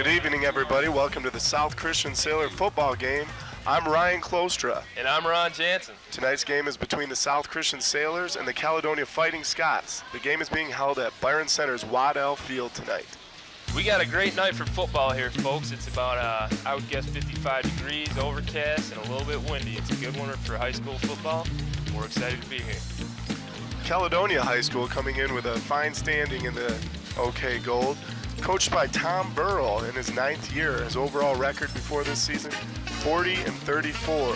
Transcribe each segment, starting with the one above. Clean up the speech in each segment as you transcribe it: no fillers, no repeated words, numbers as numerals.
Good evening, everybody. Welcome to the South Christian Sailor football game. I'm Ryan Klostra. And I'm Ron Jansen. Tonight's game is between the South Christian Sailors and the Caledonia Fighting Scots. The game is being held at Byron Center's Waddell Field tonight. We got a great night for football here, folks. It's about, I would guess, 55 degrees, overcast, and a little bit windy. It's a good one for high school football. We're excited to be here. Caledonia High School coming in with a fine standing in the OK Gold. Coached by Tom Burrell in his 9th year. His overall record before this season, 40-34.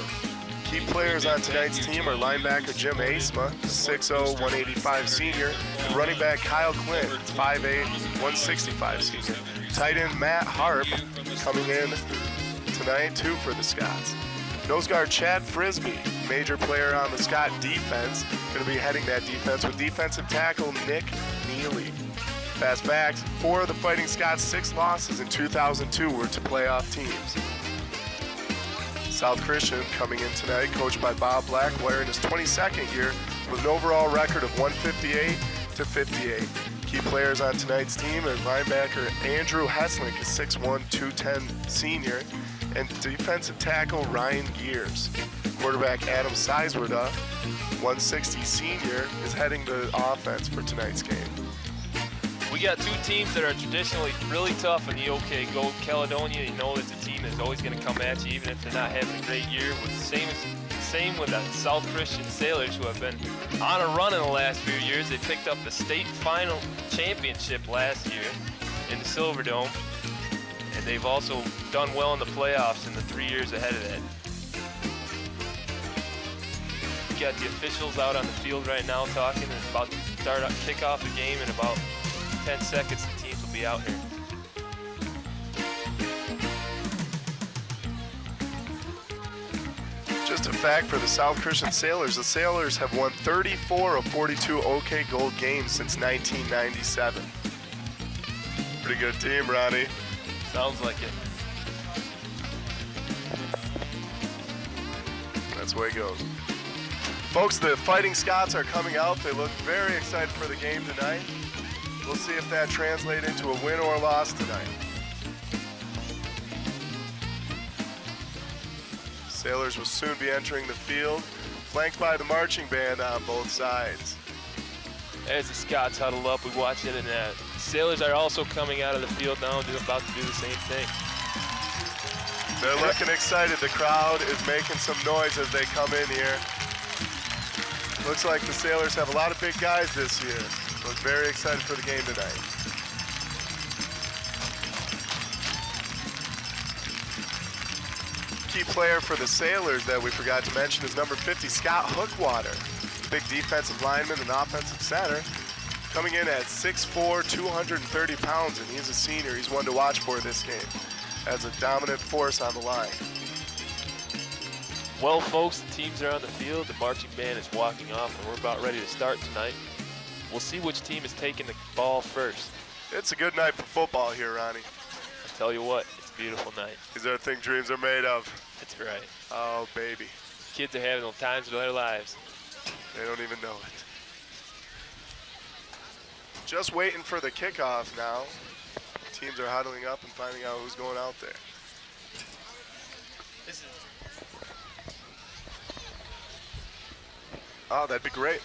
Key players on tonight's team are linebacker Jim Asma, 6'0", 185 senior, and running back Kyle Clint, 5'8", 165 senior. Tight end Matt Harp coming in tonight too for the Scots. Nose guard Chad Frisbee, major player on the Scot defense, going to be heading that defense with defensive tackle Nick Neely. Fast facts, 4 of the Fighting Scots' 6 losses in 2002 were to playoff teams. South Christian coming in tonight, coached by Bob Blackwire in his 22nd year with an overall record of 158-58. Key players on tonight's team are linebacker Andrew Heslink, a 6'1", 210 senior, and defensive tackle Ryan Gears. Quarterback Adam Seiswerda, 160 senior, is heading the offense for tonight's game. We got 2 teams that are traditionally really tough in the OK Gold. Caledonia, you know, it's a team that's always going to come at you, even if they're not having a great year. With same with the South Christian Sailors, who have been on a run in the last few years. They picked up the state final championship last year in the Silver Dome, and they've also done well in the playoffs in the 3 years ahead of that. We got the officials out on the field right now talking, and about to kick off the game in about 10 seconds. The teams will be out here. Just a fact for the South Christian Sailors, the Sailors have won 34 of 42 OK Gold games since 1997. Pretty good team, Ronnie. Sounds like it. That's the way it goes. Folks, the Fighting Scots are coming out. They look very excited for the game tonight. We'll see if that translates into a win or a loss tonight. Sailors will soon be entering the field, flanked by the marching band on both sides. As the Scots huddle up, we watch it, and Sailors are also coming out of the field now and about to do the same thing. They're looking excited. The crowd is making some noise as they come in here. Looks like the Sailors have a lot of big guys this year. Look very excited for the game tonight. Key player for the Sailors that we forgot to mention is number 50, Scott Hookwater. Big defensive lineman and offensive center. Coming in at 6'4", 230 pounds, and he's a senior. He's one to watch for this game as a dominant force on the line. Well, folks, the teams are on the field. The marching band is walking off, and we're about ready to start tonight. We'll see which team is taking the ball first. It's a good night for football here, Ronnie. I tell you what, it's a beautiful night. These are the things dreams are made of. That's right. Oh, baby. Kids are having the times of their lives. They don't even know it. Just waiting for the kickoff now. Teams are huddling up and finding out who's going out there. Oh, that'd be great.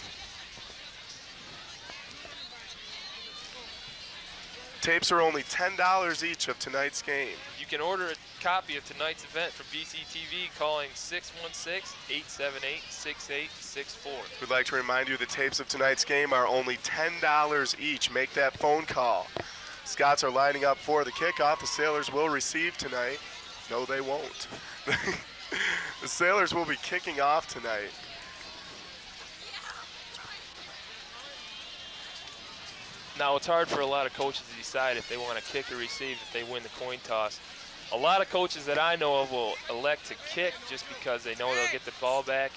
Tapes are only $10 each of tonight's game. You can order a copy of tonight's event from BCTV calling 616-878-6864. We'd like to remind you the tapes of tonight's game are only $10 each. Make that phone call. Scots are lining up for the kickoff. The Sailors will receive tonight. No, they won't. The Sailors will be kicking off tonight. Now, it's hard for a lot of coaches to decide if they want to kick or receive if they win the coin toss. A lot of coaches that I know of will elect to kick just because they know they'll get the ball back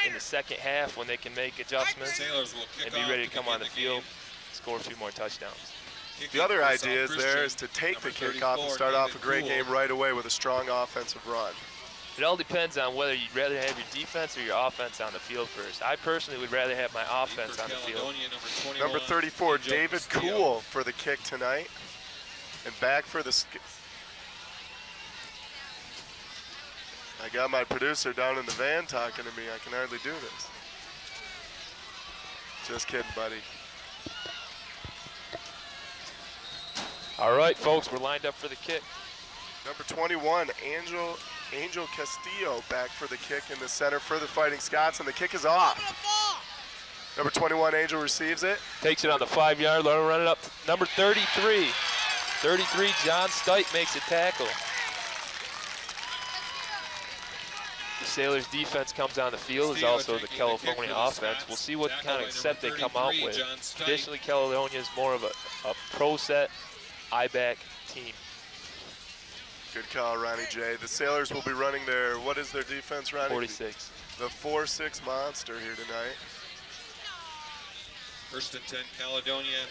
in the second half when they can make adjustments and be ready to come on the field, score a few more touchdowns. The other idea is there is to take the kickoff and start off a great game right away with a strong offensive run. It all depends on whether you'd rather have your defense or your offense on the field first. I personally would rather have my offense on the field. Number 34, David Cool for the kick tonight. And back for the I got my producer down in the van talking to me. I can hardly do this. Just kidding, buddy. All right, folks, we're lined up for the kick. Number 21, Angel Castillo back for the kick in the center for the Fighting Scots, and the kick is off. Number 21, Angel receives it. Takes it on the 5-yard line, run it up to number 33. 33, John Stipe makes a tackle. The Sailors defense comes on the field, as also the Caledonia offense. We'll see what kind of set they come out with. Traditionally, Caledonia is more of a pro set, I-back team. Good call, Ronnie J. The Sailors will be running their, what is their defense, Ronnie? 46. The 4-6 monster here tonight. 1st and 10, Caledonia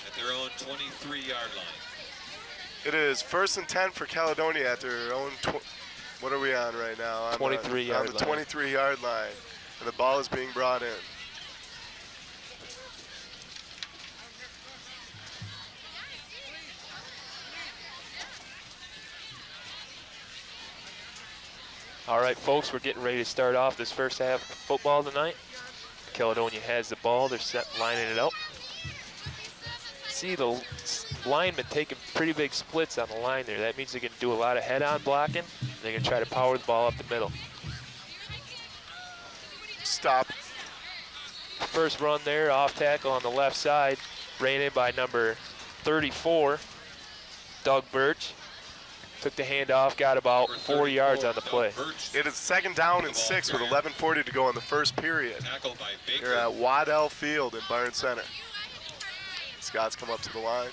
at their own 23-yard line. It is 1st and 10 for Caledonia at their own, what are we on right now? On 23-yard line. On the 23-yard line. And the ball is being brought in. All right, folks, we're getting ready to start off this first half of football tonight. Caledonia has the ball. They're lining it up. See the linemen taking pretty big splits on the line there. That means they're going to do a lot of head-on blocking. They're going to try to power the ball up the middle. Stop. First run there, off tackle on the left side, ran in by number 34, Doug Birch. Took the handoff, got about 4 yards on the play. It is 2nd down and 6 with 11:40 to go in the first period. Here at Waddell Field in Byron Center. Scots come up to the line.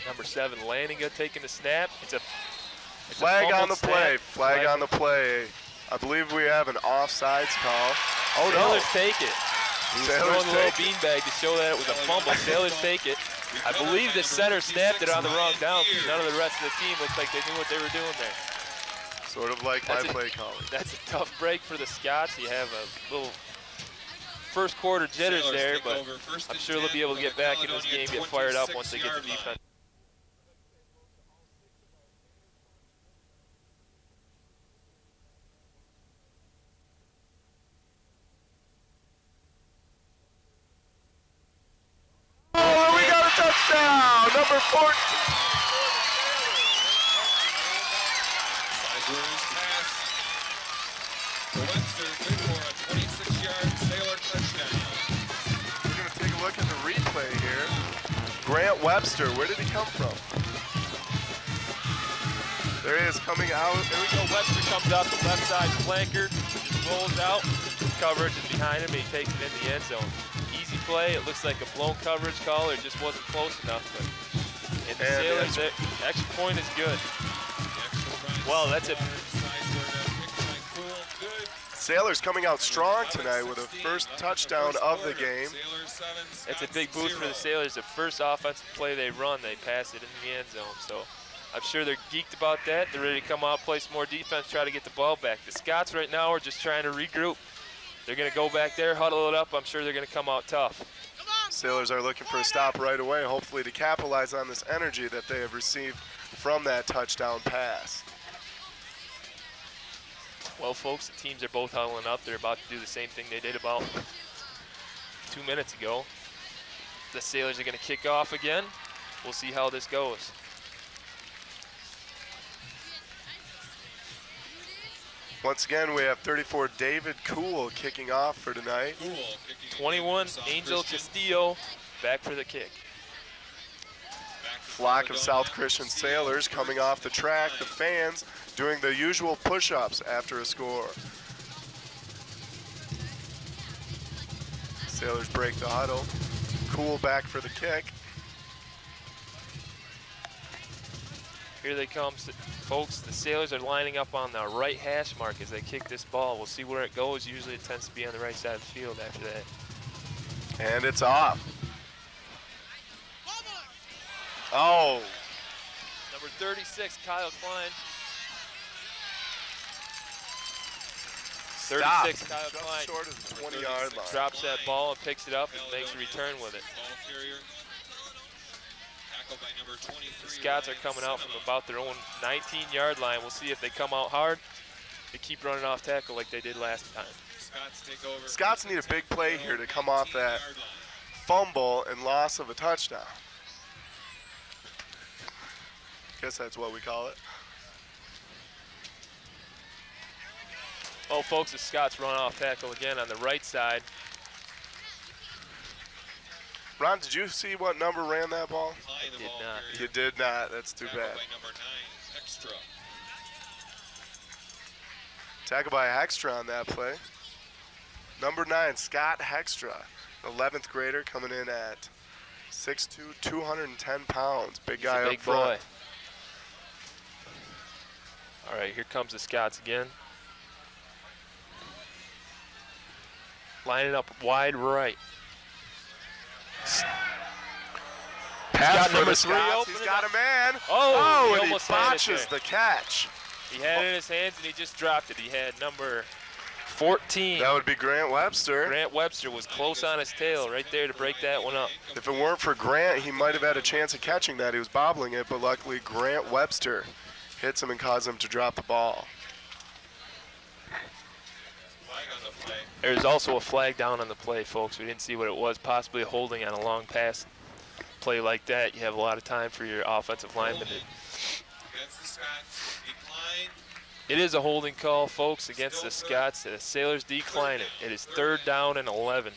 Number 7, Lanninga taking the snap. It's a flag on the play. Snap. Flag on the play. I believe we have an offsides call. Oh Sailors no! take it. He was throwing a little beanbag to show that it was a fumble. Sailors take it. I believe the center snapped it on the wrong down because none of the rest of the team looked like they knew what they were doing there. Sort of like my play calling. That's a tough break for the Scots. You have a little first quarter jitters there, but I'm sure they'll be able to get back in this game, get fired up once they get the defense. Oh, we got a touchdown! Number 14. Sideways pass to Webster, good for a 26-yard Sailor touchdown. We're going to take a look at the replay here. Grant Webster, where did he come from? There he is coming out. There we go. Webster comes out the left side flanker, just rolls out. Coverage is behind him, and he takes it in the end zone. Easy play. It looks like a blown coverage call, or it just wasn't close enough. But and the Sailors, the extra point is good. Well, that's it. Sailors coming out strong tonight with a first touchdown of the game. It's a big boost for the Sailors. The first offensive play they run, they pass it in the end zone. So I'm sure they're geeked about that. They're ready to come out, play some more defense, try to get the ball back. The Scots right now are just trying to regroup. They're going to go back there, huddle it up. I'm sure they're going to come out tough. Sailors are looking for a stop right away, hopefully to capitalize on this energy that they have received from that touchdown pass. Well, folks, the teams are both huddling up. They're about to do the same thing they did about 2 minutes ago. The Sailors are going to kick off again. We'll see how this goes. Once again, we have 34 David Cool kicking off for tonight. 21 Angel Castillo back for the kick. Flock of South Christian Sailors coming off the track. The fans doing the usual push-ups after a score. Sailors break the huddle. Cool back for the kick. Here they come, folks. The Sailors are lining up on the right hash mark as they kick this ball. We'll see where it goes. Usually it tends to be on the right side of the field after that. And it's off. Oh. Number 36, Kyle Klein. 36, Stop. Kyle Just Klein. short of the 20-yard line. Drops that ball and picks it up and makes a return with it. Tackled by number 23. The Scots are coming out from about their own 19-yard line. We'll see if they come out hard. They keep running off tackle like they did last time. Scots take over. Scots need a big play here to come off that fumble and loss of a touchdown. Guess that's what we call it. Oh, folks, the Scots run off tackle again on the right side. Ron, did you see what number ran that ball? I did not. You did not. That's too Tackled bad. by number 9, Extra. Tackled by Hextra on that play. Number 9, Scott Hextra, 11th grader, coming in at 6'2", 210 pounds. Big guy up front. Boy. All right, here comes the Scots again. Lining up wide right. Pass got for number the 3 Scots. open He's it got up. a man. Oh, and he almost had it botches there. the catch. He had it in his hands and he just dropped it. He had number 14. That would be Grant Webster. Grant Webster was close on his tail right there to break that one up. If it weren't for Grant, he might have had a chance of catching that. He was bobbling it, but luckily Grant Webster hits him and caused him to drop the ball. Flag on the play. There's also a flag down on the play, folks. We didn't see what it was, possibly a holding on a long pass. Play like that, you have a lot of time for your offensive lineman. Against the Scots, decline. It is a holding call, folks, against the Scots. The Sailors decline it. It is 3rd down and 11. 11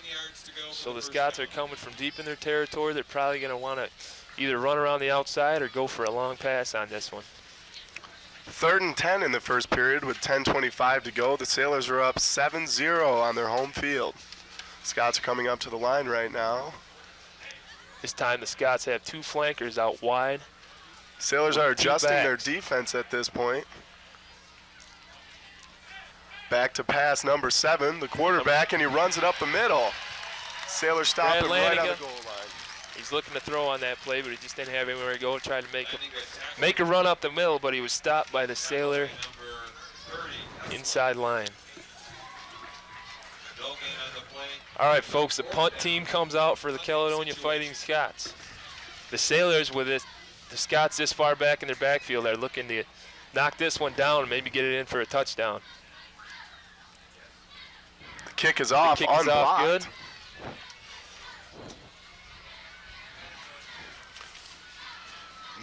yards to go. So the Scots are coming from deep in their territory. They're probably going to want to either run around the outside or go for a long pass on this one. 3rd and 10 in the first period with 10:25 to go. The Sailors are up 7-0 on their home field. Scots are coming up to the line right now. This time the Scots have 2 flankers out wide. Sailors are With 2 adjusting their backs. defense at this point. Back to pass number 7, the quarterback, and he runs it up the middle. Sailors stop Brad him right on the Lanninga. goal line. He's looking to throw on that play, but he just didn't have anywhere to go. Tried to make a run up the middle, but he was stopped by the Sailor Number 30. inside line. No gain on the play. All right, folks, the punt team comes out for the Caledonia Fighting Scots. The Sailors, with it, the Scots this far back in their backfield, are looking to knock this one down and maybe get it in for a touchdown. The kick is off, Kick is unblocked. off good.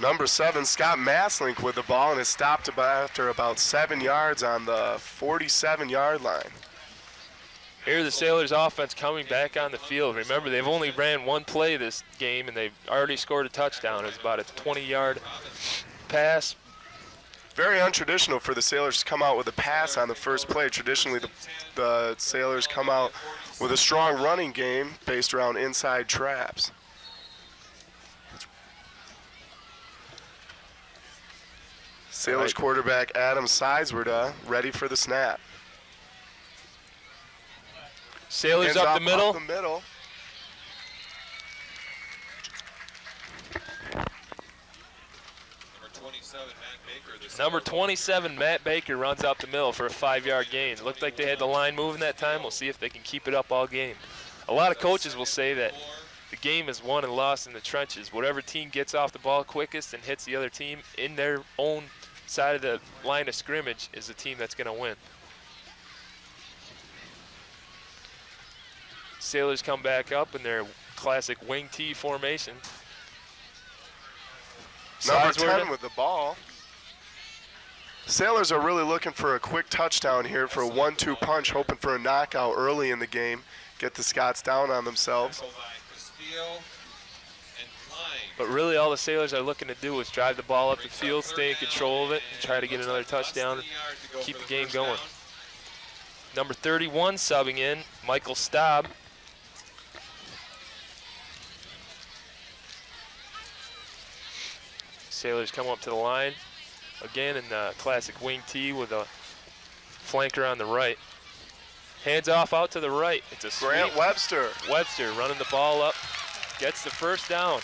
Number 7, Scott Masslink with the ball, and is stopped after about 7 yards on the 47-yard line. Here the Sailors offense coming back on the field. Remember, they've only ran 1 play this game, and they've already scored a touchdown. It's about a 20-yard pass. Very untraditional for the Sailors to come out with a pass on the first play. Traditionally, the Sailors come out with a strong running game based around inside traps. Sailors quarterback Adam Seiswerda ready for the snap. Sailors Hands up off the middle. Up the middle. Number 27, Matt Baker. Number 27, Matt Baker, runs up the middle for a 5-yard gain. It looked like they had the line moving that time. We'll see if they can keep it up all game. A lot of coaches will say that the game is won and lost in the trenches. Whatever team gets off the ball quickest and hits the other team in their own side of the line of scrimmage is the team that's going to win. Sailors come back up in their classic wing T formation. Number Seiswerda. 10 with the ball. Sailors are really looking for a quick touchdown here for a 1-2 punch, hoping for a knockout early in the game, get the Scots down on themselves. But really all the Sailors are looking to do is drive the ball up the field, stay in control of it, and try to get another touchdown, keep the game going. Number 31 subbing in, Michael Staub. Sailors come up to the line. Again in the classic wing T with a flanker on the right. Hands off out to the right. It's a sweep. Grant Webster. Webster running the ball up. Gets the first down.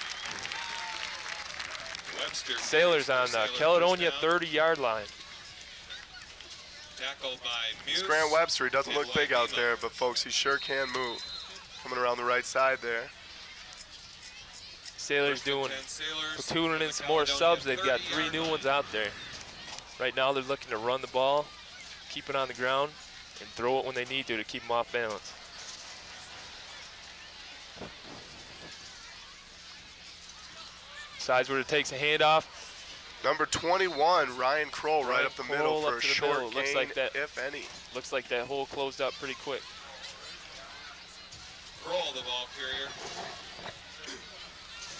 Sailors on the Caledonia 30-yard line. Tackled by It's Muse. Grant Webster. He doesn't look big out there, but folks, he sure can move. Coming around the right side there. Sailors doing, Sailors platooning in some more subs. They've got 3 new ones out there. Right now they're looking to run the ball, keep it on the ground, and throw it when they need to keep them off balance. Sides where it takes a handoff. Number 21, Ryan Kroll, right Ryan up the middle Kroll for up a to the short middle. gain, Looks like that- if any. Looks like that hole closed up pretty quick. Kroll, the ball carrier.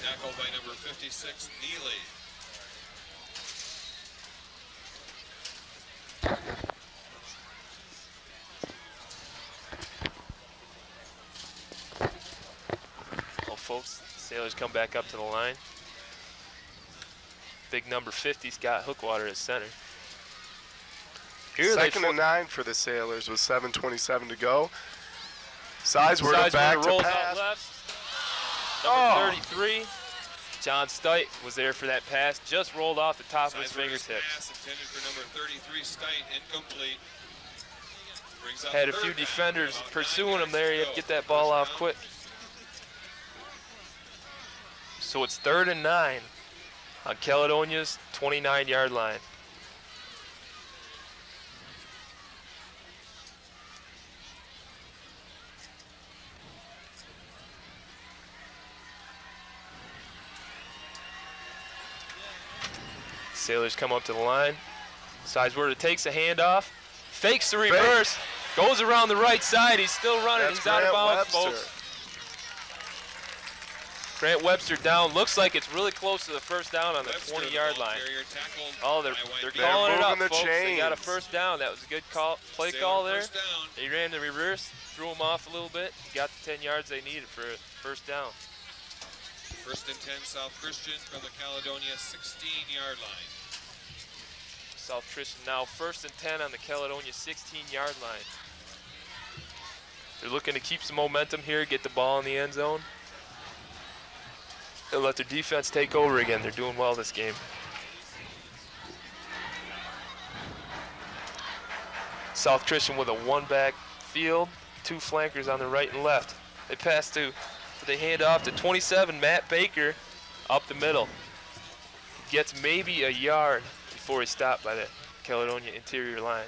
Tackled by number 56, Neely. Well, folks, Sailors come back up to the line. Big number 50, Scott Hookwater at center. Here Second and 9 for the Sailors with 7:27 to go. Sizeward back to rolls pass. out left. Number 33, John Stite was there for that pass. Just rolled off the top of his fingertips. Pass intended for number 33, Stite, incomplete. Brings up Had a third few down, defenders about 9 pursuing him yards there. to You have go. to get that ball off First quick. So it's 3rd and 9 on Caledonia's 29-yard line. Sailors come up to the line. Sizeward takes a handoff, fakes the reverse, goes around the right side. He's still running. That's He's out of Grant bounds, Webster. folks. Grant Webster down. Looks like it's really close to the first down on the Webster, 20-yard the ball line. carrier, tackled Oh, they're by White. calling it up, moving the folks. They got a chains. first down. That was a good play Sailor call there. first down. They ran the reverse, threw him off a little bit, got the 10 yards they needed for a first down. First and 10, South Christian from the Caledonia 16-yard line. South Christian now 1st and 10 on the Caledonia 16-yard line. They're looking to keep some momentum here, get the ball in the end zone. They'll let their defense take over again. They're doing well this game. South Christian with a 1-back field, 2 flankers on the right and left. They pass to, they hand off to 27, Matt Baker, up the middle. Gets maybe a yard before he's stopped by the Caledonia interior line.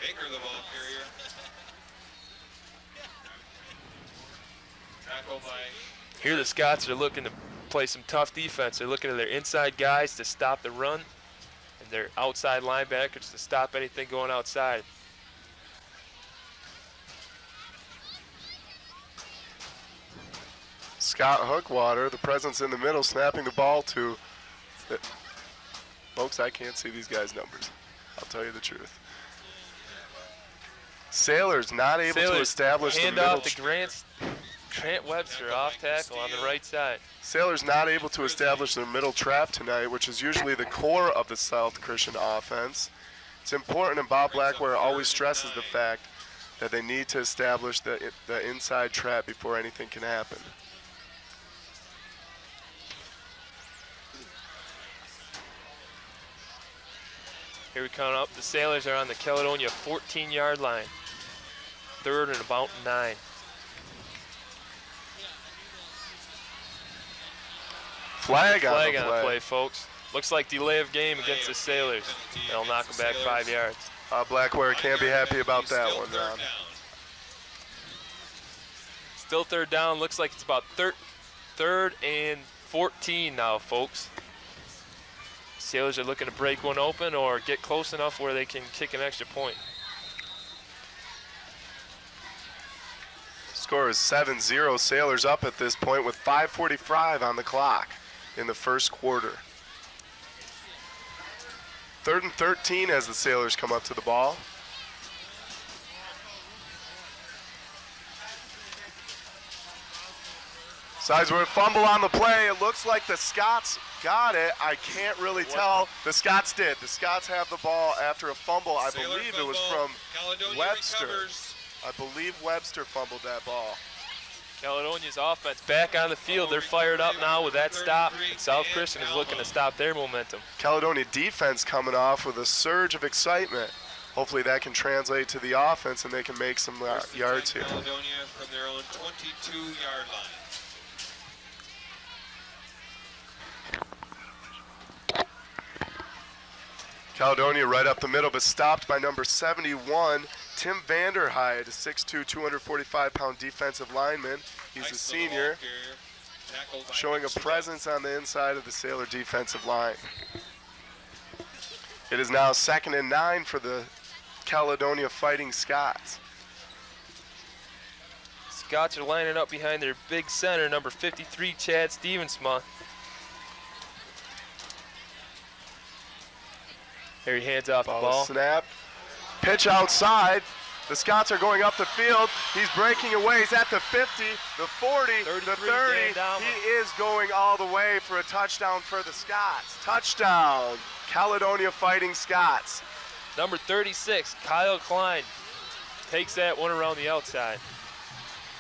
Baker, the ball carrier. Tackled by Here the Scots are looking to play some tough defense. They're looking at their inside guys to stop the run and their outside linebackers to stop anything going outside. Scott Hookwater, the presence in the middle, snapping the ball to. Folks, I can't see these guys' numbers. I'll tell you the truth. Sailors not able to establish the hand middle. off to Grant Webster off tackle on the right side. Sailors not able to establish their middle trap tonight, which is usually the core of the South Christian offense. It's important, and Bob Blackware always stresses the fact that they need to establish the inside trap before anything can happen. Here we come up. The Sailors are on the Caledonia 14-yard line. 3rd and about 9. Flag on Flag the on play. the play, folks. Looks like delay of game against the Sailors. They'll knock them back 5 yards. Blackware can't be happy about that Still one, third Ron. down. Still 3rd down. Looks like it's about 3rd and 14 now, folks. Sailors are looking to break one open or get close enough where they can kick an extra point. Score is 7-0. Sailors up at this point with 5:45 on the clock in the first quarter. 3rd and 13 as the Sailors come up to the ball. Sizeward fumble on the play. It looks like the Scots got it. I can't really tell. The Scots did. The Scots have the ball after a fumble. I Sailor believe it was fumble. from Caledonia Webster. recovers. I believe Webster fumbled that ball. Caledonia's offense back on the field. They're fired up now with that stop. And South Christian is looking to stop their momentum. Caledonia defense coming off with a surge of excitement. Hopefully that can translate to the offense and they can make some yards here. Caledonia from their own 22-yard line. Caledonia right up the middle, but stopped by number 71, Tim Vanderhyde, a 6'2", 245-pound defensive lineman. He's a senior, showing a presence on the inside of the Sailor defensive line. It is now 2nd and 9 for the Caledonia Fighting Scots. Scots are lining up behind their big center, number 53, Chad Stevensma. Here he hands off the ball. Snap. Pitch outside. The Scots are going up the field. He's breaking away. He's at the 50, the 40, the 30. He is going all the way for a touchdown for the Scots. Touchdown, Caledonia Fighting Scots. Number 36, Kyle Klein, takes that one around the outside.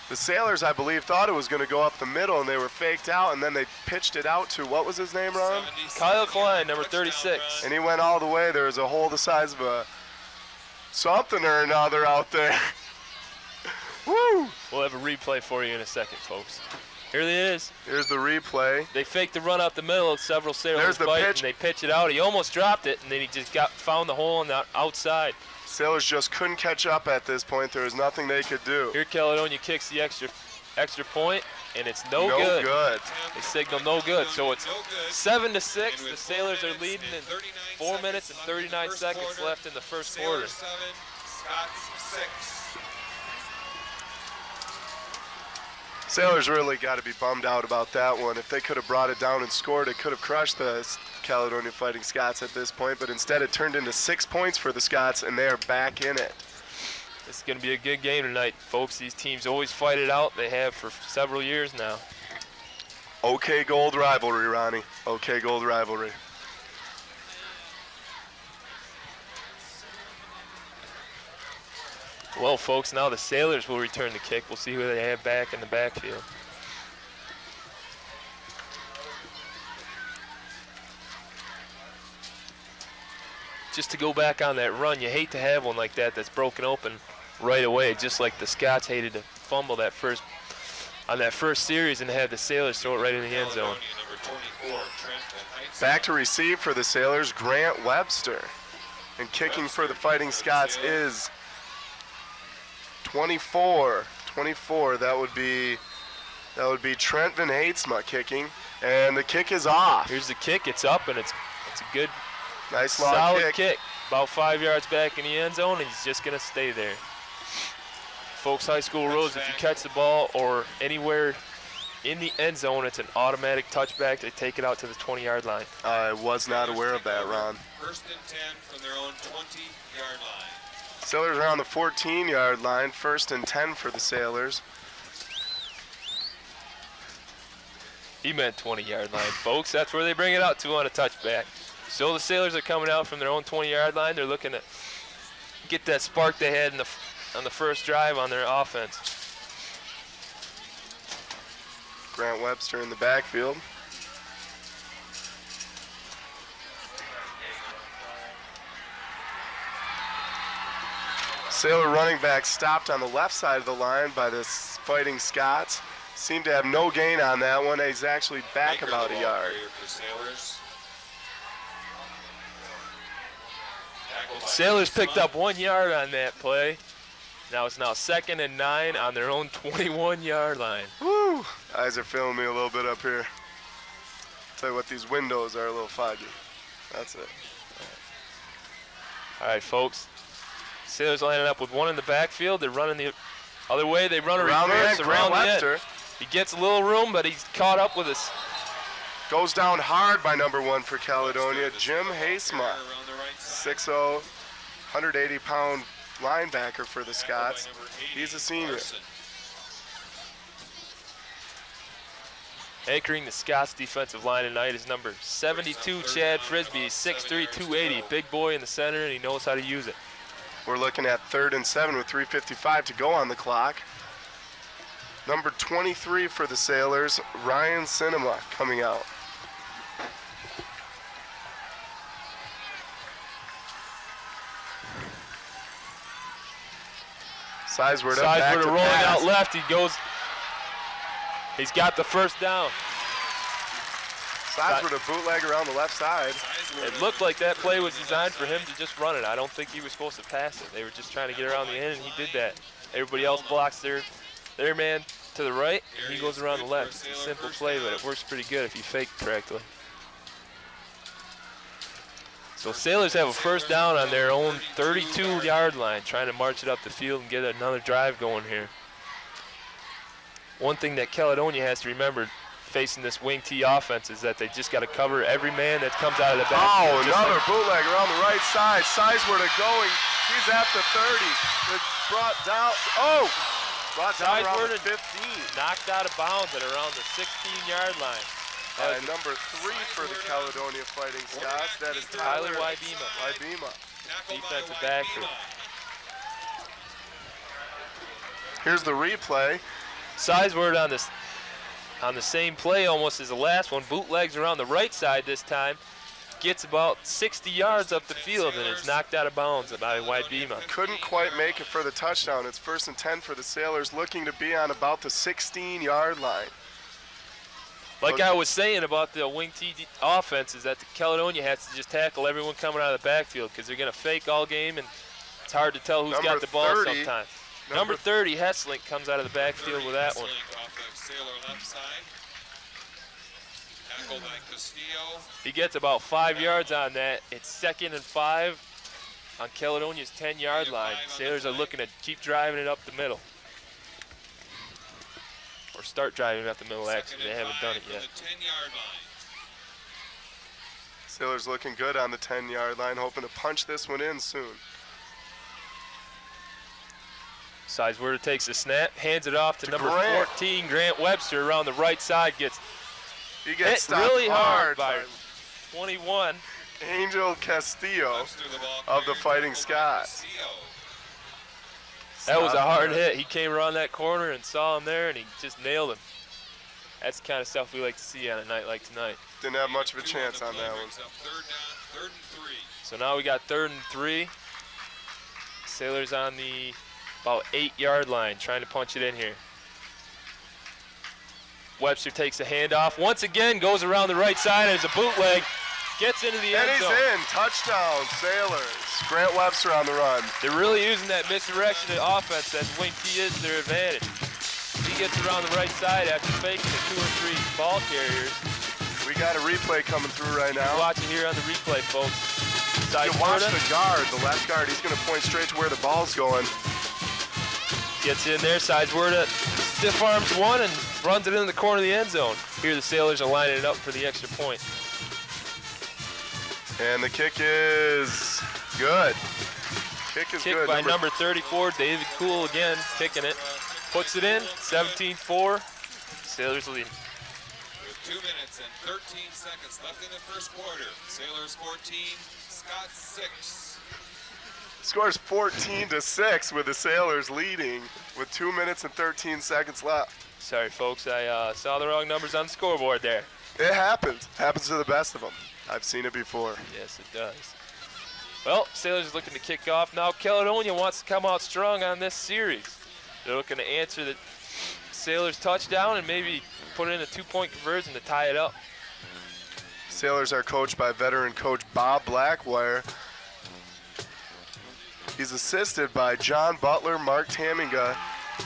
The Sailors, I believe, thought it was going to go up the middle, and they were faked out, and then they pitched it out to, what was his name, Ron? Kyle Klein, number 36. And he went all the way. There was a hole the size of a something or another out there. Woo! We'll have a replay for you in a second, folks. Here it is. Here's the replay. They faked the run up the middle of several Sailors. There's the pitch. And they pitch it out. He almost dropped it, and then he just found the hole on the outside. Sailors just couldn't catch up at this point. There was nothing they could do. Here Caledonia kicks the extra point, and it's no good. They signal no good. So it's 7-6. The Sailors are leading in 4 minutes and 39 seconds left in the first quarter. 7, Scots 6. Sailors really got to be bummed out about that one. If they could have brought it down and scored, it could have crushed the Caledonia Fighting Scots at this point, but instead it turned into 6 points for the Scots, and they are back in it. This is going to be a good game tonight, folks. These teams always fight it out. They have for several years now. OK Gold rivalry, Ronnie. OK Gold rivalry. Well, folks, now the Sailors will return the kick. We'll see who they have back in the backfield. Just to go back on that run, you hate to have one like that that's broken open right away, just like the Scots hated to fumble that on that first series and have the Sailors throw it right in the end zone. Back to receive for the Sailors, Grant Webster. And kicking for the Fighting Scots is 24. That would be Trent Van Hatesma kicking, and the kick is off. Here's the kick. It's up, and it's a good, nice long solid kick. About 5 yards back in the end zone, and he's just gonna stay there. Folks, high school rules: if you catch the ball or anywhere in the end zone, it's an automatic touchback. They take it out to the 20-yard line. I was not aware of that, Ron. 1st and 10 from their own 20-yard line. Sailors are on the 14-yard line, 1st and 10 for the Sailors. He meant 20-yard line, folks. That's where they bring it out to on a touchback. So the Sailors are coming out from their own 20-yard line. They're looking to get that spark they had on the first drive on their offense. Grant Webster in the backfield. Sailor running back stopped on the left side of the line by the Fighting Scots. Seemed to have no gain on that one. He's actually back about a yard. Sailors picked up 1 yard on that play. Now it's 2nd and 9 on their own 21-yard line. Woo! Eyes are filling me a little bit up here. Tell you what, these windows are a little foggy. That's it. All right, folks. Sailors lining up with one in the backfield. They're running the other way. They run a reverse around the end. He gets a little room, but he's caught up with us. Goes down hard by number 1 for Caledonia, Jim Hasema. 6'0", 180-pound linebacker for the Scots. He's a senior. Anchoring the Scots defensive line tonight is number 72, Chad Frisbee. 6'3", 280. Big boy in the center, and he knows how to use it. We're looking at 3rd and 7 with 3:55 to go on the clock. Number 23 for the Sailors, Ryan Cinema coming out. Sizeward up back to rolling pass. out left. He's got the first down. Sizeward a bootleg around the left side. It looked like that play was designed for him to just run it. I don't think he was supposed to pass it. They were just trying to get around the end, and he did that. Everybody else blocks their man to the right, and he goes around the left. It's a simple play, but it works pretty good if you fake correctly. So Sailors have a first down on their own 32-yard line, trying to march it up the field and get another drive going here. One thing that Caledonia has to remember facing this wing T offense is that they just got to cover every man that comes out of the backfield. Oh, another bootleg around the right side. Sizeward going. He's at the 30. It's brought down. Oh! Brought down around the 15. Knocked out of bounds at around the 16-yard line. Number 3 for the Caledonia Fighting Scots. That is Tyler Wybema. Defensive backer. Here's the replay. Sizeward on the same play almost as the last one. Bootlegs around the right side this time. Gets about 60 yards up the field and is knocked out of bounds by Wybema. Couldn't quite make it for the touchdown. It's 1st and 10 for the Sailors, looking to be on about the 16-yard line. Like I was saying about the wing T offense is that the Caledonia has to just tackle everyone coming out of the backfield because they're going to fake all game, and it's hard to tell who's got the ball sometimes. Number 30, Hesslink, comes out of the backfield with that one. He gets about 5 yards on that. It's 2nd and 5 on Caledonia's 10-yard line. Sailors are looking to keep driving it up the middle. Or start driving it up the middle, actually. They haven't done it yet. Sailors looking good on the 10-yard line, hoping to punch this one in soon. Sizeward takes the snap, hands it off to number 14, Grant Webster, around the right side. He gets hit really hard by 21. Angel Castillo of the Fighting Scots. That was a hard hit. He came around that corner and saw him there, and he just nailed him. That's the kind of stuff we like to see on a night like tonight. Didn't have much of a chance on that one. So now we got 3rd and 3. Sailors on the about 8-yard line, trying to punch it in here. Webster takes the handoff. Once again, goes around the right side as a bootleg. Gets into the end zone. And he's in. Touchdown, Sailors. Grant Webster on the run. They're really using that misdirection offense that wing T is their advantage. He gets around the right side after faking the 2 or 3 ball carriers. We got a replay coming through right now. Watch it here on the replay, folks. You watch the guard, the left guard. He's going to point straight to where the ball's going. Gets in there, Sizeward stiff arms one and runs it in the corner of the end zone. Here the Sailors are lining it up for the extra point. And the kick is good. Kick is good. By number 34, David Cool again, kicking it. Puts it in, 17-4. Sailors lead. With 2 minutes and 13 seconds left in the first quarter. Sailors 14, Scots 6. Scores 14-6 with the Sailors leading with 2 minutes and 13 seconds left. Sorry, folks, I saw the wrong numbers on the scoreboard there. It happens. Happens to the best of them. I've seen it before. Yes, it does. Well, Sailors is looking to kick off. Now Caledonia wants to come out strong on this series. They're looking to answer the Sailors touchdown and maybe put in a 2-point conversion to tie it up. Sailors are coached by veteran coach Bob Blackwire. He's assisted by John Butler, Mark Taminga,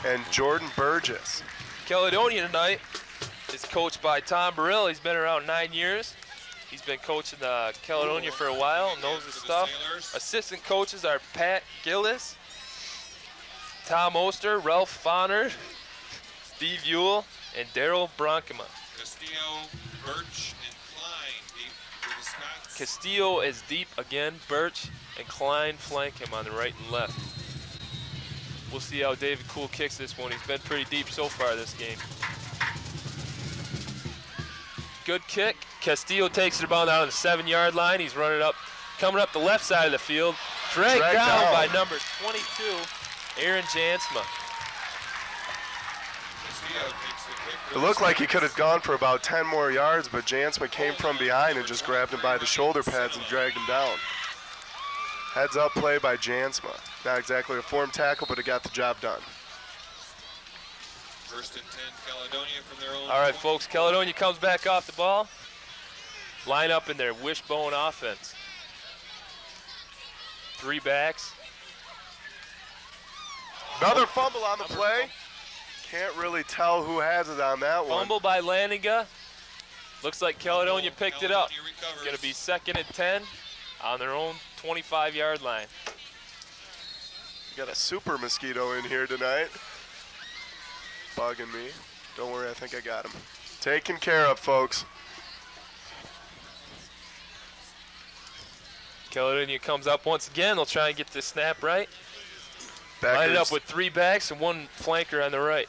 and Jordan Burgess. Caledonia tonight is coached by Tom Burrell. He's been around 9 years. He's been coaching Caledonia for a while, knows his stuff. Assistant coaches are Pat Gillis, Tom Oster, Ralph Fonner, Steve Ewell, and Daryl Bronkema. Castillo, Birch, and Klein deep for the Scots. Castillo is deep again. Birch and Klein flank him on the right and left. We'll see how David Cool kicks this one. He's been pretty deep so far this game. Good kick. Castillo takes it about down to the 7-yard line. He's running up, coming up the left side of the field. Dragged down by number 22, Aaron Jansma. It looked like he could have gone for about 10 more yards, but Jansma came from behind and just grabbed him by the shoulder pads and dragged him down. Heads up play by Jansma. Not exactly a form tackle, but it got the job done. 1st and 10, Caledonia from their own. All right, folks, Caledonia comes back off the ball. line up in their wishbone offense. 3 backs. Another fumble on the play. Can't really tell who has it on that one. Fumble by Laniga. Looks like Caledonia picked it up. Recovers. Going to be 2nd and 10 on their own 25-yard line. Got a super mosquito in here tonight. Bugging me. Don't worry, I think I got him. Taken care of, folks. Caledonia comes up once again. They'll try and get this snap right. Line it up with 3 backs and 1 flanker on the right.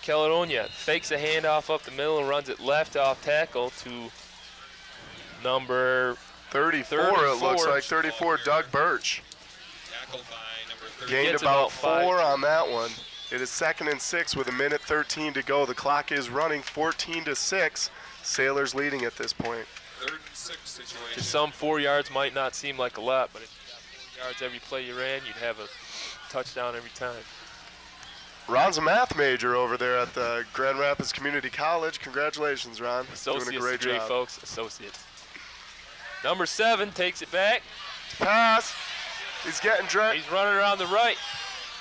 Caledonia fakes a handoff up the middle and runs it left off tackle to number 34, it looks like. 34, Doug Birch. Tackled by number 30. Gained Gets about about 4 5. on that one. It is 2nd and 6 with 1:13 to go. The clock is running 14-6. Sailors leading at this point. 3rd and 6 situation. To some, 4 yards might not seem like a lot, but if you got 4 yards every play you ran, you'd have a touchdown every time. Ron's a math major over there at the Grand Rapids Community College. Congratulations, Ron. Associate's Doing a great degree, job. folks. Associates. Number 7 takes it back. Pass. He's getting dressed. He's running around the right.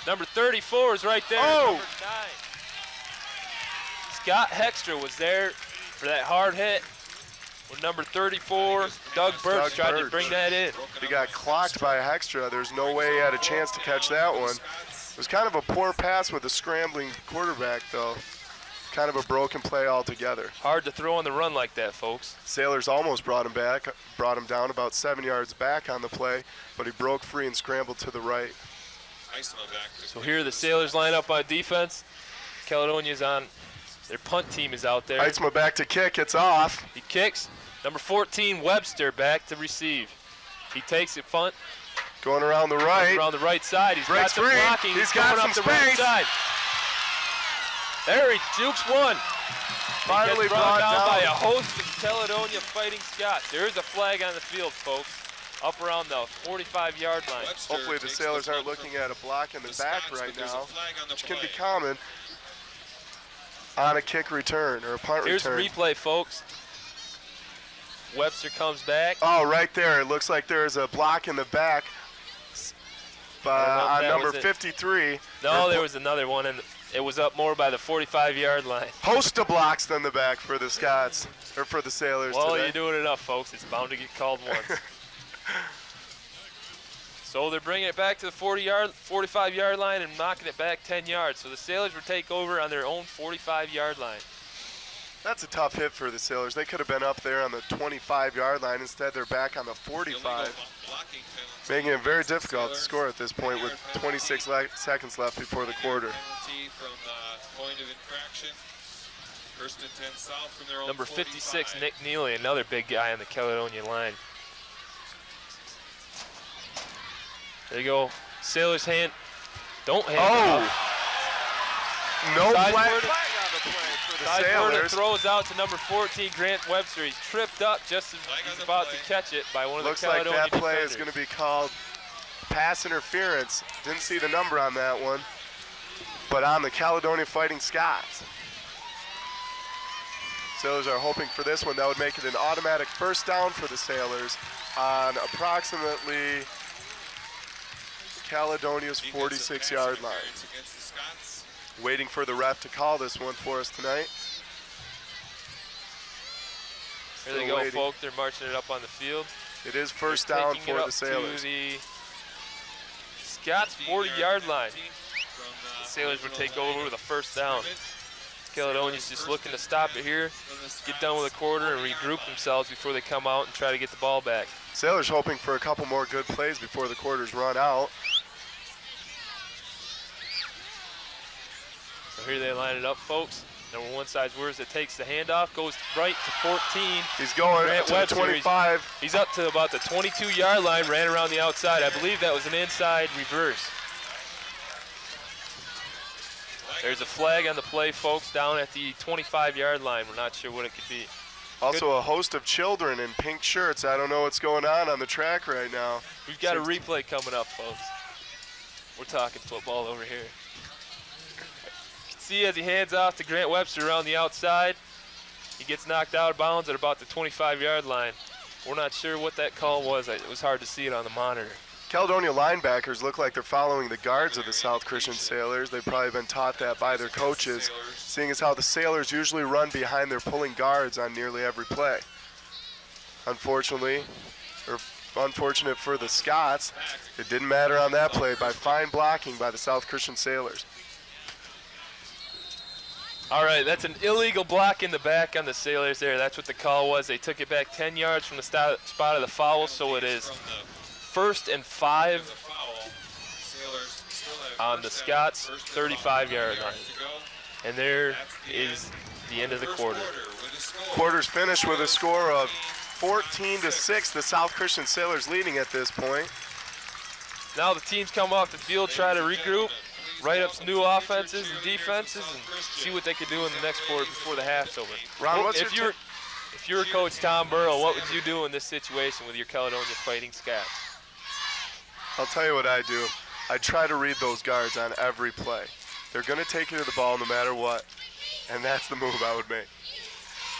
Number 34 is right there. Oh! Number 9. Scott Hextra was there for that hard hit. With number 34, Doug Birch tried to bring that in. He got clocked by Hextra. There's no way he had a chance to catch that one. It was kind of a poor pass with a scrambling quarterback, though. Kind of a broken play altogether. Hard to throw on the run like that, folks. Sailors almost brought him down about 7 yards back on the play, but he broke free and scrambled to the right. So here the Sailors line up on defense. Caledonia's on. Their punt team is out there. Heitzma back to kick. It's off. He kicks. Number 14, Webster, back to receive. He takes it, punt. Going around the right. Around the right side. He's Breaks got the free. blocking. He's got coming some up the right space. side. There he jukes one. Finally he gets brought brought down by a down. host of Caledonia Fighting Scots. There is a flag on the field, folks, up around the 45-yard line. Hopefully the Sailors aren't looking at a block in the back right now, which can be common on a kick return or a punt Here's return. the replay, folks. Webster comes back. Oh, right there. It looks like there's a block in the back on number 53. No, there was another one, and it was up more by the 45-yard line. Host of blocks in the back for the Scots, or for the Sailors Well, today. you're doing enough, folks. It's bound to get called once. So they're bringing it back to the 45-yard line and knocking it back 10 yards. So the Sailors will take over on their own 45-yard line. That's a tough hit for the Sailors. They could have been up there on the 25-yard line. Instead, they're back on the 45, making it very difficult to score at this point with 26 seconds left before the quarter. Number 56, Nick Neely, another big guy on the Caledonia line. There you go. Sailors don't hand it off. No flag Sideburner on the play for the Sideburner Sailors. throws out to number 14, Grant Webster. He's tripped up just as he's about to catch it by one of Looks the like Caledonia that play defenders. is going to be called pass interference. Didn't see the number on that one, but on the Caledonia Fighting Scots. Sailors are hoping for this one. That would make it an automatic first down for the Sailors on approximately Caledonia's 46-yard line. Waiting for the ref to call this one for us tonight. Here they Still go, waiting. folks. They're marching it up on the field. It is first They're down taking it for up the Sailors. to the Scots 40-yard line. The Sailors would take over with a first down. Caledonia's just looking to stop it here, get done with a quarter, and regroup themselves before they come out and try to get the ball back. Sailors hoping for a couple more good plays before the quarters run out. So here they line it up, folks. Number 1 side's Wurs that takes the handoff, goes right to 14. He's going Grant to the Webster, 25. He's up to about the 22-yard line, ran around the outside. I believe that was an inside reverse. There's a flag on the play, folks, down at the 25-yard line. We're not sure what it could be. Also a host of children in pink shirts. I don't know what's going on the track right now. We've got a replay coming up, folks. We're talking football over here. You can see as he hands off to Grant Webster around the outside. He gets knocked out of bounds at about the 25-yard line. We're not sure what that call was. It was hard to see it on the monitor. Caledonia linebackers look like they're following the guards of the South Christian Sailors. They've probably been taught that by their coaches, seeing as how the Sailors usually run behind their pulling guards on nearly every play. Unfortunately, or unfortunate for the Scots, it didn't matter on that play by fine blocking by the South Christian Sailors. All right, that's an illegal block in the back on the Sailors there. That's what the call was. They took it back 10 yards from the spot of the foul, so it is 1st and 5 on the Scots' 35-yard line. And there is the end of the quarter. Quarter's finished with a score of 14-6. The South Christian Sailors leading at this point. Now the teams come off the field, try to regroup, write up some new offenses and defenses, and see what they could do in the next quarter before the half's over. Ron, if you're Coach Tom Burrow, what would you do in this situation with your Caledonia Fighting Scots? I'll tell you what I do. I try to read those guards on every play. They're going to take you to the ball no matter what, and that's the move I would make.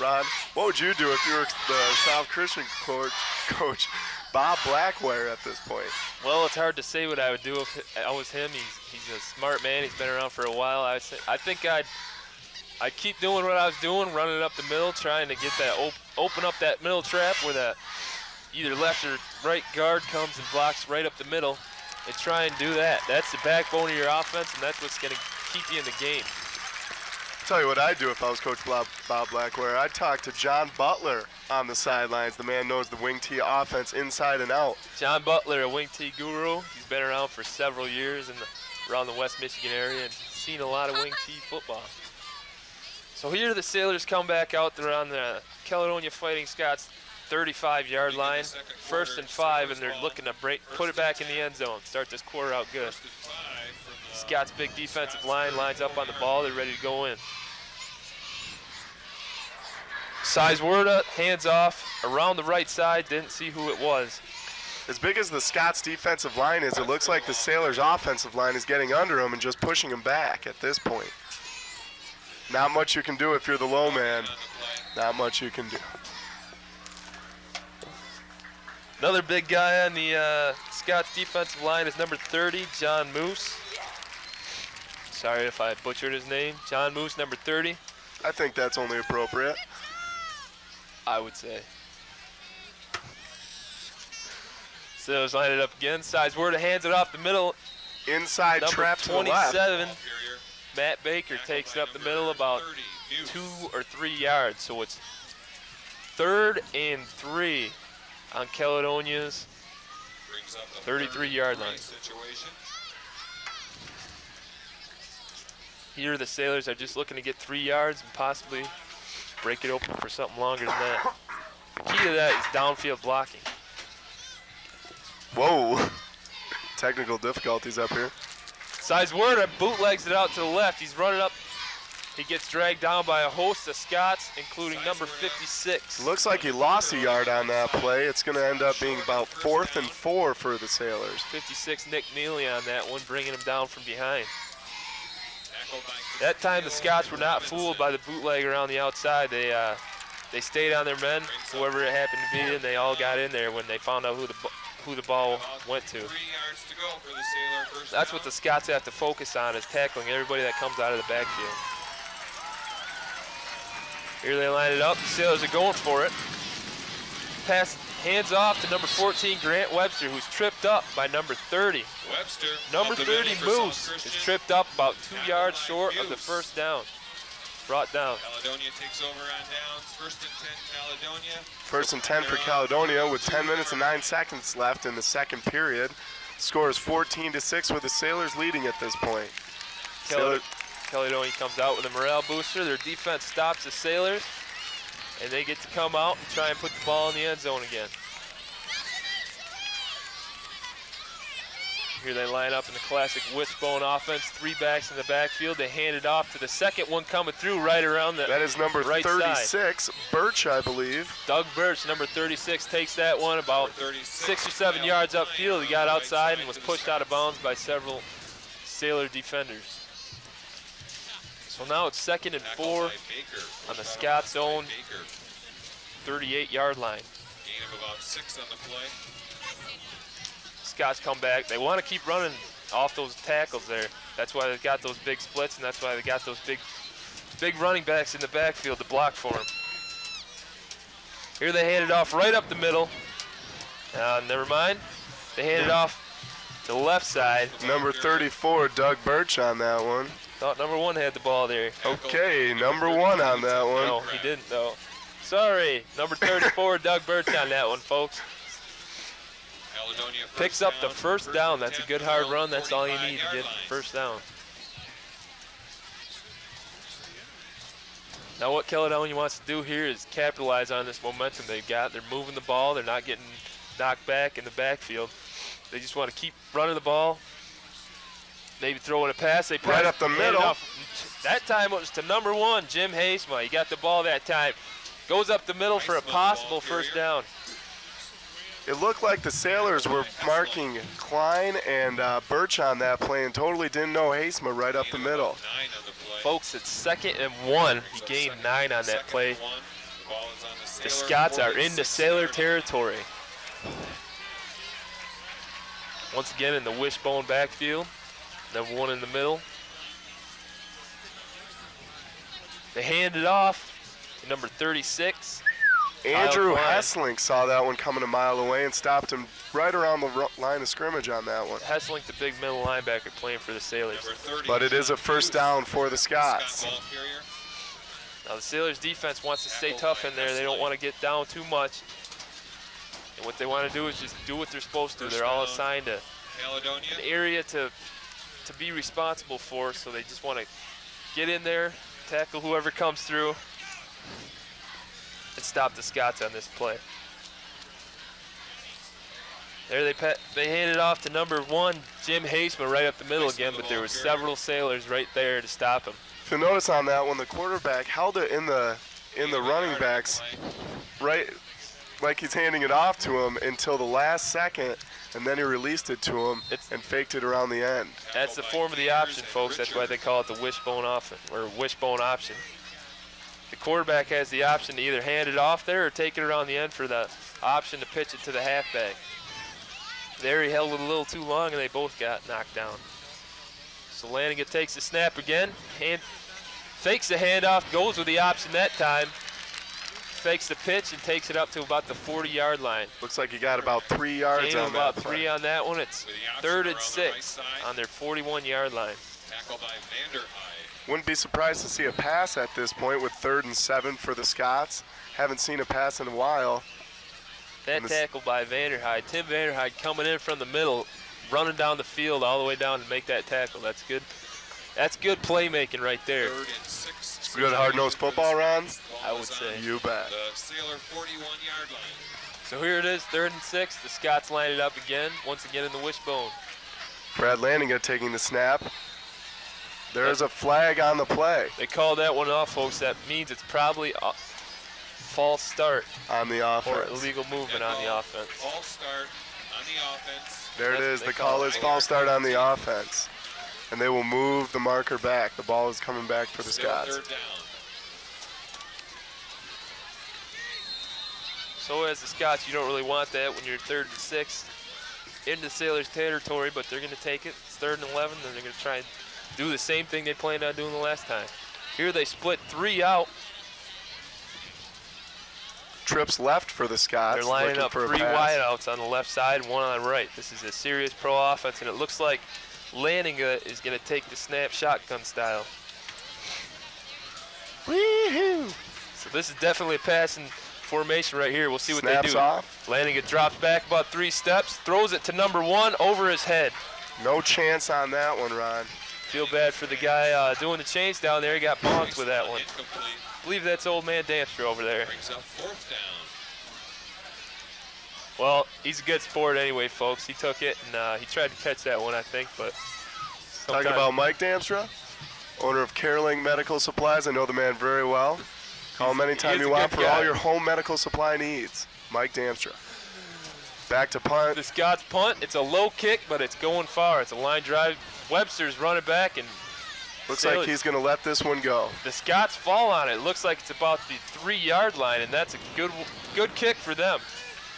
Ron, what would you do if you were the South Christian coach Bob Blackware at this point? Well, it's hard to say what I would do if I was him. He's a smart man. He's been around for a while. I think I'd keep doing what I was doing, running it up the middle, trying to get that open up that middle trap where that either left or right guard comes and blocks right up the middle, and try and do that. That's the backbone of your offense, and that's what's going to keep you in the game. I'll tell you what I'd do if I was Coach Bob Blackware. I'd talk to John Butler on the sidelines. The man knows the wing tee offense inside and out. John Butler, a wing tee guru. He's been around for several years around the West Michigan area and seen a lot of wing tee football. So here the Sailors come back out. They're on the Caledonia Fighting Scots 35-yard line, 1st and 5, and they're looking to put it back in the end zone, start this quarter out good. Scott's big defensive line lines up on the ball. They're ready to go in. Sizewurda, hands off, around the right side, didn't see who it was. As big as the Scots defensive line is, it looks like the Sailors offensive line is getting under them and just pushing them back at this point. Not much you can do if you're the low man. Not much you can do. Another big guy on the Scots defensive line is number 30, John Moose. Sorry if I butchered his name. John Moose, number 30. I think that's only appropriate. I would say. Sailors line it up again. Sizewurda hands it off the middle. Inside number trap to the left. 27, Matt Baker takes it up the middle about 2 or 3 yards. So it's 3rd and 3 on Caledonia's 33-yard line. Here the Sailors are just looking to get 3 yards and possibly break it open for something longer than that. Key to that is downfield blocking. Whoa. Technical difficulties up here. Sizewurda bootlegs it out to the left. He's running up. He gets dragged down by a host of Scots, including number 56. Looks like he lost a yard on that play. It's going to end up being about 4th and 4 for the Sailors. 56, Nick Neely on that one, bringing him down from behind. That time the Scots were not fooled by the bootleg around the outside. They stayed on their men, whoever it happened to be, and they all got in there when they found out who the ball went to. That's what the Scots have to focus on, is tackling everybody that comes out of the backfield. Here they line it up. The Sailors are going for it. Pass hands off to number 14, Grant Webster, who's tripped up by number 30. Number 30, Moose, is tripped up about 2 yards short of the first down. Brought down. Caledonia takes over on downs. 1st and 10, Caledonia. 1st and 10 for Caledonia with 10 minutes and 9 seconds left in the second period. Score is 14-6 with the Sailors leading at this point. Caledonia comes out with a morale booster. Their defense stops the Sailors, and they get to come out and try and put the ball in the end zone again. Here they line up in the classic wishbone offense, 3 backs in the backfield. They hand it off to the second one coming through right around the That is number right 36, side. Birch, I believe. Doug Birch, number 36, takes that one about 6 or 7 yards upfield. He got outside and was pushed out of bounds by several Sailor defenders. So now it's 2nd and 4 on the Scots' own 38-yard line. Gain of about 6 on the play. Scots come back. They want to keep running off those tackles there. That's why they've got those big splits, and that's why they got those big running backs in the backfield to block for them. Here they hand it off right up the middle. Never mind. They hand it off to the left side. Number 34, Doug Birch on that one. Thought number 1 had the ball there. Okay, number 1 on that one. No, he didn't though. Sorry, number 34, Doug Birch on that one, folks. Caledonia Picks up the first down. That's a good hard run. That's all you need to get the first down. Now what Caledonia wants to do here is capitalize on this momentum they've got. They're moving the ball. They're not getting knocked back in the backfield. They just want to keep running the ball. Maybe throwing a pass. They right up the middle. That time it was to number 1, Jim Hasema. He got the ball that time. Goes up the middle for a possible first down. It looked like the Sailors were marking Klein and Birch on that play and totally didn't know Hasema right up the middle. Folks, it's 2nd and 1. He gained 9 on that play. The Scots are into Sailor territory. Once again in the wishbone backfield. Number 1 in the middle. They hand it off to number 36. Andrew Hesslink saw that one coming a mile away and stopped him right around the line of scrimmage on that one. Hesslink, the big middle linebacker, playing for the Sailors. But it is a first down for the Scots. Now the Sailors defense wants to stay tough in there. They don't want to get down too much. And what they want to do is just do what they're supposed to. They're all assigned an area to be responsible for, so they just want to get in there, tackle whoever comes through, and stop the Scots on this play. There they hand it off to number 1, Jim Hasema, right up the middle again, but there were several Sailors right there to stop him. If you notice on that one, the quarterback held it in the running backs right like he's handing it off to him until the last second, and then he released it to him and faked it around the end. That's the form of the option, folks. That's why they call it the wishbone offense, or wishbone option. The quarterback has the option to either hand it off there or take it around the end for the option to pitch it to the halfback. There he held it a little too long, and they both got knocked down. So Lanigan takes the snap again, fakes the handoff, goes with the option that time, fakes the pitch and takes it up to about the 40-yard line. Looks like he got about 3 yards on that. About 3 on that one. It's 3rd and 6 on their 41-yard line. Tackled by Vanderhyde. Wouldn't be surprised to see a pass at this point with 3rd and 7 for the Scots. Haven't seen a pass in a while. That tackle by Vanderhyde. Tim Vanderhyde coming in from the middle, running down the field all the way down to make that tackle. That's good. That's good playmaking right there. 3rd and 6. Good hard-nosed football, Ron? I would say. You bet. The Sailor 41-yard line. So here it is, 3rd and 6. The Scots line it up again, once again in the wishbone. Brad Lanigan taking the snap. There's a flag on the play. They called that one off, folks. That means it's probably a false start on the offense. Or illegal movement on the offense. False start on the offense. There it is. The call is false start on the offense. And they will move the marker back. The ball is coming back for the Scots. So as the Scots, you don't really want that when you're 3rd and 6 into the Sailors' territory, but they're going to take it. It's 3rd and 11, and they're going to try and do the same thing they planned on doing the last time. Here they split 3 out. Trips left for the Scots. They're lining up 3 wideouts on the left side and 1 on the right. This is a serious pro offense, and it looks like Lanigan is going to take the snap shotgun style. Woo-hoo! So this is definitely a passing formation right here. We'll see what Snaps they do. Off. Lanigan drops back about 3 steps, throws it to number 1 over his head. No chance on that one, Ron. Feel bad for the guy doing the chains down there. He got bonked with that one. I believe that's old man Damster over there. Brings up 4th down. Well, he's a good sport anyway, folks. He took it, and he tried to catch that one, I think, but Talking about Mike Damstra, owner of Caroling Medical Supplies. I know the man very well. Call him anytime you want for all your home medical supply needs. Mike Damstra. Back to punt. The Scots punt. It's a low kick, but it's going far. It's a line drive. Webster's running back, and Looks like he's going to let this one go. The Scots fall on it. Looks like it's about the 3-yard line, and that's a good kick for them.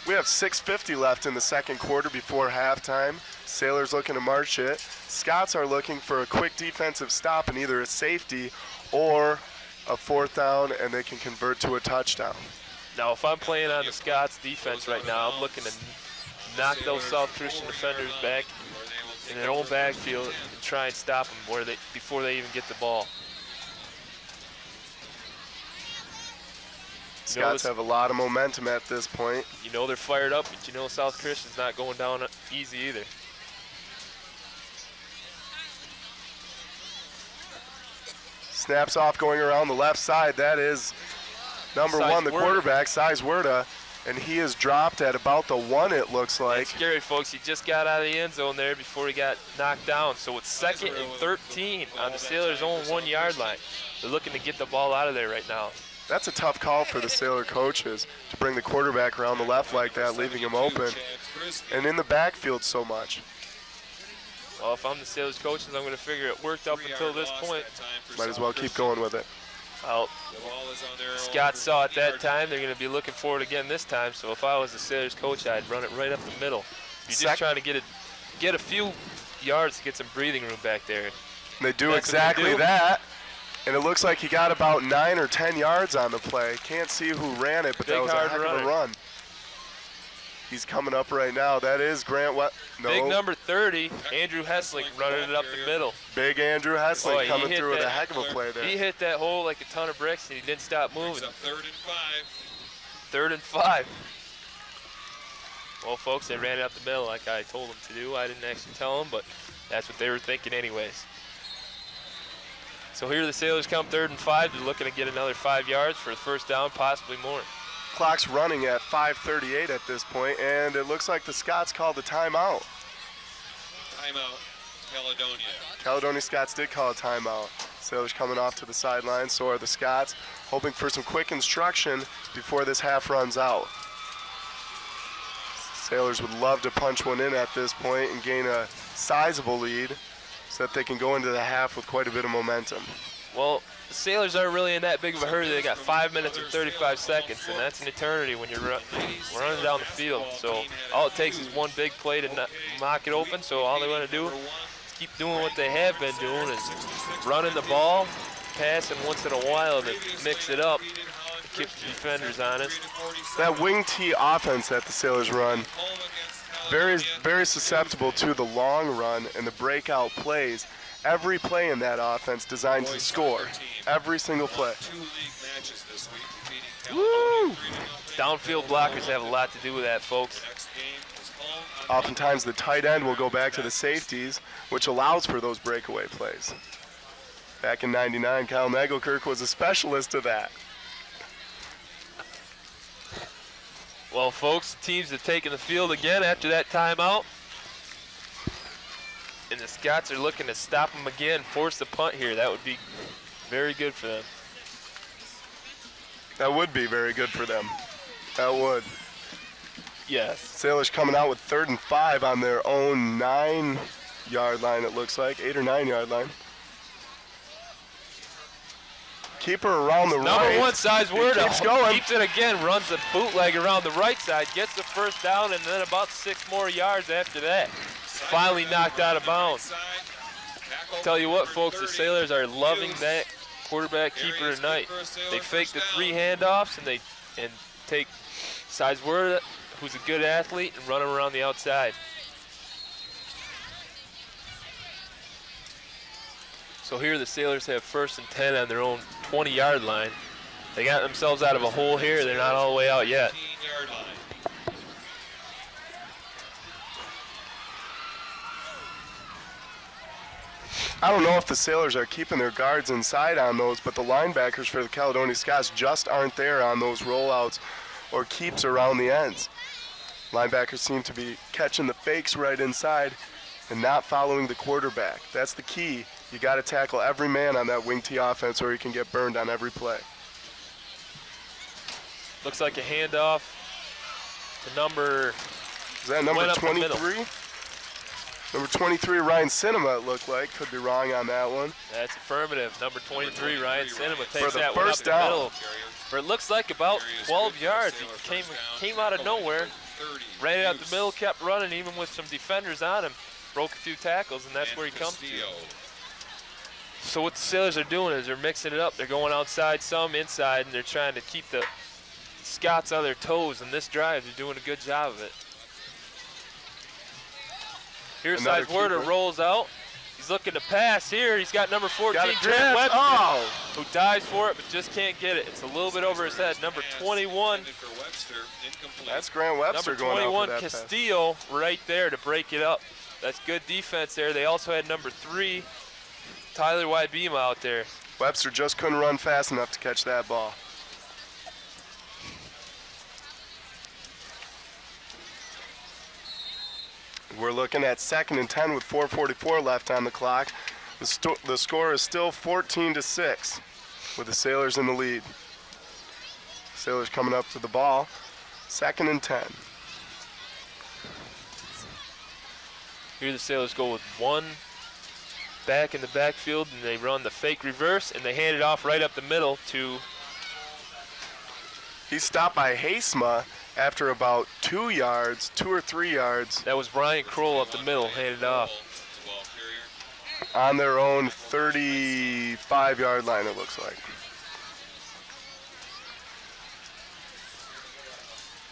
We have 6:50 left in the second quarter before halftime. Sailors looking to march it. Scots are looking for a quick defensive stop and either a safety or a 4th down, and they can convert to a touchdown. Now, if I'm playing on the Scots defense right now, I'm looking to knock those South Christian defenders back in their own backfield and try and stop them before they even get the ball. Scots have a lot of momentum at this point. You know they're fired up, but you know South Christian's not going down easy either. Snaps off going around the left side. That is number 1, the quarterback, Sizewurda, and he is dropped at about the 1, it looks like. That's scary, folks. He just got out of the end zone there before he got knocked down. So it's 2nd and 13 on the Sailors' own 1-yard line. They're looking to get the ball out of there right now. That's a tough call for the Sailor coaches to bring the quarterback around the left like that, leaving him open, and in the backfield so much. Well, if I'm the Sailors coaches, I'm going to figure it worked up until this point. Might as well keep going with it. Well, Scott saw it that time. They're going to be looking for it again this time. So if I was the Sailors coach, I'd run it right up the middle. You're just trying to get a few yards to get some breathing room back there. They do exactly that. And it looks like he got about 9 or 10 yards on the play. Can't see who ran it, but that was a heck of a run. He's coming up right now. That is Grant Big number 30, Andrew Hessling, running it up the middle. Big Andrew Hessling coming through with a heck of a play there. He hit that hole like a ton of bricks, and he didn't stop moving. 3rd and 5. 3rd and 5. Well, folks, they ran it up the middle like I told them to do. I didn't actually tell them, but that's what they were thinking anyways. So here the Sailors come 3rd and 5. They're looking to get another 5 yards for a 1st down, possibly more. Clock's running at 5:38 at this point, and it looks like the Scots called the timeout. Timeout, Caledonia. Caledonia Scots did call a timeout. Sailors coming off to the sideline, so are the Scots, hoping for some quick instruction before this half runs out. Sailors would love to punch one in at this point and gain a sizable lead so that they can go into the half with quite a bit of momentum. Well, the Sailors aren't really in that big of a hurry. They got 5 minutes and 35 seconds, and that's an eternity when you're running down the field. So all it takes is one big play to knock it open. So all they want to do is keep doing what they have been doing, is running the ball, passing once in a while to mix it up, to keep the defenders honest. That wing T offense that the Sailors run, very susceptible to the long run and the breakout plays. Every play in that offense designed to score. Every single play. Woo! Downfield blockers have a lot to do with that, folks. Oftentimes the tight end will go back to the safeties, which allows for those breakaway plays. Back in '99, Kyle Nagelkirk was a specialist of that. Well, folks, the teams have taken the field again after that timeout. And the Scots are looking to stop them again, force the punt here. That would be very good for them. That would be very good for them. That would. Yes. Sailors coming out with 3rd and 5 on their own 9-yard line, it looks like, 8 or 9-yard line. Keeper around the right. Number 1, Sizewurda. Keeps going. Keeps it again, runs the bootleg around the right side, gets the 1st down, and then about 6 more yards after that. Finally knocked out of bounds. Tell you what, folks, the Sailors are loving that quarterback keeper tonight. They fake the 3 handoffs and take Sizewurda, who's a good athlete, and run him around the outside. So here the Sailors have 1st and 10 on their own 20-yard line. They got themselves out of a hole here. They're not all the way out yet. I don't know if the Sailors are keeping their guards inside on those, but the linebackers for the Caledonia Scots just aren't there on those rollouts or keeps around the ends. Linebackers seem to be catching the fakes right inside and not following the quarterback. That's the key. You got to tackle every man on that wing T offense or you can get burned on every play. Looks like a handoff to number... Is that number 23? Number 23, Ryan Cinema, it looked like. Could be wrong on that one. That's affirmative. Number 23, Ryan Cinema takes the that one up first the down. middle. For it looks like about 12 yards. He came out of nowhere, ran it up the middle, kept running, even with some defenders on him. Broke a few tackles, and that's where he comes to. So what the Sailors are doing is they're mixing it up. They're going outside, some inside, and they're trying to keep the Scots on their toes. In this drive, they're doing a good job of it. Here's Sizewurda rolls out. He's looking to pass here. He's got number 14, Grant Webster, who dives for it but just can't get it. It's a little bit over his head. Number 21. That's Grant Webster going out for that Castillo right there to break it up. That's good defense there. They also had number 3, Tyler Wybeam out there. Webster just couldn't run fast enough to catch that ball. We're looking at 2nd and 10 with 4:44 left on the clock. The score is still 14-6 with the Sailors in the lead. Sailors coming up to the ball. 2nd and 10. Here the Sailors go with 1 back in the backfield, and they run the fake reverse, and they hand it off right up the middle to... He's stopped by Haisma after about 2 yards, 2 or 3 yards. That was Brian Kroll up the middle, handed off. On their own 35-yard line, it looks like.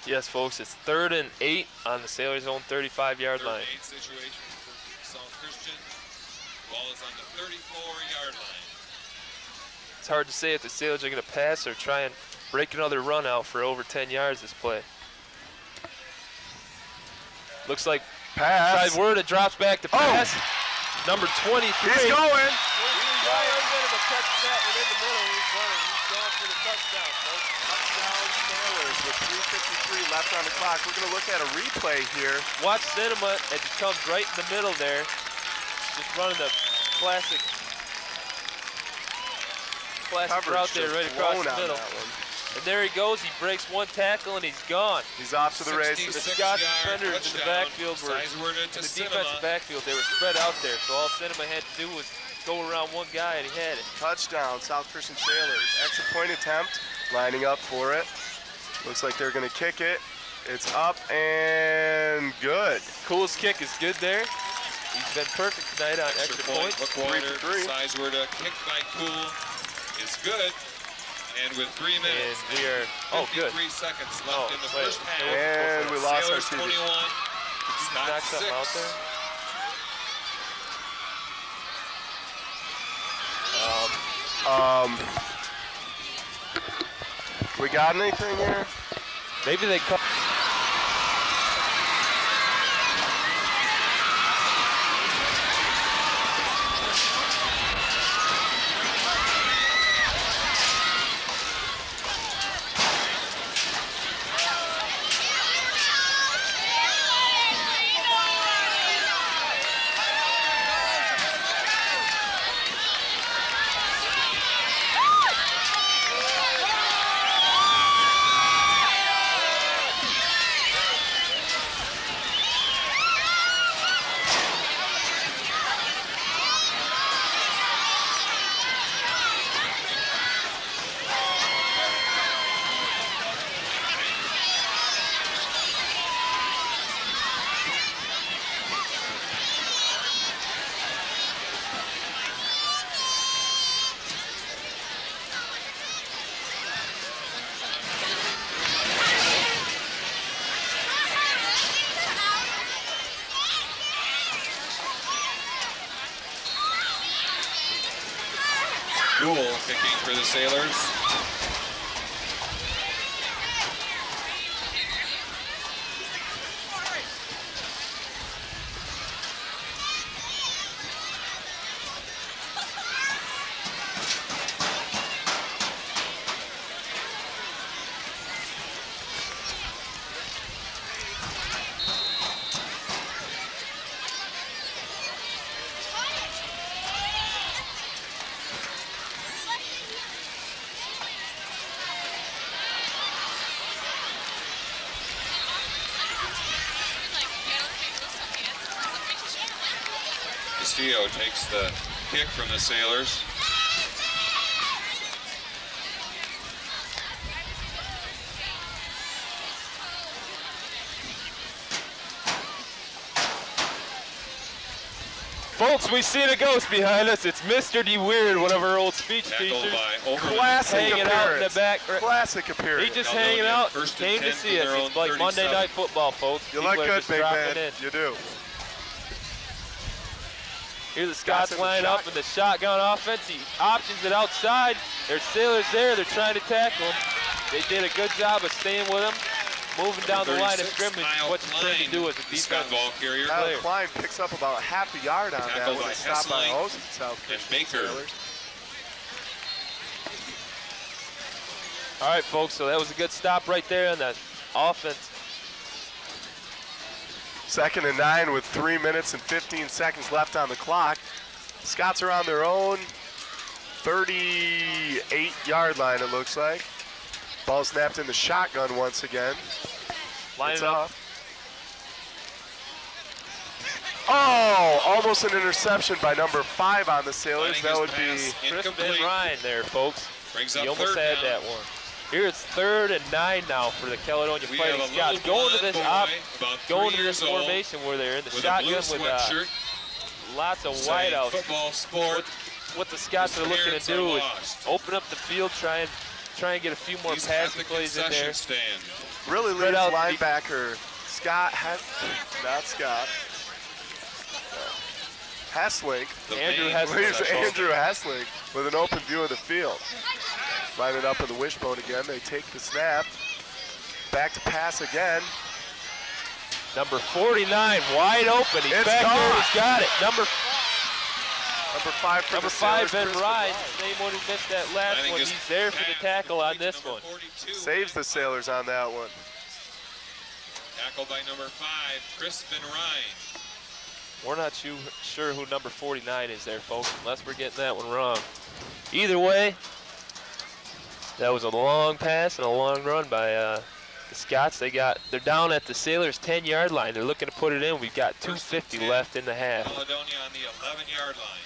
Yes, folks, it's 3rd and 8 on the Sailors' own 35-yard line. 3rd and 8 situation for South Christian. Ball is on the 34-yard line. It's hard to say if the Sailors are going to pass or try and break another run out for over 10 yards this play. Looks like pass. Sizewurda drops back to pass. Number 23. He's going. He's going for the touchdown, folks. Touchdown Sailors with 3:53 left on the clock. We're going to look at a replay here. Watch Cinema as he comes right in the middle there. Just running the classic route there right across the middle. And there he goes. He breaks 1 tackle and he's gone. He's off to the races. The Scots defenders in the backfield were in the defensive backfield. They were spread out there. So all Cinema had to do was go around 1 guy and he had it. Touchdown, South Christian Sailors. Extra point attempt, lining up for it. Looks like they're going to kick it. It's up and good. Cool's kick is good there. He's been perfect tonight on extra points. 3 for 3. Sizewurda kicked by Cool is good. And with 3 minutes, and we are, 53 seconds left in the first half. And we lost our Sailors TV. 21, knock something out there. We got anything here? Maybe they cut. Newell kicking for the Sailors. Castillo takes the kick from the Sailors. Folks, we see the ghost behind us. It's Mr. D. Weird, one of our old speech Tackled teachers. by Overman. Classic Hanging out in the appearance. back. Classic appearance. He just Caledonia, hanging out, first and came to 10 see from us. their It's own like Monday 37. Night Football, folks. You People look are good, just big dropping man. in. You do. Here's the Scots in the line up in the shotgun offense. He options it outside. There's Sailors there. They're trying to tackle him. They did a good job of staying with him. Moving down the line of 36, scrimmage is Kyle what you're trying to do as a the Scott defense. ball carrier. Kyle player. Klein picks up about half a yard on that Tackled with by a stop by Hessling Host South and Christian Baker. Sailors. All right, folks, so that was a good stop right there on that offense. 2nd and 9 with 3 minutes and 15 seconds left on the clock. Scots are on their own 38-yard line, it looks like. Ball snapped in the shotgun once again. Line It's it up. up. Oh, almost an interception by number 5 on the Sailors. Finding That his would be pass Chris incomplete. Ben Ryan there, folks. Brings He up almost third had down. that one. Here it's 3rd and 9 now for the Caledonia We Fighting have a Scots. little Going to blonde this boy, about 3 going to this years old, formation where they're in the with a shotgun blue with sweatshirt, lots of saying wideouts. football sport. What the Scots are looking to Parents are do is lost. open up the field, try and get a few more He's at the passing plays in there. concession stand. really Spread leads out the- linebacker Scott, not Scott. Hessling. The Andrew main Hessling. Here's concession Andrew Hessling with an open view of the field. Line it up in the wishbone again. They take the snap. Back to pass again. Number 49, wide open. He's It's back gone. there. He's got it. Number 5 for Number the 5, Sailors, Ben Chris Ryan. Same one who missed that last Finding one. his He's there for the pass tackle on complete to this number one. 42. Saves the Sailors on that one. Tackled by number 5, Chris Ben Ryan. We're not sure who number 49 is there, folks, unless we're getting that one wrong. Either way, that was a long pass and a long run by the Scots. They're down at the Sailors' 10-yard line. They're looking to put it in. We've got 2:50 left in the half. Caledonia on the 11-yard line.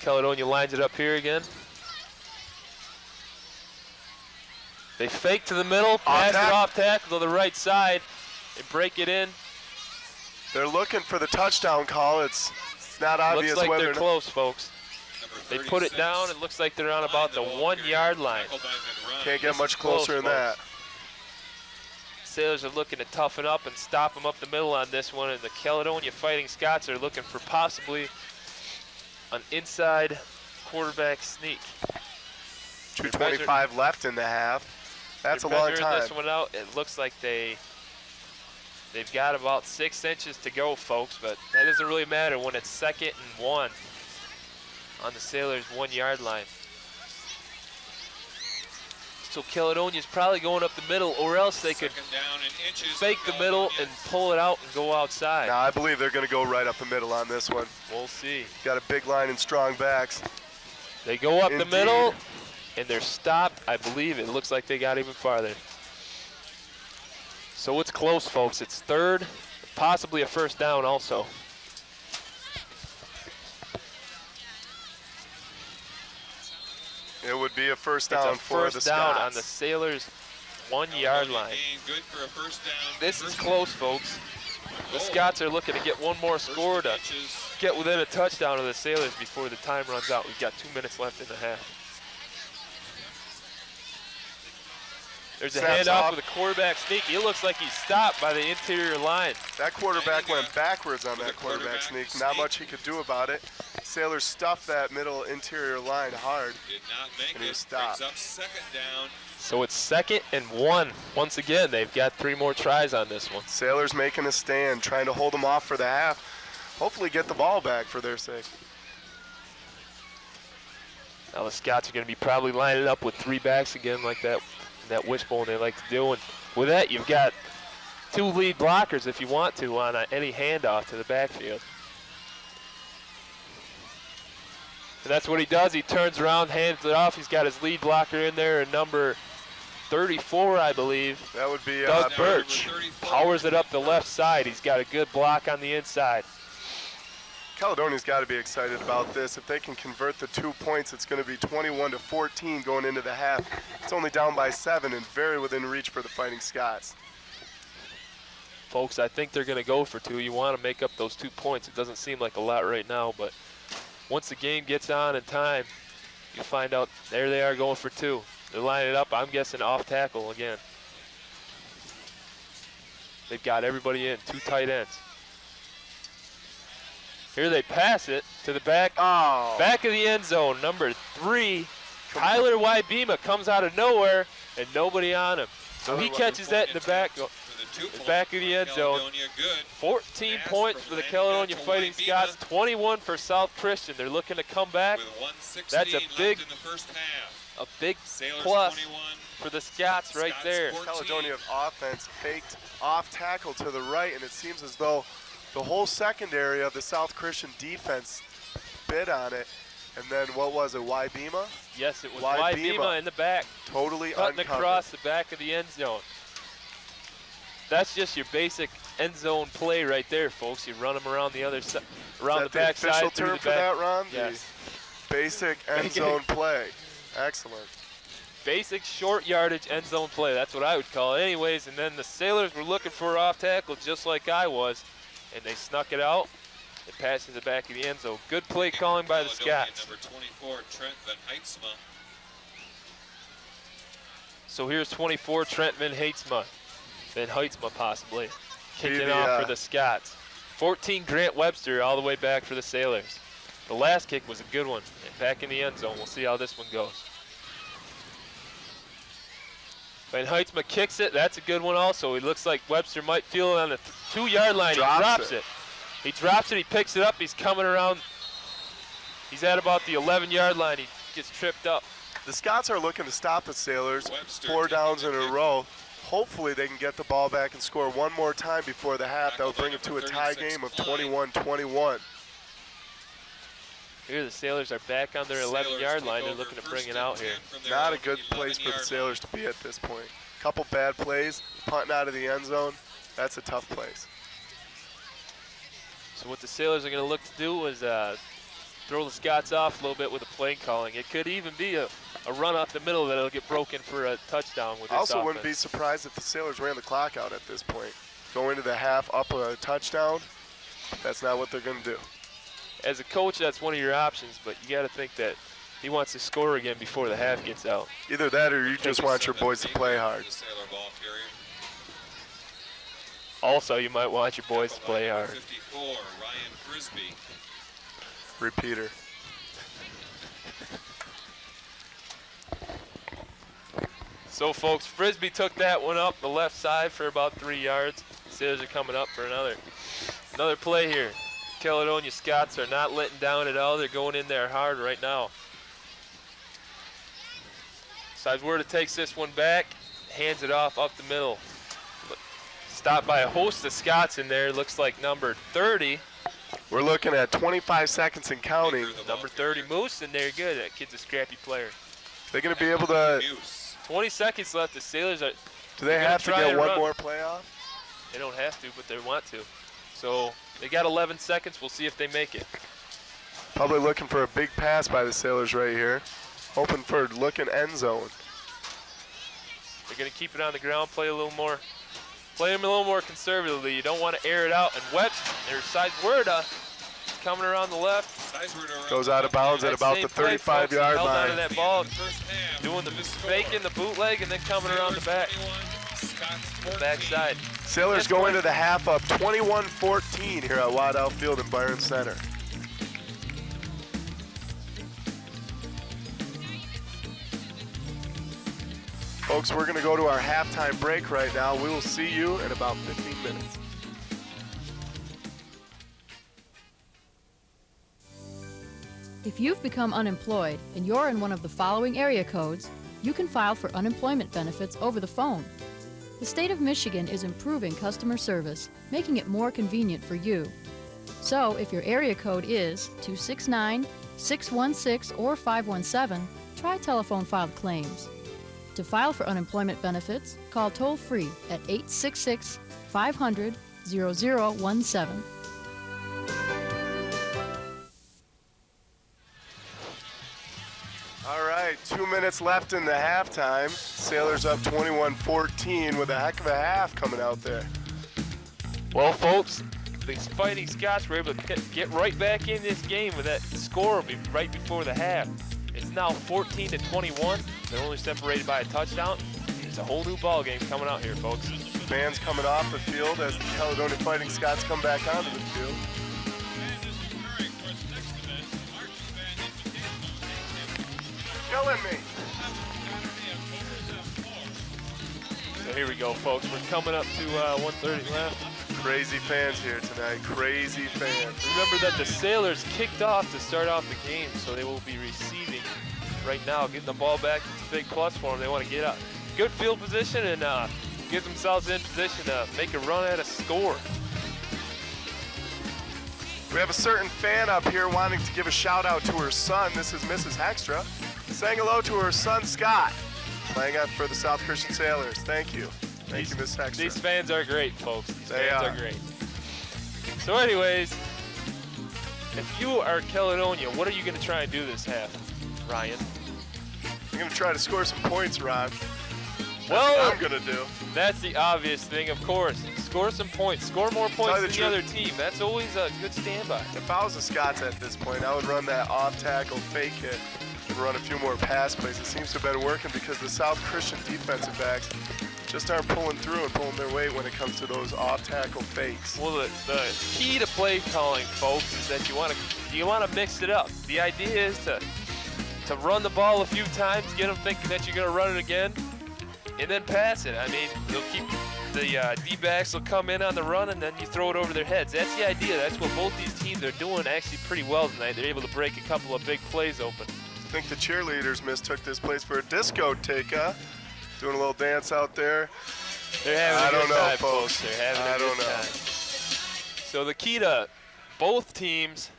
Caledonia lines it up here again. They fake to the middle, pass it tackle. off tackle to the right side, and break it in. They're looking for the touchdown call. It's not obvious Looks like whether they're or not. close, folks. Number They put it 36, down. It looks like they're on about the behind ball 1-yard carrier, line. tackled by Ben Ryan. Can't get much close, closer than that. Sailors are looking to toughen up and stop them up the middle on this one, and the Caledonia Fighting Scots are looking for possibly an inside quarterback sneak. 2:25 left in the half. That's a They're long measuring time. this one out. It looks like they've got about 6 inches to go, folks, but that doesn't really matter when it's 2nd and 1 on the Sailors' 1-yard line. So Caledonia's probably going up the middle, or else they could Second down and inches fake for the middle and Caledonia. pull it out and go outside. Now I believe they're going to go right up the middle on this one. We'll see. Got a big line and strong backs. They go up the Indeed. middle, and they're stopped. I believe it looks like they got even farther. So it's close, folks. It's 3rd, possibly a 1st down also. It would be a first It's down a for the first down Scots. on the Sailors' 1-yard Caledonia line. gain, good for a first down. This is First close, folks. The goal. Scots are looking to get one more First score and to inches. get within a touchdown of the Sailors before the time runs out. We've got 2 minutes left in the half. There's a Snaps handoff off. with a quarterback sneak. He looks like he's stopped by the interior line. That quarterback Hanging went up backwards on with that a quarterback quarterback sneak. Not sneak. much he could do about it. Sailors stuffed that middle interior line hard. Did not make And he it. stopped. Brings up 2nd down. So it's 2nd and 1. Once again, they've got 3 more tries on this one. Sailors making a stand, trying to hold them off for the half. Hopefully get the ball back for their sake. Now the Scots are going to be probably lining up with 3 backs again like that wishbone they like to do. And with that, you've got 2 lead blockers if you want to on any handoff to the backfield. And that's what he does. He turns around, hands it off. He's got his lead blocker in there, and number 34, I believe, That would be Doug Down Birch. number 34. Powers it up the left side. He's got a good block on the inside. Caledonia's got to be excited about this. If they can convert the 2 points, it's going to be 21-14 going into the half. It's only down by 7 and very within reach for the Fighting Scots. Folks, I think they're going to go for 2. You want to make up those 2 points. It doesn't seem like a lot right now, but once the game gets on in time, you find out there they are going for 2. They're lining it up, I'm guessing, off tackle again. They've got everybody in, 2 tight ends. Here they pass it to the back of the end zone. Number 3, Tyler Wybema comes out of nowhere and nobody on him. So he catches that in the back of the end zone. 14 points for the Caledonia Fighting Scots, 21 for South Christian. They're looking to come back. That's a big plus for the Scots right there. Caledonia offense faked off tackle to the right, and it seems as though the whole secondary of the South Christian defense bid on it. And then what was it, Wybema? Yes, it was Wybema in the back. Totally cutting uncovered. Across the back of the end zone. That's just your basic end zone play right there, folks. You run them around the other side, around the back side. Is that the official term for that, Ron? Yes. The basic end zone play. Excellent. Basic short yardage end zone play. That's what I would call it. Anyways, and then the Sailors were looking for off tackle just like I was, and they snuck it out. It passes the back of the end zone. Good play calling by the Scots. Number 24, Trent Van Heidsma. So here's 24, Trent Van Heidsma. Van Heidsma possibly kicking off for the Scots. 14, Grant Webster all the way back for the Sailors. The last kick was a good one. And back in the end zone. We'll see how this one goes. Van Heidsma kicks it. That's a good one also. It looks like Webster might feel it on the 2-yard line. He drops it. He drops it. He picks it up. He's coming around. He's at about the 11-yard line. He gets tripped up. The Scots are looking to stop the Sailors. 4 downs in a row. Hopefully they can get the ball back and score one more time before the half. That will bring it to a tie game of 21-21. Here the Sailors are back on their 11-yard line. They're looking to bring it out here. Not a good place for the Sailors to be at this point. Couple bad plays, punting out of the end zone. That's a tough place. So what the Sailors are going to look to do is throw the Scots off a little bit with the play calling. It could even be a run off the middle that'll get broken for a touchdown with this I also offense. wouldn't be surprised if the Sailors ran the clock out at this point. Go into the half up a touchdown. That's not what they're going to do. As a coach, that's one of your options, but you got to think that he wants to score again before the half gets out. Either that or you just want your boys to play hard. Also, you might want your boys to play hard. 54, Ryan Frisbee. Repeater. So, folks, Frisbee took that one up the left side for about 3 yards. Sailors are coming up for another play here. Caledonia Scots are not letting down at all. They're going in there hard right now. Sidesworda takes this one back, hands it off up the middle. Stopped by a host of Scots in there. Looks like number 30. We're looking at 25 seconds and counting. Number 30, Moose, and they're good. That kid's a scrappy player. They're going to be able to... 20 seconds left. The Sailors are... Do they have to get one more play off? They don't have to, but they want to. So they got 11 seconds. We'll see if they make it. Probably looking for a big pass by the Sailors right here. Hoping for looking end zone. They're going to keep it on the ground, play them a little more conservatively. You don't want to air it out. And Webster, their Sidesworda, coming around the left. Goes out of bounds at about the 35-yard line. Held onto that ball, doing the faking, the bootleg, and then coming around the back. Backside. Sailors go into the half up 21-14 here at Waddell Field in Byron Center. Folks, we're going to go to our halftime break right now. We will see you in about 15 minutes. If you've become unemployed and you're in one of the following area codes, you can file for unemployment benefits over the phone. The state of Michigan is improving customer service, making it more convenient for you. So if your area code is 269, 616, or 517, try telephone filed claims. To file for unemployment benefits, call toll-free at 866-500-0017. minutes left in the halftime. Sailors up 21-14 with a heck of a half coming out there. Well, folks, the Fighting Scots were able to get right back in this game with that score right before the half. It's now 14-21. They're only separated by a touchdown. It's a whole new ball game coming out here, folks. Fans coming off the field as the Caledonia Fighting Scots come back onto the field. Killing me. So here we go, folks. We're coming up to 1:30 left. Crazy fans here tonight. Crazy fans. Remember that the Sailors kicked off to start off the game, so they will be receiving right now, getting the ball back. It's a big plus for them. They want to get a good field position and get themselves in position to make a run at a score. We have a certain fan up here wanting to give a shout out to her son. This is Mrs. Hextra. Saying hello to her son, Scott, playing out for the South Christian Sailors. Thank you. Thank you, Miss Hextra. These fans are great, folks. These They fans are great. So anyways, if you are Caledonia, what are you going to try and do this half, Ryan? I'm going to try to score some points, Ron. Well, That's what I'm going to do. That's the obvious thing, of course. Score some points. Score more points than the other truth, team. That's always a good standby. If I was the Scots at this point, I would run that off-tackle fake hit and run a few more pass plays. It seems to have been working because the South Christian defensive backs just aren't pulling through and pulling their weight when it comes to those off-tackle fakes. Well, the key to play calling, folks, is that you want to mix it up. The idea is to run the ball a few times, get them thinking that you're going to run it again, and then pass it. I mean, they'll keep the D-backs will come in on the run, and then you throw it over their heads. That's the idea. That's what both these teams are doing actually pretty well tonight. They're able to break a couple of big plays open. I think the cheerleaders mistook this place for a discotheque. Doing a little dance out there. They're having a good time, folks. They're having a good time. So the key to both teams,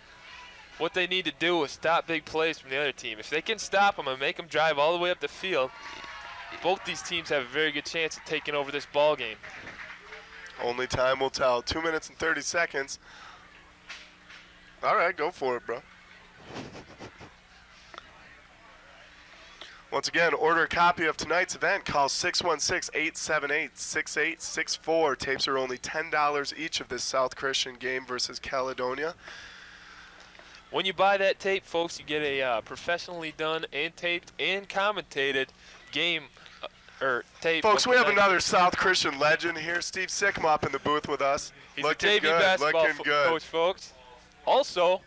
what they need to do is stop big plays from the other team. If they can stop them and make them drive all the way up the field, both these teams have a very good chance of taking over this ball game. Only time will tell. 2 minutes and 30 seconds. All right, go for it, bro. Once again, order a copy of tonight's event. Call 616-878-6864. Tapes are only $10 each of this South Christian game versus Caledonia. When you buy that tape, folks, you get a professionally done and taped and commentated game or tape. Folks, we have another South Christian legend here. Steve Sickam up in the booth with us. He's looking a JV good, basketball looking good. coach, folks. Also,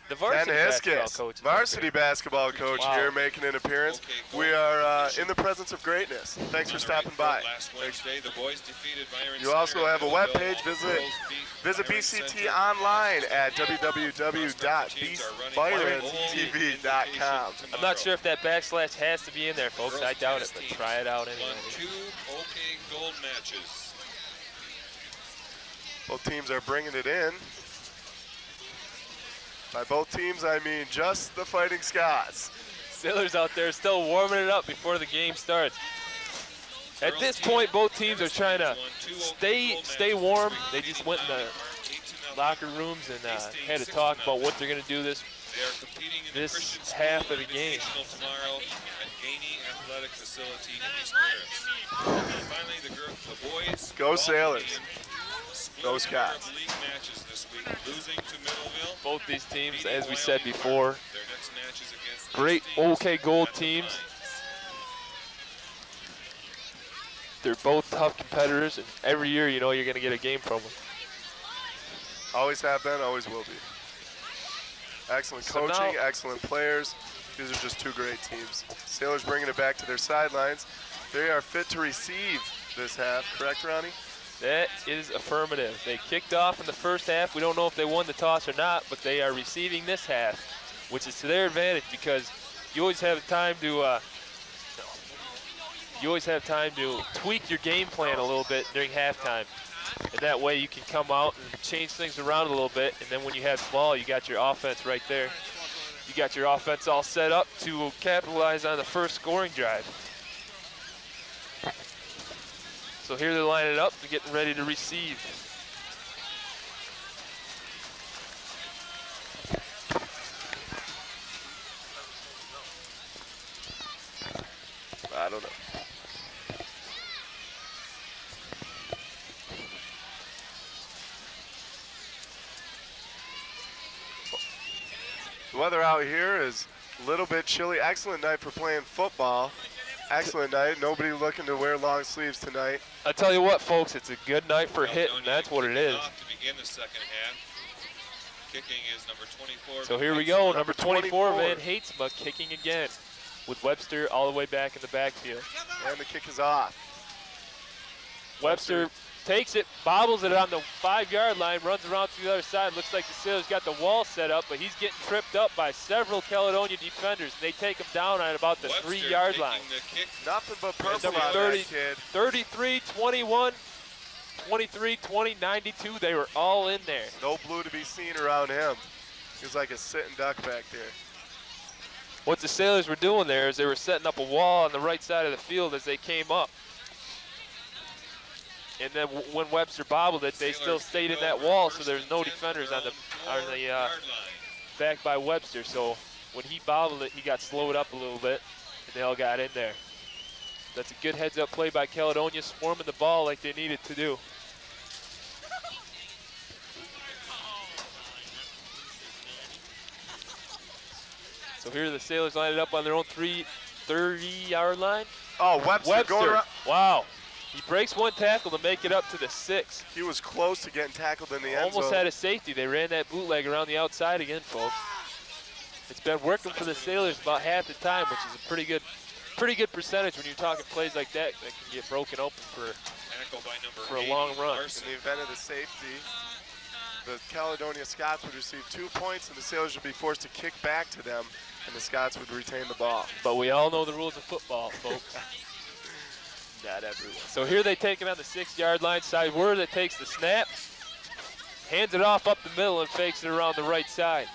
the varsity basketball coach. Varsity basketball coach Wow. here making an appearance. We are in the presence of greatness. Thanks for stopping by. Last Wednesday, the boys defeated Byron You also Center have a in web Millville. page. The Visit girls beat BCT Byron Center. online at www.byrontv.com. I'm not sure if that backslash has to be in there, folks. I doubt it, but try it out anyway. Won 2 OK Gold matches. Both teams are bringing it in. By both teams, I mean just the Fighting Scots. Sailors out there still warming it up before the game starts. At this point, both teams are trying to stay warm. They just went in the locker rooms and had a talk about what they're going to do this They are competing in the Christian School half of the game. Invitational tomorrow at Gainey Athletic Facility in East Paris. Finally, the boys. Go all Sailors. team split Go a pair of Scots. league matches this week, losing to Middleville. Both these teams, beating as we said Wyoming before, Park. Their next matches against great these teams OK Gold at the teams. Mines. They're both tough competitors, and every year you know you're going to get a game from them. Always have been, always will be. Excellent So coaching, now- excellent players. These are just two great teams. Sailors bringing it back to their sidelines. They are fit to receive this half, correct, Ronnie? That is affirmative. They kicked off in the first half. We don't know if they won the toss or not, but they are receiving this half, which is to their advantage because you always have time to tweak your game plan a little bit during halftime. And that way you can come out and change things around a little bit, and then when you have the ball, you got your offense right there. You got your offense all set up to capitalize on the first scoring drive. So here they're lining up, they're getting ready to receive. don't know. The weather out here is a little bit chilly. Excellent night for playing football. Excellent night. Nobody looking to wear long sleeves tonight. I tell you what, folks, it's a good night for hitting. That's what it is. To begin the second half. Kicking is number 24. So here we go, number 24, Van Hatesma kicking again with Webster all the way back in the backfield. And the kick is off. Webster takes it, bobbles it on the 5-yard line, runs around to the other side. Looks like the Sailors got the wall set up, but he's getting tripped up by several Caledonia defenders. They take him down at about the 3-yard line. Nothing but purple number on 30, that kid. 33, 21, 23, 20, 92. They were all in there. No blue to be seen around him. He was like a sitting duck back there. What the Sailors were doing there is they were setting up a wall on the right side of the field as they came up. And then when Webster bobbled it, they still stayed in that wall, so there's no defenders on the back by Webster. So when he bobbled it, he got slowed up a little bit, and they all got in there. That's a good heads-up play by Caledonia, swarming the ball like they needed to do. So here the Sailors lined up on their own 30-yard line. Oh, Webster going around. Wow. He breaks one tackle to make it up to the 6. He was close to getting tackled in the end Almost zone. had a safety. They ran that bootleg around the outside again, folks. It's been working for the Sailors about half the time, which is a pretty good percentage when you're talking plays like that that can get broken open for a long run. In the event of the safety, the Caledonia Scots would receive 2 points, and the Sailors would be forced to kick back to them, and the Scots would retain the ball. But we all know the rules of football, folks. Not everyone. So here they take it on the 6-yard line. Sideward that takes the snap, hands it off up the middle, and fakes it around the right side.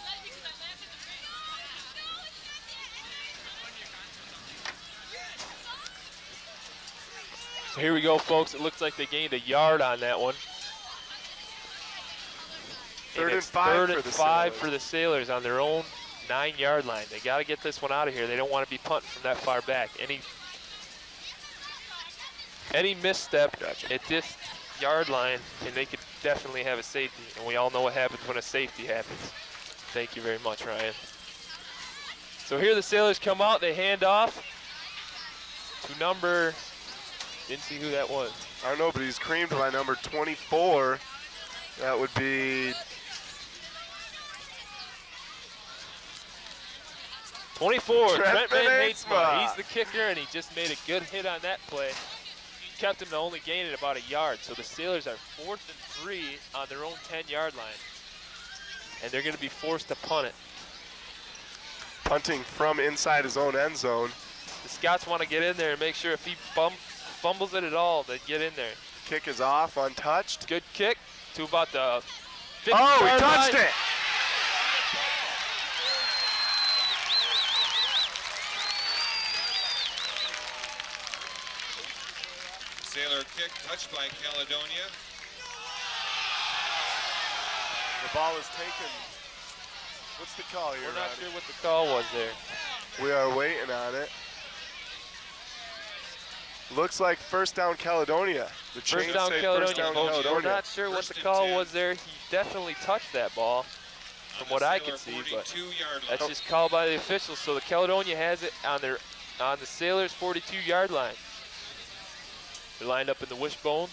So here we go, folks. It looks like they gained a yard on that one. Third and 5 for the Sailors on their own 9-yard line. They got to get this one out of here. They don't want to be punting from that far back. Any misstep at this yard line, and they could definitely have a safety. And we all know what happens when a safety happens. Thank you very much, Ryan. So here the Sailors come out. They hand off to number, didn't see who that was. I don't know, but he's creamed by number 24. That would be 24, Trent Van Hatesma. Hatesma. He's the kicker, and he just made a good hit on that play. Kept him to only gain it about a yard. So the Sailors are 4th and 3 on their own 10-yard line. And they're going to be forced to punt it. Punting from inside his own end zone. The Scots want to get in there and make sure if he fumbles it at all, they get in there. Kick is off, untouched. Good kick to about the 50-yard line. Oh, he touched it! Sailor kick touched by Caledonia. The ball is taken. What's the call here, We're not Ronnie? sure what the call was there. We are waiting on it. Looks like first down Caledonia. The First chains down say Caledonia, first down folks. Caledonia. We're not sure what First the and call 10. was there. He definitely touched that ball from what I could see, but that's just called by the officials. So the Caledonia has it on the Sailors' 42-yard line. They're lined up in the wishbone.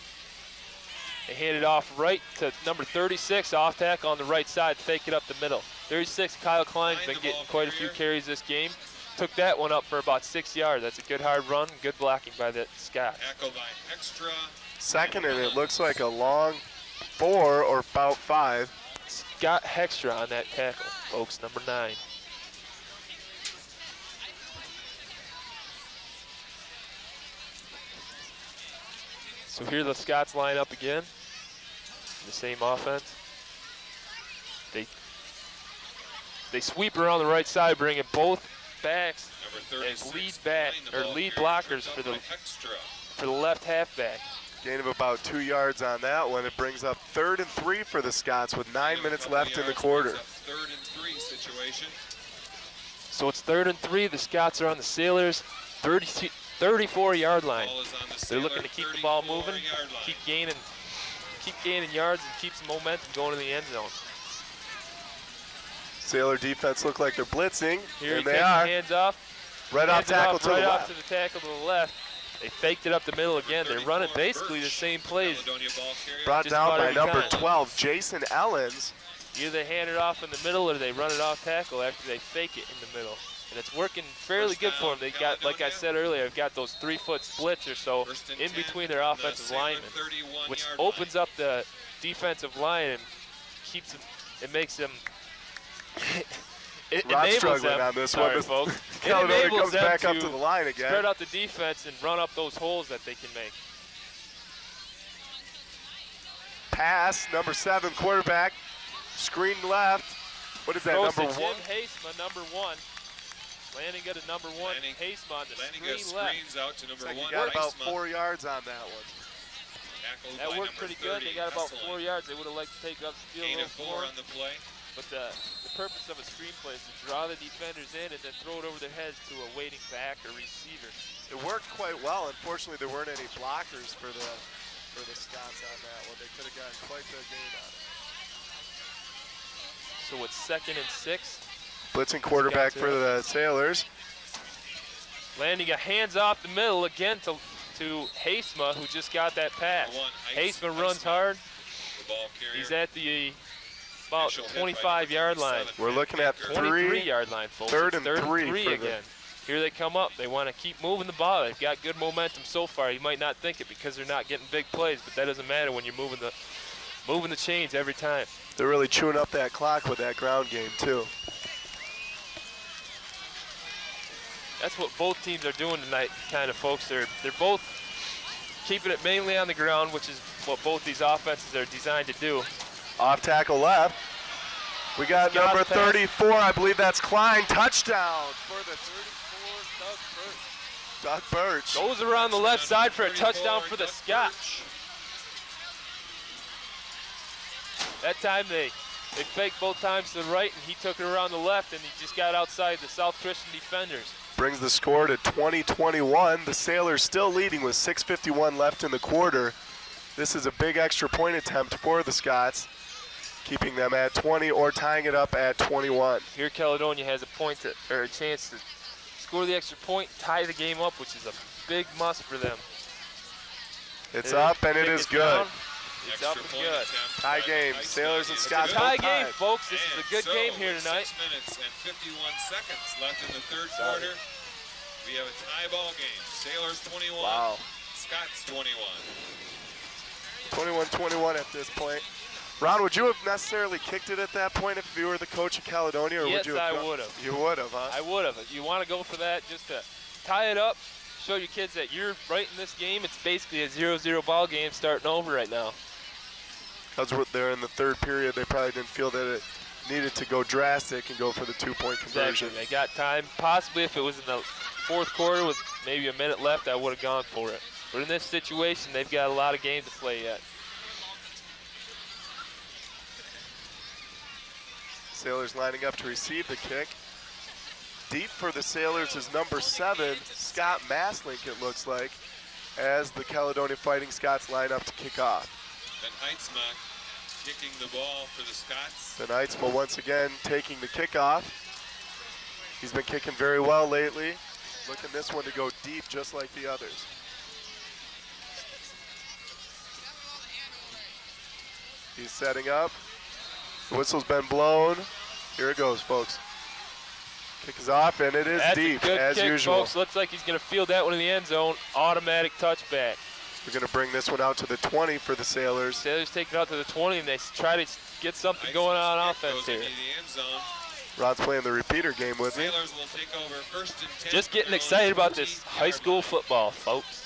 They hand it off right to number 36, off tackle on the right side, fake it up the middle. 36, Kyle Klein's been getting quite a few carries this game. Took that one up for about 6 yards. That's a good hard run, good blocking by the Scott. Tackle by Extra. Second, and it looks like a long 4 or about 5. Scott Hextra on that tackle, folks, number 9. So here the Scots line up again. The same offense. They sweep around the right side, bringing both backs as lead blockers for the left halfback. Gain of about 2 yards on that one. It brings up 3rd and 3 for the Scots with 9 minutes left in the quarter. 3rd and 3 situation. So it's 3rd and 3. The Scots are on the Sailors' 32 34-yard line. Ball is on the They're looking to keep the ball moving, 34-yard line. keep gaining yards, and keep some momentum going in the end zone. Sailor defense look like they're blitzing, Here and he they takes are. the hands off. Right off Hands it tackle off to the right off left. to the tackle to the left. They faked it up the middle again. They're running basically the same plays. Caledonia ball carrier. Brought just down about by every number time. 12, Jason Ellens. Either they hand it off in the middle or they run it off tackle after they fake it in the middle. And it's working fairly First good for down, them. They got, like I Caledonia. said earlier, they've got those 3-foot splits or so First and in 10 between their from the offensive Sailor linemen, 31-yard which line. opens up the defensive line and keeps them, it makes them, it Rod's enables struggling them, on this sorry, one. folks. It Caledonia enables comes them back up to the line again. spread out the defense and run up those holes that they can make. Pass, number 7, quarterback. Screen left. What is that, Throws number to 1? Jim Hasema, number 1. Landing at a number 1, Landing- Hasema on the Landing screen left. screens out to number Looks like 1. he got about Heisma, 4 yards on that one. tackled That by worked number pretty good. 30, They got about Hesselink. 4 yards. They would have liked to take up the field a Gain little of 4 more. on the play. But the purpose of a screen play is to draw the defenders in and then throw it over their heads to a waiting back or receiver. It worked quite well. Unfortunately, there weren't any blockers for the Scots on that one. They could have gotten quite the gain on it. So it's 2nd and 6. Blitzing quarterback for the Sailors. Landing a hands off the middle again to Hasema, who just got that pass. Number 1, Hasema runs Heisma, hard. the ball carrier. He's at the about Initial hit by 25-yard line. 27, We're looking at Baker. 23-yard line, folks. Third It's and three for the- again. Here they come up. They want to keep moving the ball. They've got good momentum so far. You might not think it because they're not getting big plays, but that doesn't matter when you're moving the chains every time. They're really chewing up that clock with that ground game, too. That's what both teams are doing tonight, kind of, folks. They're both keeping it mainly on the ground, which is what both these offenses are designed to do. Off tackle left. We got Scott's number pass. 34, I believe that's Klein. Touchdown for the 34, Doug Birch. goes around the left side for a 34, touchdown for the Doug Scots. That time they faked both times to the right, and he took it around the left, and he just got outside the South Christian defenders. Brings the score to 20-21. The Sailors still leading with 6:51 left in the quarter. This is a big extra point attempt for the Scots, keeping them at 20 or tying it up at 21. Here Caledonia has a chance to score the extra point, tie the game up, which is a big must for them. It's They up and it kick is good. down. It's Extra up and point good. attempt Tie by game. Heisma. Sailors and It's a Scots It's a tie both game, tied. folks. This is And a good so, game here with tonight. 6 minutes and 51 seconds left in the third quarter. We have a tie ball game. Sailors 21, Wow. Scots 21. 21-21 at this point. Ron, would you have necessarily kicked it at that point if you were the coach of Caledonia? Or Yes, would you have I would have. You would have, huh? I would have. You want to go for that just to tie it up, show your kids that you're right in this game. It's basically a 0-0 ball game starting over right now. Because they're in the third period, they probably didn't feel that it needed to go drastic and go for the 2-point conversion. Exactly. They got time. Possibly if it was in the fourth quarter with maybe a minute left, I would have gone for it. But in this situation, they've got a lot of game to play yet. Sailors lining up to receive the kick. Deep for the Sailors is number 7, Scott Maslink, it looks like, as the Caledonia Fighting Scots line up to kick off. Ben Heitzma kicking the ball for the Scots. Ben Heitzma once again taking the kickoff. He's been kicking very well lately. Looking this one to go deep just like the others. He's setting up. The whistle's been blown. Here it goes, folks. Kick is off, and it is That's deep, a good as kick, usual. folks. Looks like he's going to field that one in the end zone. Automatic touchback. We're going to bring this one out to the 20 for the Sailors. Sailors take it out to the 20, and they try to get something going on Heitzma's offense kick here. goes into the end zone. Rod's playing the repeater game with me. Sailors will take over first and 10. Just getting excited about this high school football, folks.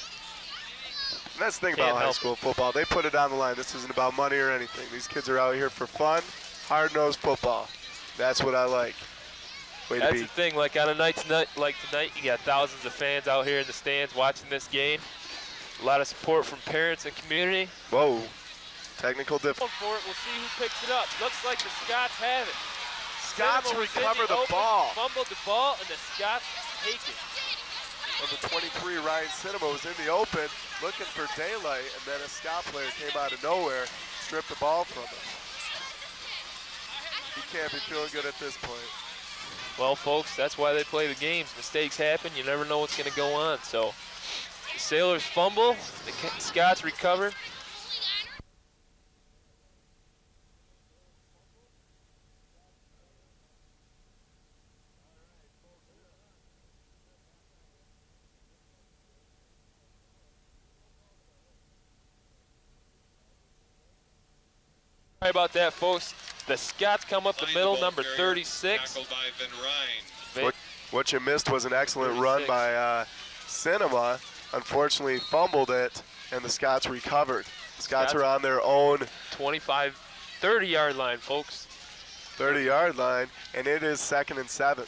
And that's the thing Can't about high help school football. They put it on the line. This isn't about money or anything. These kids are out here for fun, hard-nosed football. That's what I like. Way to That's be. the thing, like on a night like tonight, you got thousands of fans out here in the stands watching this game. A lot of support from parents and community. Whoa. Technical difficulty. Going for it, we'll see who picks it up. Looks like the Scots have it. Scots Cinema was in recover the open, ball. Fumbled the ball, and the Scots take it. Number 23, Ryan Cinema, was in the open looking for daylight, and then a Scott player came out of nowhere, stripped the ball from him. He can't be feeling good at this point. Well, folks, that's why they play the games. Mistakes happen. You never know what's going to go on. So the Sailors fumble. The Scots recover. Sorry about that, folks. The Scots come up the middle, number 36. Tackled by Van Ryn. What you missed was an excellent run by Cinema. Unfortunately, fumbled it, and the Scots recovered. Scots are on their own 25, 30-yard line, folks. 30-yard line, and it is 2nd and 7.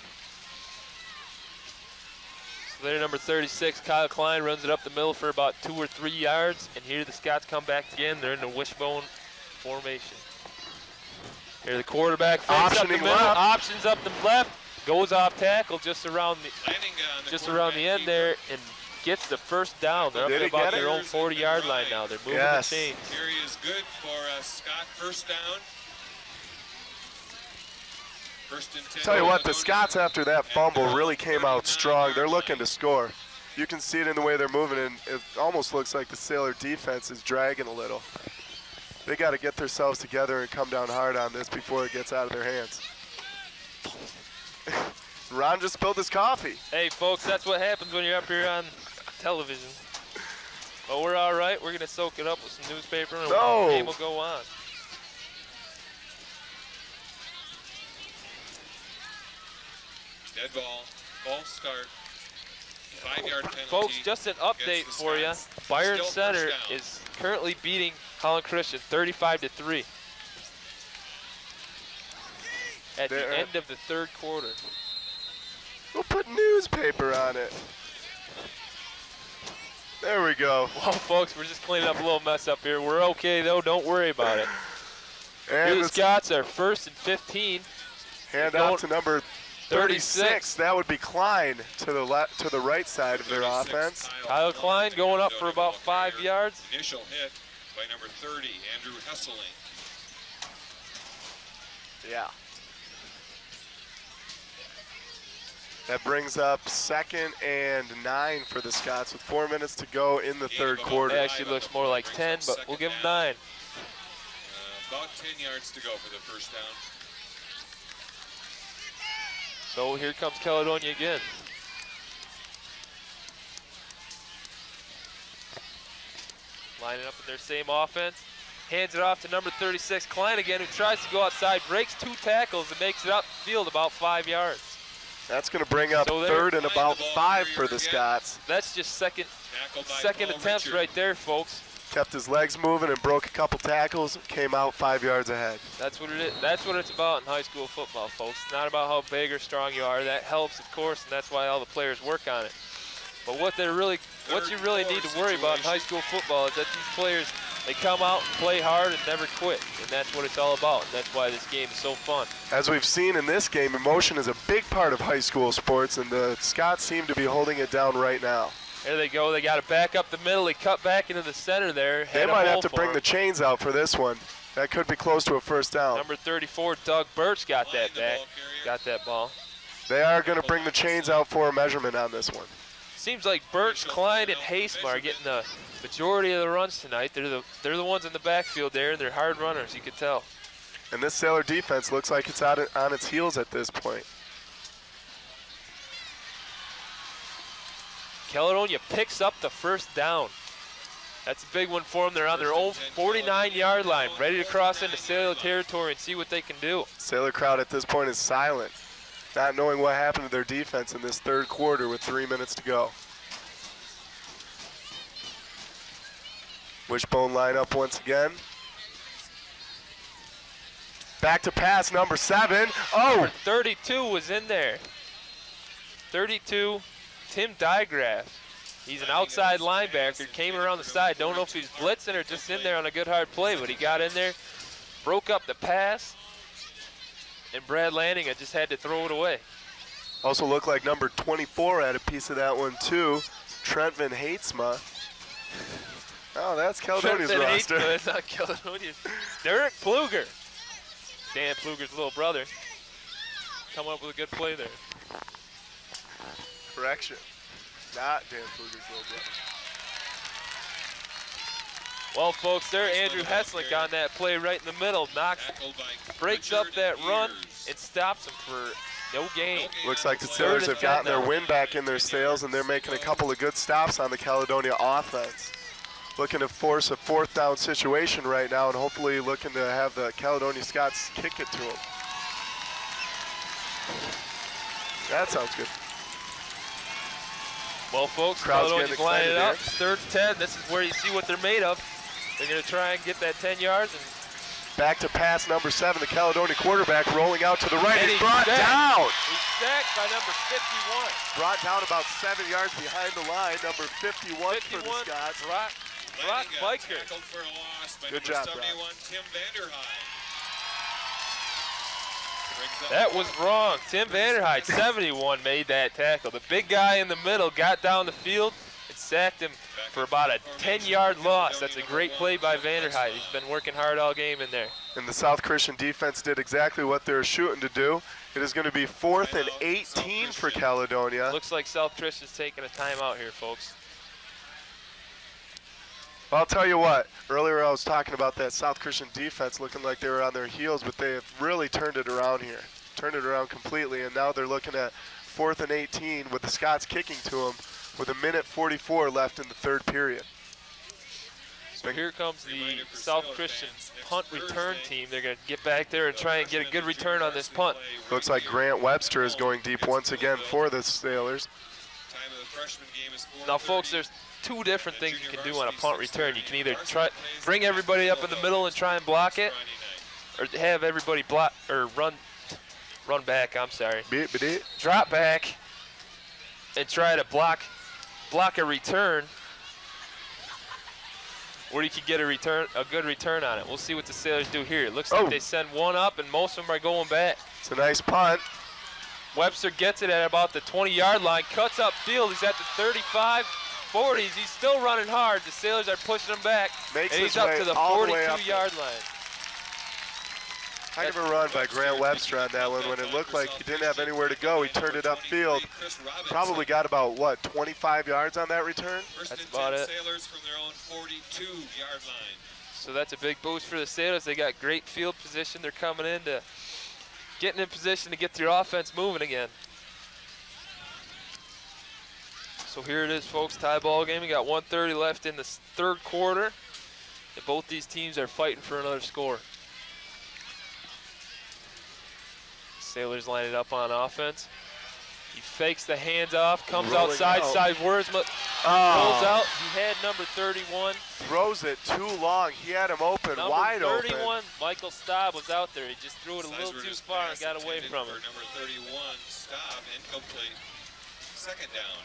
So there, number 36, Kyle Klein runs it up the middle for about 2 or 3 yards, and here the Scots come back again. They're in the wishbone formation. Here the quarterback fakes up the middle, options up the left, goes off tackle just around the end there, and gets the first down. They're up to about their own 40-yard line now. They're moving the chains. Carry is good for Scott. First down. First and 10. Tell you what, the Scots after that fumble really came out strong. They're looking to score. You can see it in the way they're moving, and it almost looks like the Sailor defense is dragging a little. They got to get themselves together and come down hard on this before it gets out of their hands. Ron just spilled his coffee. Hey, folks, that's what happens when you're up here on television. But we're all right. We're going to soak it up with some newspaper, and the game will go on. Dead ball. False start. 5-yard penalty. Folks, just an update for you. Byron Center is currently beating Holland Christian 35-3 at the end of the third quarter. We'll put newspaper on it. There we go. Well, folks, we're just cleaning up a little mess up here. We're okay, though. Don't worry about it. And here the Scots are 1st and 15. Hand off to number 36. That would be Klein to the right side of their offense. Kyle Klein going up for about 5 yards. Initial hit by number 30, Andrew Hesseling. Yeah. That brings up 2nd and 9 for the Scots with 4 minutes to go in the third quarter. It actually looks more like 10, but we'll give them 9. About 10 yards to go for the first down. So here comes Caledonia again. Lining up in their same offense. Hands it off to number 36, Klein again, who tries to go outside, breaks 2 tackles and makes it up the field about 5 yards. That's going to bring up 3rd and about 5 for the Scots. That's just second attempts right there, folks. Kept his legs moving and broke a couple tackles, came out 5 yards ahead. That's what it is. That's what it's about in high school football, folks. It's not about how big or strong you are. That helps, of course, and that's why all the players work on it. But what you really need to worry about in high school football is that these players, they come out and play hard and never quit, and that's what it's all about, and that's why this game is so fun. As we've seen in this game, emotion is a big part of high school sports, and the Scots seem to be holding it down right now. There they go. They got to back up the middle. They cut back into the center there. They might have to bring the chains out for this one. That could be close to a first down. Number 34, Doug Birch got that back. Got that ball. They are going to bring the chains out for a measurement on this one. Seems like Birch, Klein, and Hasema are getting the majority of the runs tonight. They're the ones in the backfield there, and they're hard runners, you could tell. And this Sailor defense looks like it's on its heels at this point. Caledonia picks up the first down. That's a big one for them. They're on their own 49-yard line, ready to cross into Sailor territory and see what they can do. Sailor crowd at this point is silent, not knowing what happened to their defense in this third quarter with 3 minutes to go. Wishbone line up once again. Back to pass, number 7. Oh! Number 32 was in there. 32, Tim Digraph. He's an outside linebacker, came around the side. Don't know if he's blitzing or just in there on a good hard play, but he got in there, broke up the pass, and Brad Lanning just had to throw it away. Also looked like number 24 had a piece of that one too. Trenton Hatesma. Oh, that's Caledonia's Trenton roster. Hatesma, that's not Caledonia. Derek Pfluger. Dan Pfluger's little brother. Coming up with a good play there. Correction. Not Dan Pfluger's little brother. Well, folks, there Andrew Hesslick on that play right in the middle. Breaks up that run and stops him for no gain. Looks like the Sailors have gotten their win back in their sails, and they're making a couple of good stops on the Caledonia offense. Looking to force a 4th down situation right now, and hopefully looking to have the Caledonia Scots kick it to them. That sounds good. Well, folks, Crowd's Caledonia's getting lining it excited up. 3rd and 10. This is where you see what they're made of. They're going to try and get that 10 yards. And back to pass number 7, the Caledonia quarterback rolling out to the right. And He's brought down. He's sacked by number 51. Brought down about 7 yards behind the line, number 51 for the Scots. Brock Biker. For a loss by Good number job, Brock. 71, Tim Vanderheide. That was wrong. Tim Vanderheide, 71, made that tackle. The big guy in the middle got down the field and sacked him for about a 10-yard loss. That's a great play by Vanderheide. He's been working hard all game in there. And the South Christian defense did exactly what they were shooting to do. It is going to be 4th and 18 for Caledonia. Looks like South Christian's taking a timeout here, folks. I'll tell you what, earlier I was talking about that South Christian defense looking like they were on their heels, but they have really turned it around here. Turned it around completely, and now they're looking at 4th and 18 with the Scots kicking to them with 1:44 left in the 3rd period. So here comes the South Christian punt return team. They're going to get back there and try and get a good return on this punt. Looks like Grant Webster is going deep once again for the Sailors. Now, folks, there's 2 different things you can do on a punt return. You can either bring everybody up in the middle and try and block it, or have everybody block or run back. I'm sorry. Drop back and try to block a return, where you can get a good return on it. We'll see what the Sailors do here. It looks like they send one up, and most of them are going back. It's a nice punt. Webster gets it at about the 20-yard line, cuts up field. He's at the 35. 40s, he's still running hard. The Sailors are pushing him back, and he's up to the 42-yard line. Kind of a run by Grant Webster on that one. When it looked like he didn't have anywhere to go, he turned it upfield. Probably got about, what, 25 yards on that return? That's about it. Sailors from their own 42-yard line. So that's a big boost for the Sailors. They got great field position. They're coming in to getting in position to get their offense moving again. So here it is, folks, tie ball game. We got 1:30 left in the 3rd quarter. And both these teams are fighting for another score. Sailors line it up on offense. He fakes the handoff, comes outside, Wordsma rolls out. He had number 31. Throws it too long. He had him open, wide open. open. Number 31, Michael Staub was out there. He just threw it a little too far and got away from him. Number 31, Staub, incomplete. 2nd down.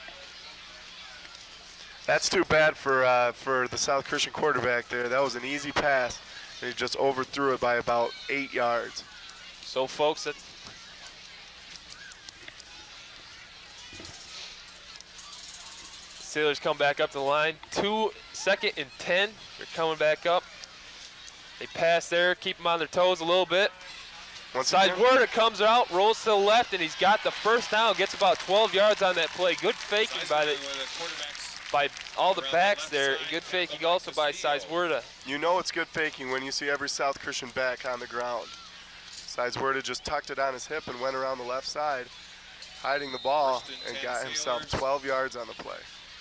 That's too bad for the South Christian quarterback there. That was an easy pass, and he just overthrew it by about 8 yards. So, folks, that's Sailors come back up the line. 2nd and 10. They're coming back up. They pass there, keep them on their toes a little bit. Sideward comes out, rolls to the left, and he's got the 1st down. Gets about 12 yards on that play. Good faking by all the backs there. Good faking also by Sizewurda. You know it's good faking when you see every South Christian back on the ground. Sizewurda just tucked it on his hip and went around the left side, hiding the ball, and got himself 12 yards on the play.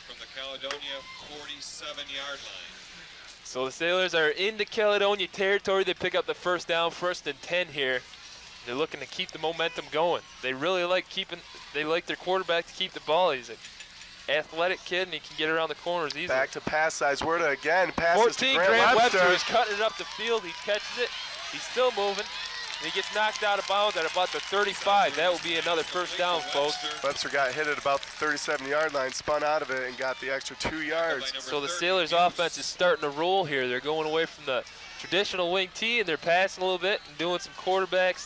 From the Caledonia 47-yard line. So the Sailors are into Caledonia territory. They pick up the 1st down, 1st and 10 here. They're looking to keep the momentum going. They really like their quarterback to keep the ball. He's an athletic kid, and he can get around the corners easily. Back to pass, Sizewurda again. Passes 14, to Grant Webster. He's cutting it up the field. He catches it. He's still moving. And he gets knocked out of bounds at about the 35. That will be another 1st down, folks. Webster got hit at about the 37-yard line, spun out of it, and got the extra 2 yards. So the Sailors' offense is starting to roll here. They're going away from the traditional wing T, and they're passing a little bit and doing some quarterback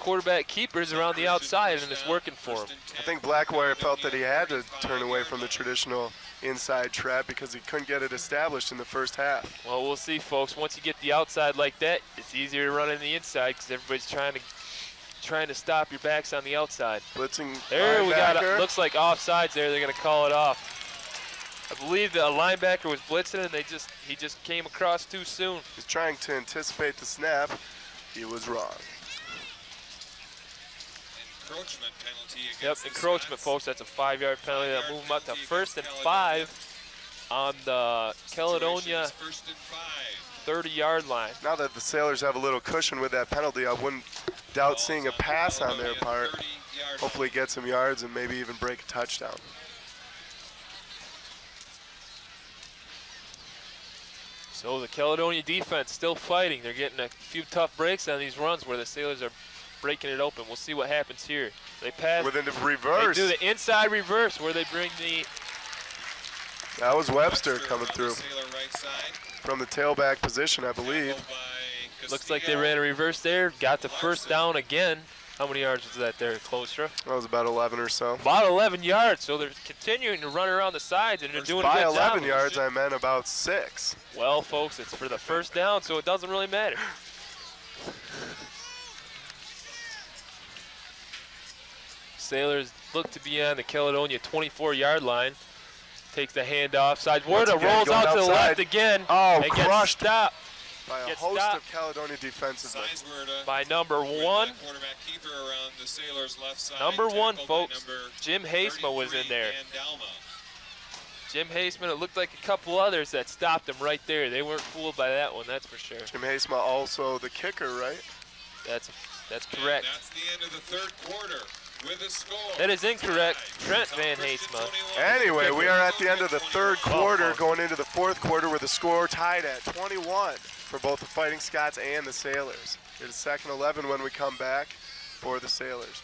quarterback keepers around the outside, and it's working for him. I think Blackwire felt that he had to turn away from the traditional inside trap because he couldn't get it established in the first half. Well, we'll see, folks. Once you get the outside like that, it's easier to run in the inside because everybody's trying to stop your backs on the outside. Blitzing There, we got linebacker. looks like offsides there. They're going to call it off. I believe the linebacker was blitzing, and he just came across too soon. He's trying to anticipate the snap. He was wrong. Encroachment penalty against Yep, the encroachment, Scots. folks. That's a 5-yard penalty. That'll move them up to 1st and 5 on the Caledonia Situations, 1st and 5. 30-yard line. Now that the Sailors have a little cushion with that penalty, I wouldn't doubt seeing a pass on their part. 30-yard Hopefully get some yards and maybe even break a touchdown. So the Caledonia defense still fighting. They're getting a few tough breaks on these runs where the Sailors are breaking it open. We'll see what happens here. They pass. Within the reverse. They do the inside reverse where they bring the. That was Webster coming on the through Sailor right side. from the tailback position, I believe. Tackled by Looks like they Castillo. ran a reverse there. Got the first down again. How many yards was that there, Klostra? That was about 11 or so. About 11 yards. So they're continuing to run around the sides, and they're doing a By good 11 job. yards, I meant about 6. Well, folks, it's for the first down, so it doesn't really matter. Sailors look to be on the Caledonia 24-yard line. Takes the handoff. Sides Once Werda again, rolls going out to the outside. left again. Oh, and gets crushed stopped By a Gets host stopped. of Caledonia defensive men. Sizeward, by number with 1. the quarterback keeper around the Sailors' left side. Number 1, Tackled by folks. number Jim Hasema was in 33, there. Dan Dalma. Jim Haseman, it looked like a couple others that stopped him right there. They weren't fooled by that one, that's for sure. Jim Hasema also the kicker, right? That's And correct. that's the end of the third quarter with a score. That is incorrect. Trent South Van Christian Hasema. 21. Anyway, we are at the end of the third Well, quarter, folks. going into the fourth quarter with the score tied at 21 for both the Fighting Scots and the Sailors. It is 2nd 11 when we come back for the Sailors.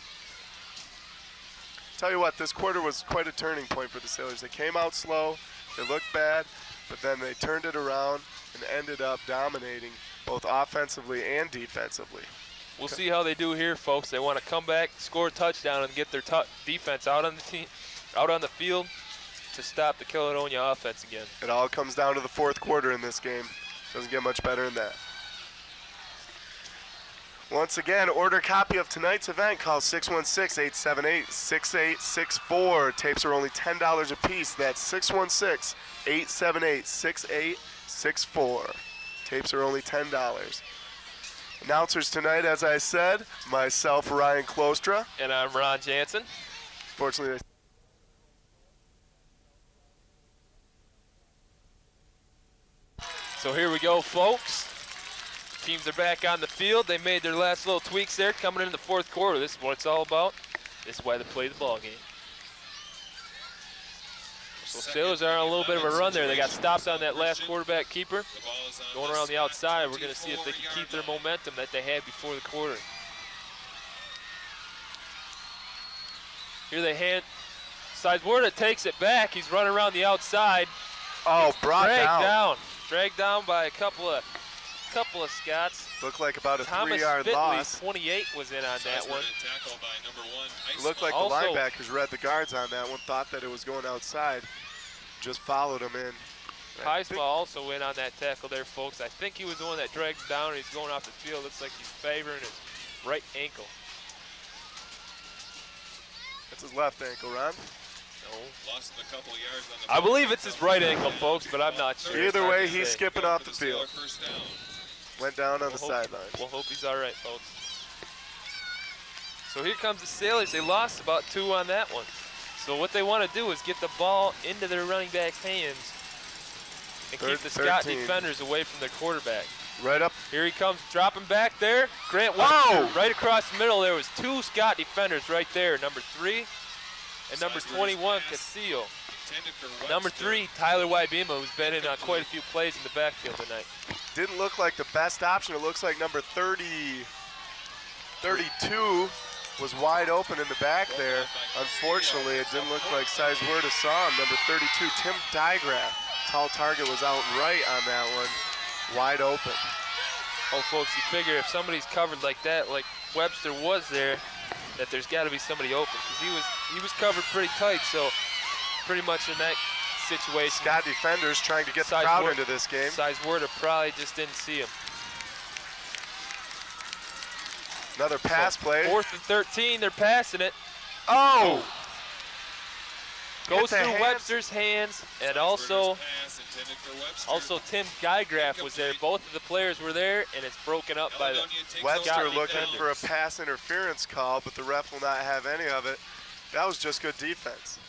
Tell you what, this quarter was quite a turning point for the Sailors. They came out slow, they looked bad, but then they turned it around and ended up dominating both offensively and defensively. We'll see how they do here, folks. They want to come back, score a touchdown, and get their defense out on the team, out on the field to stop the Caledonia offense again. It all comes down to the fourth quarter in this game. Doesn't get much better than that. Once again, order a copy of tonight's event. Call 616-878-6864. Tapes are only $10 a piece. That's 616-878-6864. Tapes are only $10. Announcers tonight, as I said, myself, Ryan Klostra. And I'm Ron Jansen. Fortunately, So here we go, folks. Teams are back on the field. They made their last little tweaks there coming into the fourth quarter. This is what it's all about. This is why they play the ball game. So Sailors are on a little bit of a run there. They got stopped on that last quarterback keeper. The ball is on Going the around the Scots outside, we're going to see if they can keep their 24-yard momentum that they had before the quarter. Here they hand. Sizeward takes it back. He's running around the outside. oh, brought Dragged down. Dragged down by a couple of Scots. Looked like about a Thomas 3-yard Fitley, loss. 28, was in on that Sizeward one. and tackled by number 1, It looked like Also- the linebackers read the guards on that one, thought that it was going outside, just followed him in. I Heisma think- also in on that tackle there, folks. I think he was the one that dragged him down, and he's going off the field. Looks like he's favoring his right ankle. That's his left ankle, Ron. No. lost a couple of yards on the I believe it's his right ankle, folks, but I'm not sure. It's Either hard way, to he's say. skipping off the field. First down. Went down on the We'll hope- sideline. We'll hope he's all right, folks. So here comes the Sailors. They lost about 2 on that one. So what they want to do is get the ball into their running back's hands and keep the Scott 13. defenders away from their quarterback. Right up. Here he comes, dropping back there. Grant Oh! Webster, right across the middle. There was 2 Scott defenders right there, number 3 and number 21, Castillo. Intended for Number Webster. 3, Tyler Wybema, who's been in quite a few plays in the backfield tonight. Didn't look like the best option. It looks like number 32 was wide open in the back there. Unfortunately, it didn't look like Sizeward saw him. Number 32, Tim Digraph. Tall target was out right on that one. Wide open. Oh, folks, you figure if somebody's covered like that, like Webster was there, that there's got to be somebody open, because he was covered pretty tight. So pretty much in that situation, Scott defenders trying to get the crowd into this game. Sizeward probably just didn't see him. Another pass play. 4th and 13, they're passing it. Oh! Goes through Webster's hands, and also Tim Geigraff was there. Both of the players were there, and it's broken up by the Webster looking for a pass interference call, but the ref will not have any of it. That was just good defense.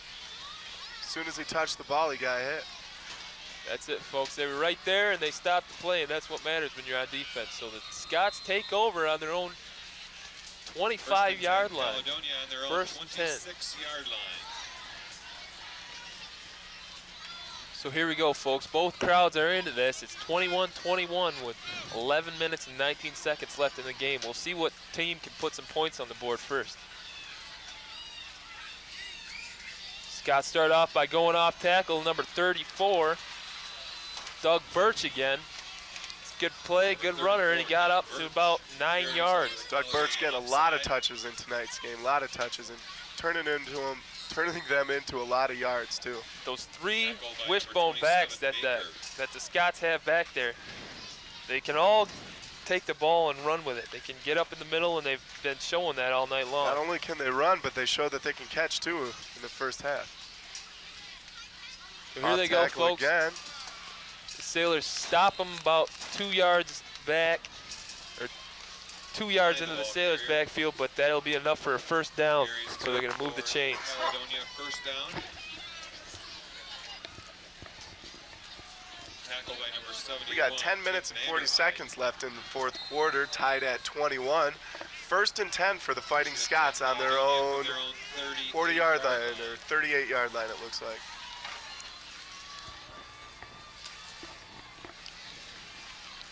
As soon as he touched the ball, he got hit. That's it, folks. They were right there, and they stopped the play, and that's what matters when you're on defense. So the Scots take over on their own 25-yard line. First and 10. 26-yard line. So here we go, folks. Both crowds are into this. It's 21-21 with 11 minutes and 19 seconds left in the game. We'll see what team can put some points on the board first. Scots start off by going off tackle, number 34, Doug Birch again. It's a good play, good runner, and he got up to about 9 yards. Doug Birch getting a lot of touches in tonight's game, a lot of touches, and turning them into a lot of yards too. Those 3 wishbone backs that the Scots have back there, they can all take the ball and run with it. They can get up in the middle, and they've been showing that all night long. Not only can they run, but they show that they can catch too in the first half. So here they go, folks. Again. The Sailors stop them about 2 yards back, or 2 yards into the Sailors' backfield, but that'll be enough for a first down. So they're going to move the chains. Caledonia first down. Tackled by number 71. We got 10 minutes and 40 seconds left in the fourth quarter, tied at 21. First and 10 for the Fighting Scots on their own 40-yard line, or 38-yard line, it looks like.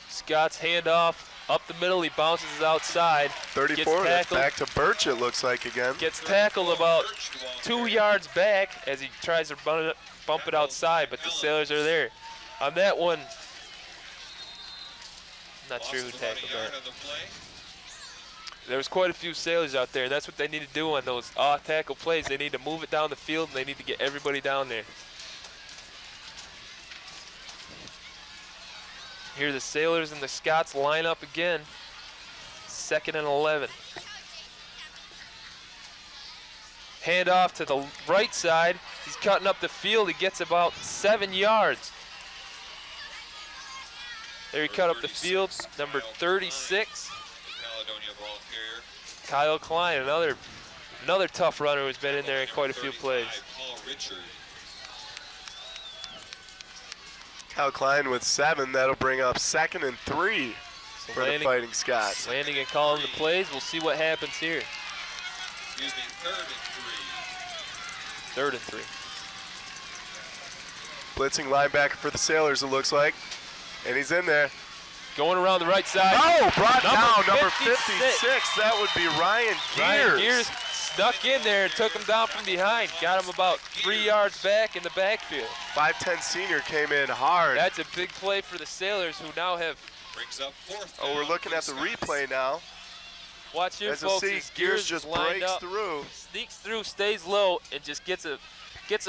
Scott's handoff up the middle. He bounces outside. 34, that's back to Birch, it looks like again. Gets tackled about 2 yards back as he tries to bump it outside, but the Sailors are there. On that one, not sure who tackled that. There was quite a few Sailors out there, and that's what they need to do on those off-tackle plays. They need to move it down the field, and they need to get everybody down there. Here the Sailors and the Scots line up again. 2nd and 11. Hand off to the right side. He's cutting up the field. He gets about 7 yards. There he cut up the field. Number 36. Caledonia ball carrier. Kyle Klein, another tough runner who's been in there in quite a few plays. Paul Richard. Kyle Klein with 7. That'll bring up 2nd and 3 for the Fighting Scots. Landing and calling the plays. We'll see what happens here. Excuse me, 3rd and 3. 3rd and 3. Blitzing linebacker for the Sailors, it looks like. And he's in there. Going around the right side. Oh, brought down, number 56. That would be Ryan Gears. Ryan Gears snuck in there and took him down from behind. Got him about 3 yards back in the backfield. 5'10" senior came in hard. That's a big play for the Sailors, who now have... Brings up 4th Oh, we're looking at the replay now. Watch here, as folks. see, Gears just breaks up, through. Sneaks through, stays low, and just gets a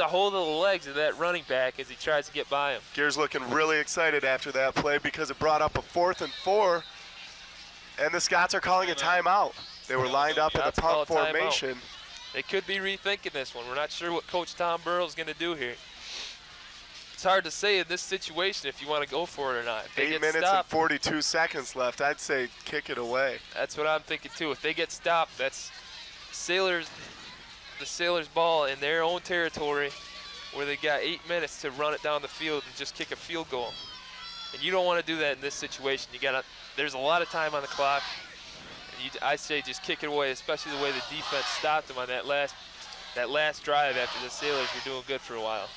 hold of the legs of that running back as he tries to get by him. Gears looking really excited after that play because it brought up a 4th and 4, and the Scots are calling a timeout. They were lined up in the punt formation. They could be rethinking this one. We're not sure what Coach Tom Burrell's going to do here. It's hard to say in this situation if you want to go for it or not. If 8 minutes and 42 seconds left. I'd say kick it away. That's what I'm thinking too. If they get stopped, that's the Sailors' ball in their own territory, where they got 8 minutes to run it down the field and just kick a field goal. And you don't want to do that in this situation. There's a lot of time on the clock. And I say just kick it away, especially the way the defense stopped them on that last drive after the Sailors were doing good for a while.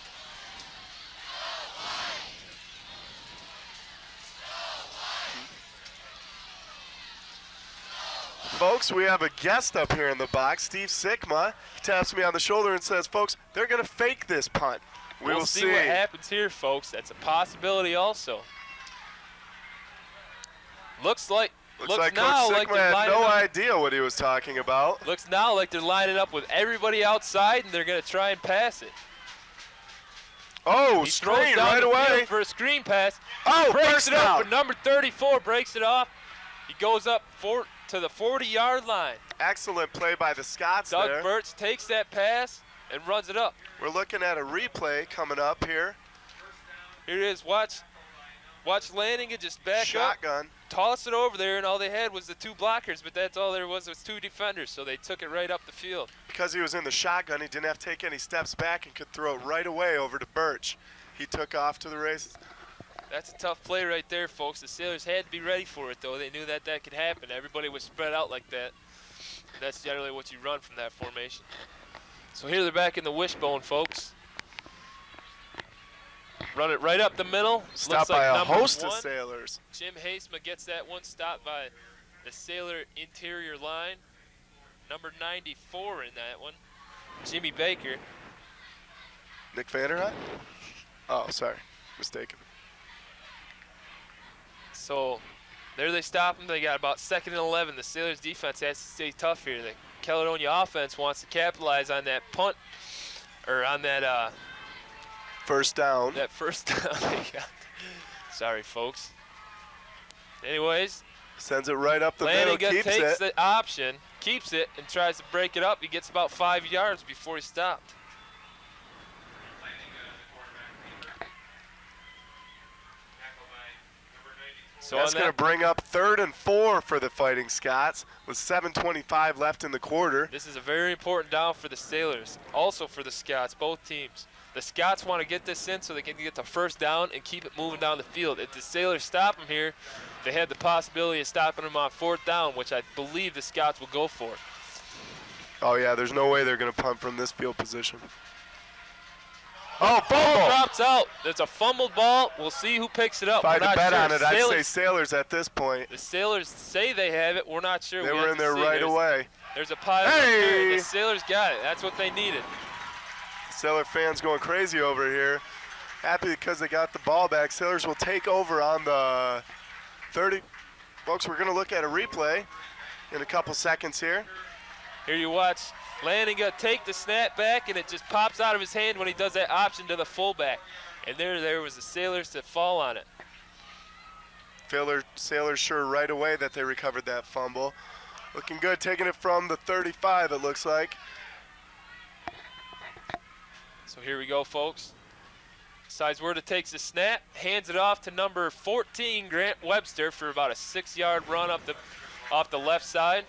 Folks, we have a guest up here in the box, Steve Sikma. He taps me on the shoulder and says, folks, they're going to fake this punt. We'll see what happens here, folks. That's a possibility also. Looks like Coach now like Sigma they're had lining no up. idea what he was talking about. Looks now like they're lining up with everybody outside, and they're going to try and pass it. Oh, He throws screen down right the away. field for a screen pass. Oh, Breaks first it up, down. but number 34 breaks it off. He goes up to the 40-yard line. Excellent play by the Scots Doug there. Burtz takes that pass and runs it up. We're looking at a replay coming up here. Here it is. Watch Lanning just back up, Shotgun. toss it over there, and all they had was the two blockers, but that's all there was two defenders, so they took it right up the field. Because he was in the shotgun, he didn't have to take any steps back and could throw it right away over to Birch. He took off to the races. That's a tough play right there, folks. The Sailors had to be ready for it, though. They knew that could happen. Everybody was spread out like that. That's generally what you run from that formation. So here they're back in the wishbone, folks. Run it right up the middle. Stopped by a host of Sailors. Jim Hasema gets that one, stopped by the Sailor interior line. Number 94 in that one, Jimmy Baker. Nick Vanderhut? Oh, sorry. Mistaken. So there they stop them. They got about 2nd and 11. The Sailors defense has to stay tough here. The Caledonia offense wants to capitalize on that punt, or on that first down. That first down they got. Sorry, folks. Anyways, sends it right up the middle, keeps takes the option, keeps it, and tries to break it up. He gets about 5 yards before he stopped. So that's going to bring up 3rd and 4 for the Fighting Scots with 7:25 left in the quarter. This is a very important down for the Sailors, also for the Scots, both teams. The Scots want to get this in so they can get the first down and keep it moving down the field. If the Sailors stop them here, they have the possibility of stopping them on 4th down, which I believe the Scots will go for. Oh, yeah, there's no way they're going to punt from this field position. Oh, fumble! Drops out. There's a fumbled ball. We'll see who picks it up. If I had to bet on it, I'd say Sailors at this point. The Sailors say they have it. We're not sure. They were in there right away. There's a pile up there. The Sailors got it. That's what they needed. Sailor fans going crazy over here. Happy because they got the ball back. Sailors will take over on the 30. Folks, we're going to look at a replay in a couple seconds here. Here you watch Lanning take the snap back, and it just pops out of his hand when he does that option to the fullback. And there was the Sailors that fall on it. Sailors sure right away that they recovered that fumble. Looking good, taking it from the 35, it looks like. So here we go, folks. Sizewurda takes the snap, hands it off to number 14, Grant Webster, for about a 6-yard run off the left side.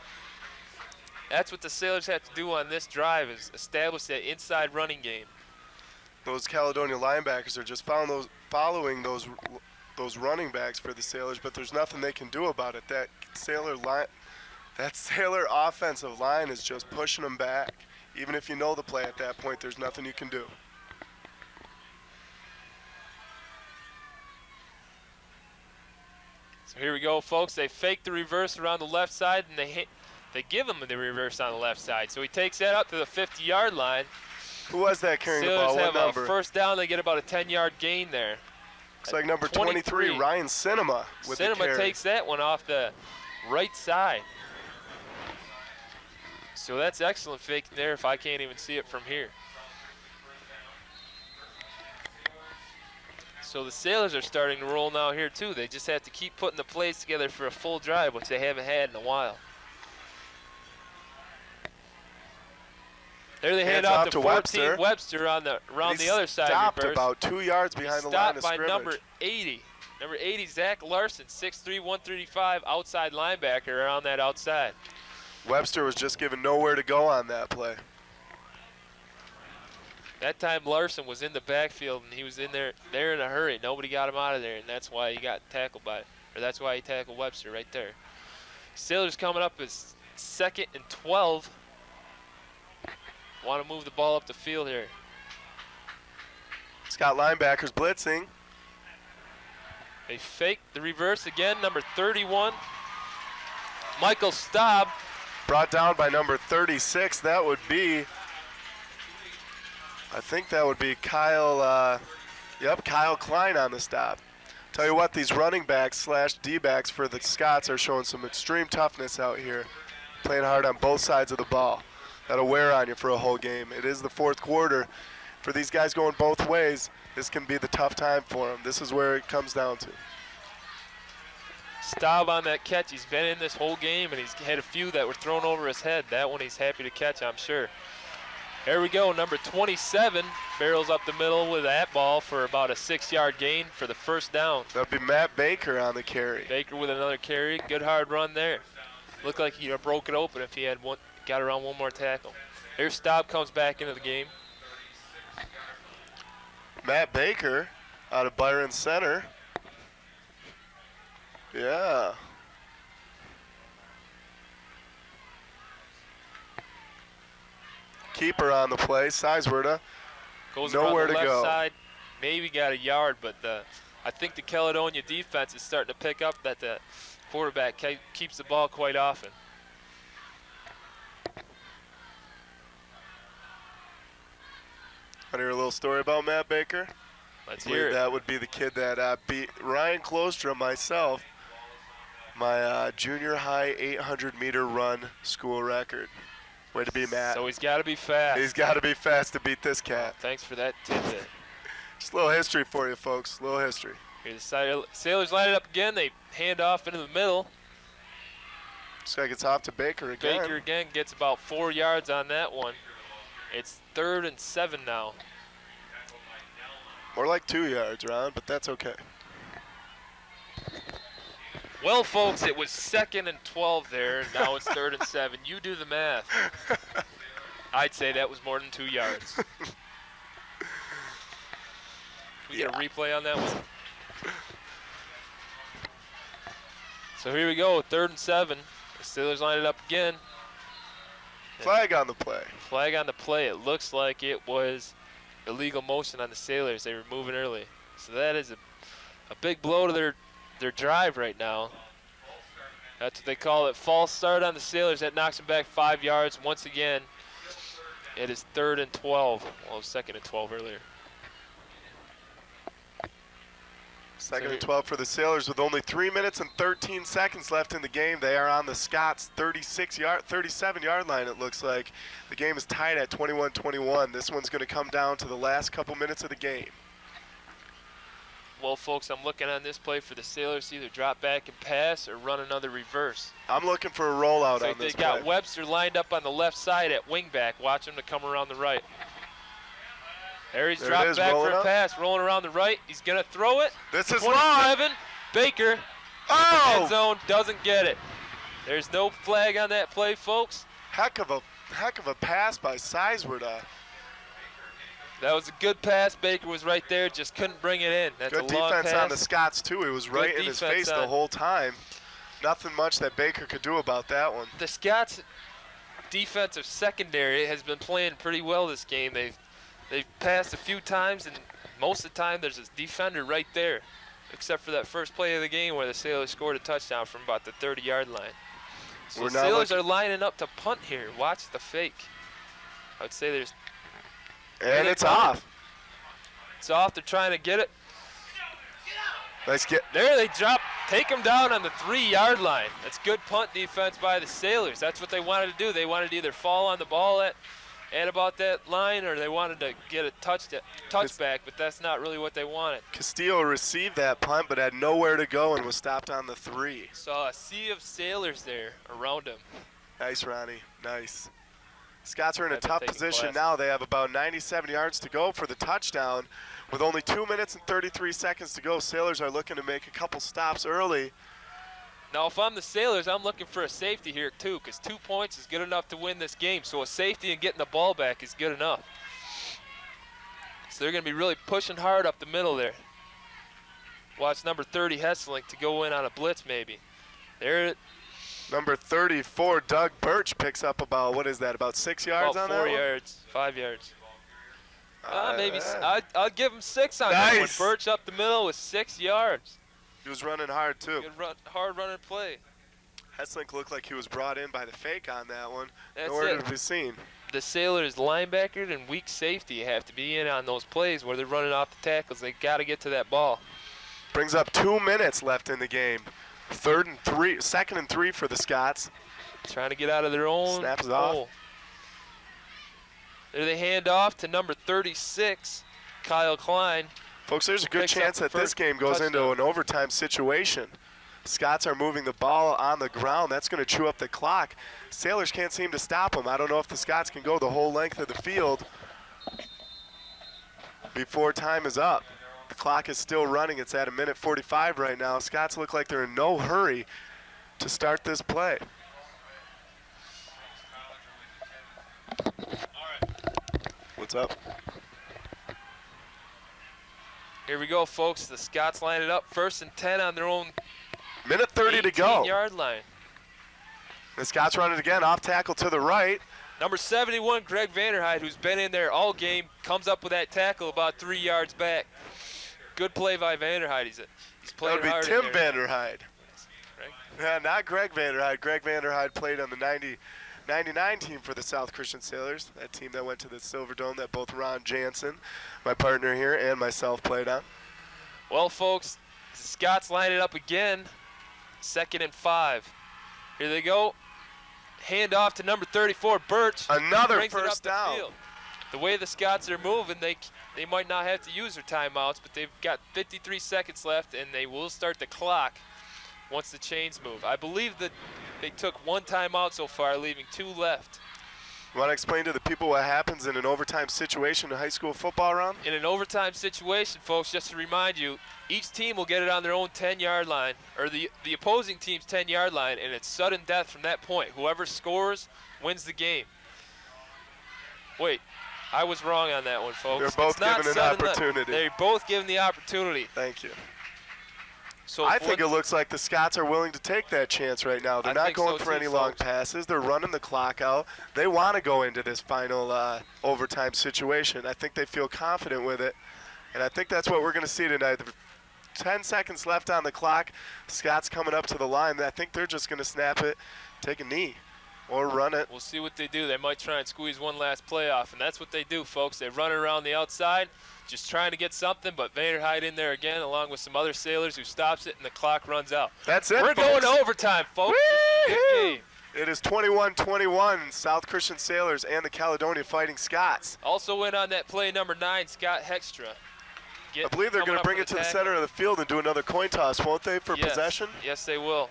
That's what the Sailors have to do on this drive, is establish that inside running game. Those Caledonia linebackers are just following those running backs for the Sailors, but there's nothing they can do about it. That Sailor offensive line is just pushing them back. Even if you know the play at that point, there's nothing you can do. So here we go, folks. They fake the reverse around the left side, and they give him the reverse on the left side. So he takes that up to the 50-yard line. Who was that carrying the ball? Sailors have what number? a first down. They get about a 10-yard gain there. Looks like number 23, Ryan Cinema with the carry. Cinema takes that one off the right side. So that's excellent fake there if I can't even see it from here. So the Sailors are starting to roll now here too. They just have to keep putting the plays together for a full drive, which they haven't had in a while. There they hand off to 14 Webster on around the other side. Stopped about 2 yards behind the line of scrimmage. Stopped by number 80. Number 80, Zach Larson, 6'3", 135, outside linebacker around that outside. Webster was just given nowhere to go on that play. That time Larson was in the backfield and he was in there in a hurry. Nobody got him out of there, and that's why he got tackled that's why he tackled Webster right there. Sailors coming up is 2nd and 12. Want to move the ball up the field here. Scott linebackers blitzing. They fake the reverse again, number 31. Michael Staub. Brought down by number 36. That would be, I think that would be Kyle Klein on the stop. Tell you what, these running backs slash D-backs for the Scots are showing some extreme toughness out here, playing hard on both sides of the ball. That'll wear on you for a whole game. It is the fourth quarter. For these guys going both ways, this can be the tough time for them. This is where it comes down to. Staub on that catch. He's been in this whole game, and he's had a few that were thrown over his head. That one he's happy to catch, I'm sure. Here we go, number 27 barrels up the middle with that ball for about a 6-yard gain for the first down. That'll be Matt Baker on the carry. Baker with another carry. Good hard run there. Looked like he broke it open if he had got around one more tackle. Here's Staub comes back into the game. Matt Baker out of Byron Center. Yeah. Keeper on the play, Sizeward. Goes Nowhere around the to left go. side, maybe got a yard, but I think the Caledonia defense is starting to pick up that the quarterback keeps the ball quite often. Want to hear a little story about Matt Baker? Let's I hear believe it. that would be the kid that beat Ryan Klostra, myself, my junior high 800-meter run school record. Way to be, Matt. So he's got to be fast. He's got to be fast to beat this cat. Thanks for that tidbit. Just a little history for you, folks. A little history. Here the Sailors line it up again. They hand off into the middle. Looks like it's off to Baker again. Baker again gets about 4 yards on that one. It's 3rd and 7 now. More like 2 yards, Ron, but that's okay. Well, folks, it was 2nd and 12 there, and now it's 3rd and 7. You do the math. I'd say that was more than 2 yards. We get a replay on that one? So here we go, 3rd and 7. The Steelers line it up again. Flag on the play. Flag on the play. It looks like it was illegal motion on the Sailors. They were moving early. So that is a big blow to their drive right now. That's what they call it. False start on the Sailors. That knocks them back 5 yards. Once again, it is 3rd and 12. Well, it was 2nd and 12 earlier. 2nd and 12 for the Sailors with only 3 minutes and 13 seconds left in the game. They are on the Scots 37-yard line, it looks like. The game is tied at 21-21. This one's going to come down to the last couple minutes of the game. Well, folks, I'm looking on this play for the Sailors to either drop back and pass or run another reverse. I'm looking for a rollout So on this they got play. Webster lined up on the left side at wingback. Watch him to come around the right. There he's There it dropped is, back for rolling a up. pass, rolling around the right. He's going to throw it. This is 27, Baker, end Oh! zone, doesn't get it. There's no flag on that play, folks. Heck of a pass by Sizeward. That was a good pass. Baker was right there, just couldn't bring it in. That's Good a long defense pass. on the Scots, too. It was right in his defense face the on- whole time. Nothing much that Baker could do about that one. The Scots defensive secondary has been playing pretty well this game. They've passed a few times, and most of the time there's a defender right there, except for that first play of the game where the Sailors scored a touchdown from about the 30-yard line. So We're the now Sailors looking- are lining up to punt here. Watch the fake. I would say there's And they it's punted. off. it's off. They're trying to get it. Nice get. There they drop, take them down on the 3-yard line. That's good punt defense by the Sailors. That's what they wanted to do. They wanted to either fall on the ball at about that line, or they wanted to get a touchback, but that's not really what they wanted. Castillo received that punt, but had nowhere to go and was stopped on the 3. Saw a sea of Sailors there around him. Nice, Ronnie. Nice. Scots are in a I've been tough taking position classes. now. They have about 97 yards to go for the touchdown. With only 2 minutes and 33 seconds to go, Sailors are looking to make a couple stops early. Now, if I'm the Sailors, I'm looking for a safety here, too, because 2 points is good enough to win this game. So a safety and getting the ball back is good enough. So they're going to be really pushing hard up the middle there. Watch number 30, Hesselink, to go in on a blitz maybe. There, Number 34, Doug Birch, picks up about, what is that, about 6 yards about on 4 that one? yards, 5 yards. Maybe Uh, I'll give him 6 on that one. Nice. Birch up the middle with 6 yards. He was running hard, too. Good hard running play. Hesselink looked like he was brought in by the fake on that one. That's Nowhere it. to be seen. The Sailors linebacker and weak safety have to be in on those plays where they're running off the tackles. They got to get to that ball. Brings up 2 minutes left in the game. 2nd and 3 for the Scots. Trying to get out of their own Snaps goal. off. There they hand off to number 36, Kyle Klein. Folks, there's a good Picks up chance the that this first game goes into touchdown. an overtime situation. Scots are moving the ball on the ground. That's going to chew up the clock. Sailors can't seem to stop them. I don't know if the Scots can go the whole length of the field before time is up. The clock is still running. It's at 1:45 right now. Scots look like they're in no hurry to start this play. What's up? Here we go, folks. The Scots line it up. 1st and 10 on their own 1:30 to go. 18-yard line. The Scots run it again. Off tackle to the right. Number 71, Greg Vanderhyde, who's been in there all game, comes up with that tackle about 3 yards back. Good play by Vanderhyde. He's That playing would be hard Tim in there. Vanderhyde. Right? Yeah, not Greg Vanderhyde. Greg Vanderhyde played on the 99 team for the South Christian Sailors, that team that went to the Silver Dome that both Ron Jansen, my partner here, and myself played on. Well, folks, the Scots line it up again. 2nd and 5. Here they go. Hand off to number 34, Birch. Another Brings it up first the down. field. The way the Scots are moving, they might not have to use their timeouts, but they've got 53 seconds left, and they will start the clock once the chains move. I believe that they took 1 timeout so far, leaving 2 left. You want to explain to the people what happens in an overtime situation in high school football, Ron? In an overtime situation, folks, just to remind you, each team will get it on their own 10-yard line, or the opposing team's 10-yard line, and it's sudden death from that point. Whoever scores wins the game. Wait, I was wrong on that one, folks. They're both It's not given an sudden death. opportunity. They're both given the opportunity. Thank you. So I think it looks like the Scots are willing to take that chance right now. They're I not think going so for too, any long folks. passes. They're running the clock out. They want to go into this final overtime situation. I think they feel confident with it, and I think that's what we're going to see tonight. 10 seconds left on the clock. Scots coming up to the line. I think they're just going to snap it, take a knee, or run it. We'll see what they do. They might try and squeeze one last play off, and that's what they do, folks. They run it around the outside, just trying to get something, but Vanderhyde in there again, along with some other Sailors who stops it, and the clock runs out. That's it, We're folks. going to overtime, folks. This is a good game. It is 21-21, South Christian Sailors and the Caledonia Fighting Scots. Also in on that play, number 9, Scott Hextra. I believe they're going to bring it to the center of the field and do another coin toss, won't they, for possession? Yes, they will.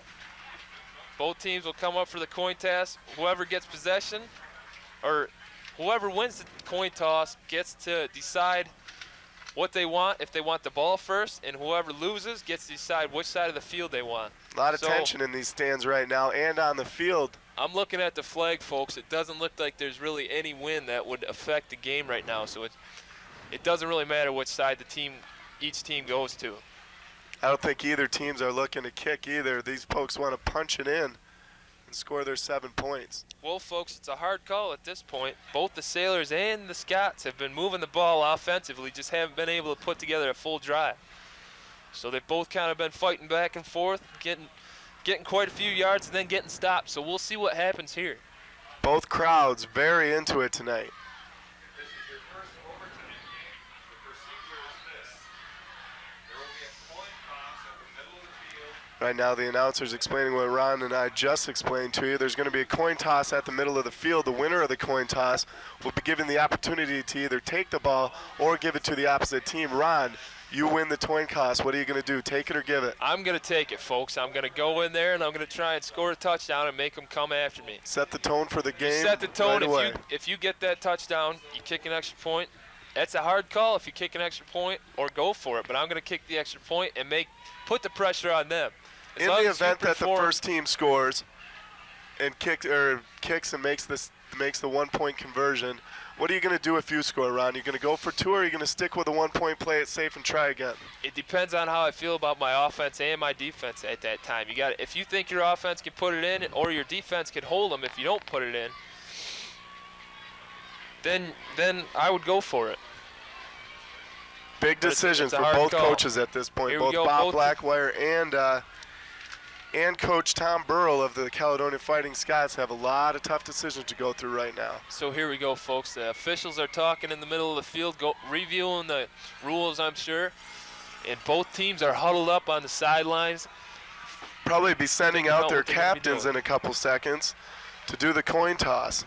Both teams will come up for the coin toss. Whoever gets possession, or whoever wins the coin toss, gets to decide what they want, if they want the ball first, and whoever loses gets to decide which side of the field they want. A lot of So, tension in these stands right now and on the field. I'm looking at the flag, folks. It doesn't look like there's really any wind that would affect the game right now, so it doesn't really matter which side each team goes to. I don't think either teams are looking to kick either. These folks want to punch it in and score their 7 points. Well, folks, it's a hard call at this point. Both the Sailors and the Scots have been moving the ball offensively, just haven't been able to put together a full drive. So they've both kind of been fighting back and forth, getting quite a few yards and then getting stopped. So we'll see what happens here. Both crowds very into it tonight. This is your first overtime game. The procedure is this. There will be a coin toss at the middle of the field. Right now the announcer's explaining what Ron and I just explained to you. There's going to be a coin toss at the middle of the field. The winner of the coin toss will be given the opportunity to either take the ball or give it to the opposite team. Ron, you win the coin toss. What are you going to do? Take it or give it? I'm going to take it, folks. I'm going to go in there and I'm going to try and score a touchdown and make them come after me. Set the tone for the game. You set the tone. right away. If you get that touchdown, you kick an extra point. That's a hard call if you kick an extra point or go for it. But I'm going to kick the extra point and put the pressure on them. As In long the as you event that the perform- first team scores and kicks and makes the 1 point conversion, what are you going to do if you score, Ron? You going to go for 2 or are you going to stick with a 1 point, play it safe, and try again? It depends on how I feel about my offense and my defense at that time. If you think your offense can put it in or your defense can hold them if you don't put it in, then I would go for it. Big But it's decision a for hard both call. coaches at this point. Here we Both go, Bob both- Blackwire and Coach Tom Burrell of the Caledonia Fighting Scots have a lot of tough decisions to go through right now. So here we go, folks. The officials are talking in the middle of the field, reviewing the rules, I'm sure. and both teams are huddled up on the sidelines. Probably be sending Thinking out about their what they're gonna be captains doing. in a couple seconds to do the coin toss.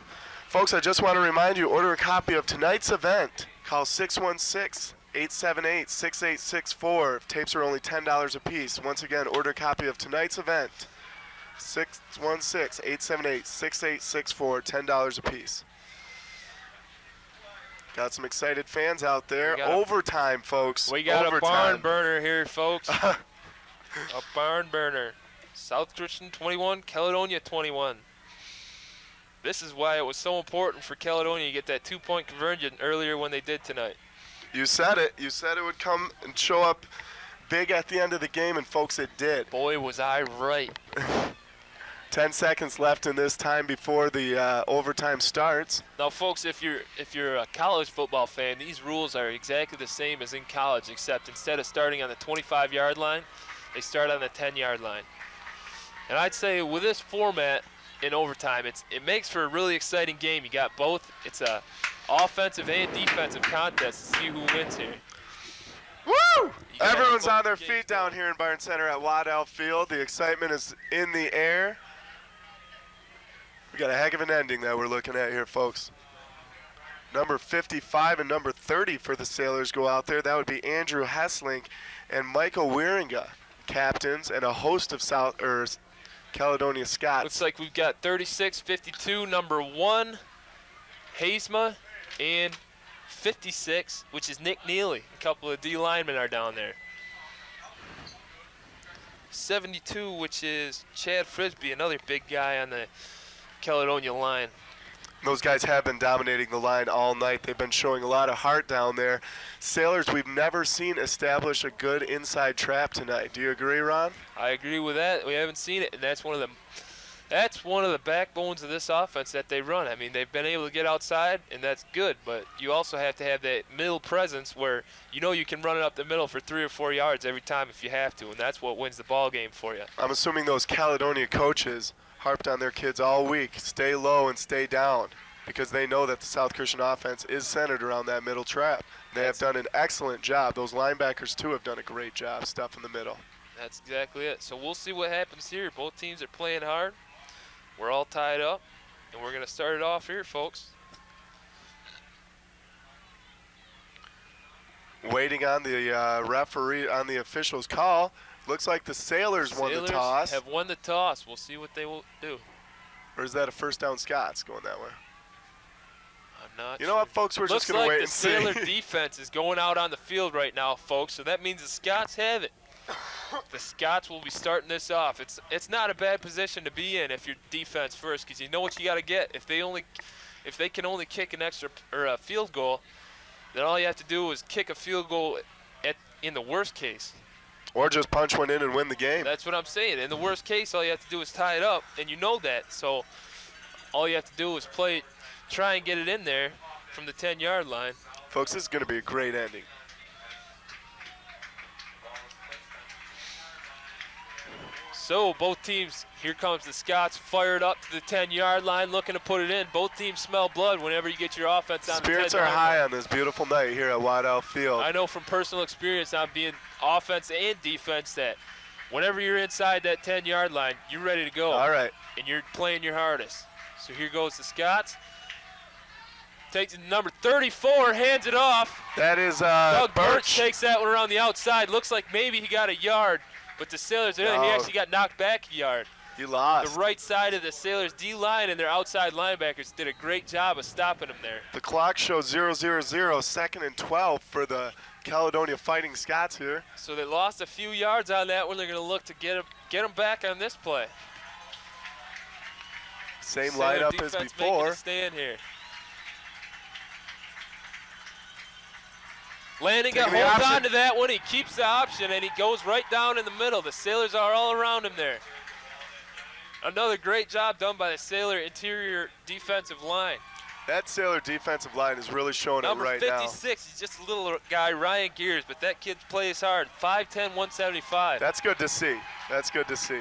Folks, I just want to remind you, order a copy of tonight's event. Call 616-878-6864. Tapes are only $10 a piece. Once again, order a copy of tonight's event. 616-878-6864, $10 a piece. Got some excited fans out there. Overtime, folks. We got Overtime. a barn burner here, folks. A barn burner. South Christian 21, Caledonia 21. This is why it was so important for Caledonia to get that 2-point conversion earlier when they did tonight. You said it. You said it would come and show up big at the end of the game, and folks, it did. Boy, was I right. 10 seconds left in this time before the overtime starts. Now, folks, if you're a college football fan, these rules are exactly the same as in college, except instead of starting on the 25-yard line, they start on the 10-yard line. And I'd say with this format in overtime, it makes for a really exciting game. You got both. It's a offensive and defensive contest to see who wins here. Woo! Everyone's on their feet down here in Barton Center at Waddell Field. The excitement is in the air. We got a heck of an ending that we're looking at here, folks. Number 55 and number 30 for the Sailors go out there. That would be Andrew Hesslink and Michael Wieringa, captains, and a host of Caledonia Scots. Looks like we've got 36, 52, number 1, Hazema, and 56, which is Nick Neely. A couple of D linemen are down there. 72, which is Chad Frisbee, another big guy on the Caledonia line. Those guys have been dominating the line all night. They've been showing a lot of heart down there. Sailors, we've never seen establish a good inside trap tonight. Do you agree, Ron? I agree with that. We haven't seen it, and that's one of the backbones of this offense that they run. I mean, they've been able to get outside, and that's good, but you also have to have that middle presence where you know you can run it up the middle for 3 or 4 yards every time if you have to, and that's what wins the ball game for you. I'm assuming those Caledonia coaches harped on their kids all week, stay low and stay down, because they know that the South Christian offense is centered around that middle trap. They have done an excellent job. Those linebackers, too, have done a great job stuff in the middle. That's exactly it. So we'll see what happens here. Both teams are playing hard. We're all tied up, and we're going to start it off here, folks. Waiting on the referee, on the official's call. Looks like the Sailors won the toss. Have won the toss. We'll see what they will do. Or is that a first down Scots going that way? I'm not You know what, folks? We're just going to wait and see. Looks like the Sailor defense is going out on the field right now, folks, so that means the Scots have it. The Scots will be starting this off. It's not a bad position to be in if you're defense first, because you know what you got to get. If they can only kick an extra or a field goal, then all you have to do is kick a field goal in the worst case. Or just punch one in and win the game. That's what I'm saying. In the worst case, all you have to do is tie it up, and you know that. So all you have to do is try and get it in there from the 10-yard line. Folks, this is going to be a great ending. So both teams, here comes the Scots, fired up to the 10-yard line, looking to put it in. Both teams smell blood whenever you get your offense on the 10-yard line. Spirits are high on this beautiful night here at Waddell Field. I know from personal experience on being offense and defense that whenever you're inside that 10-yard line, you're ready to go. All right. And you're playing your hardest. So here goes the Scots. Takes it to number 34, hands it off. That is Doug Birch Birch. takes that one around the outside. Looks like maybe he got a yard, but the Sailors, he actually got knocked back a yard. He lost. The right side of the Sailors' D-line and their outside linebackers did a great job of stopping him there. The clock shows 0-0-0, second and 12 for the Caledonia Fighting Scots here. So they lost a few yards on that one. They're going to look to get them back on this play. Same Sailor lineup as defense before. making a stand here. Landing got hold on to that one. He keeps the option, and he goes right down in the middle. The Sailors are all around him there. Another great job done by the Sailor interior defensive line. That Sailor defensive line is really showing it right now. Number 56, he's just a little guy, Ryan Gears, but that kid plays hard. 5'10", 175. That's good to see. That's good to see.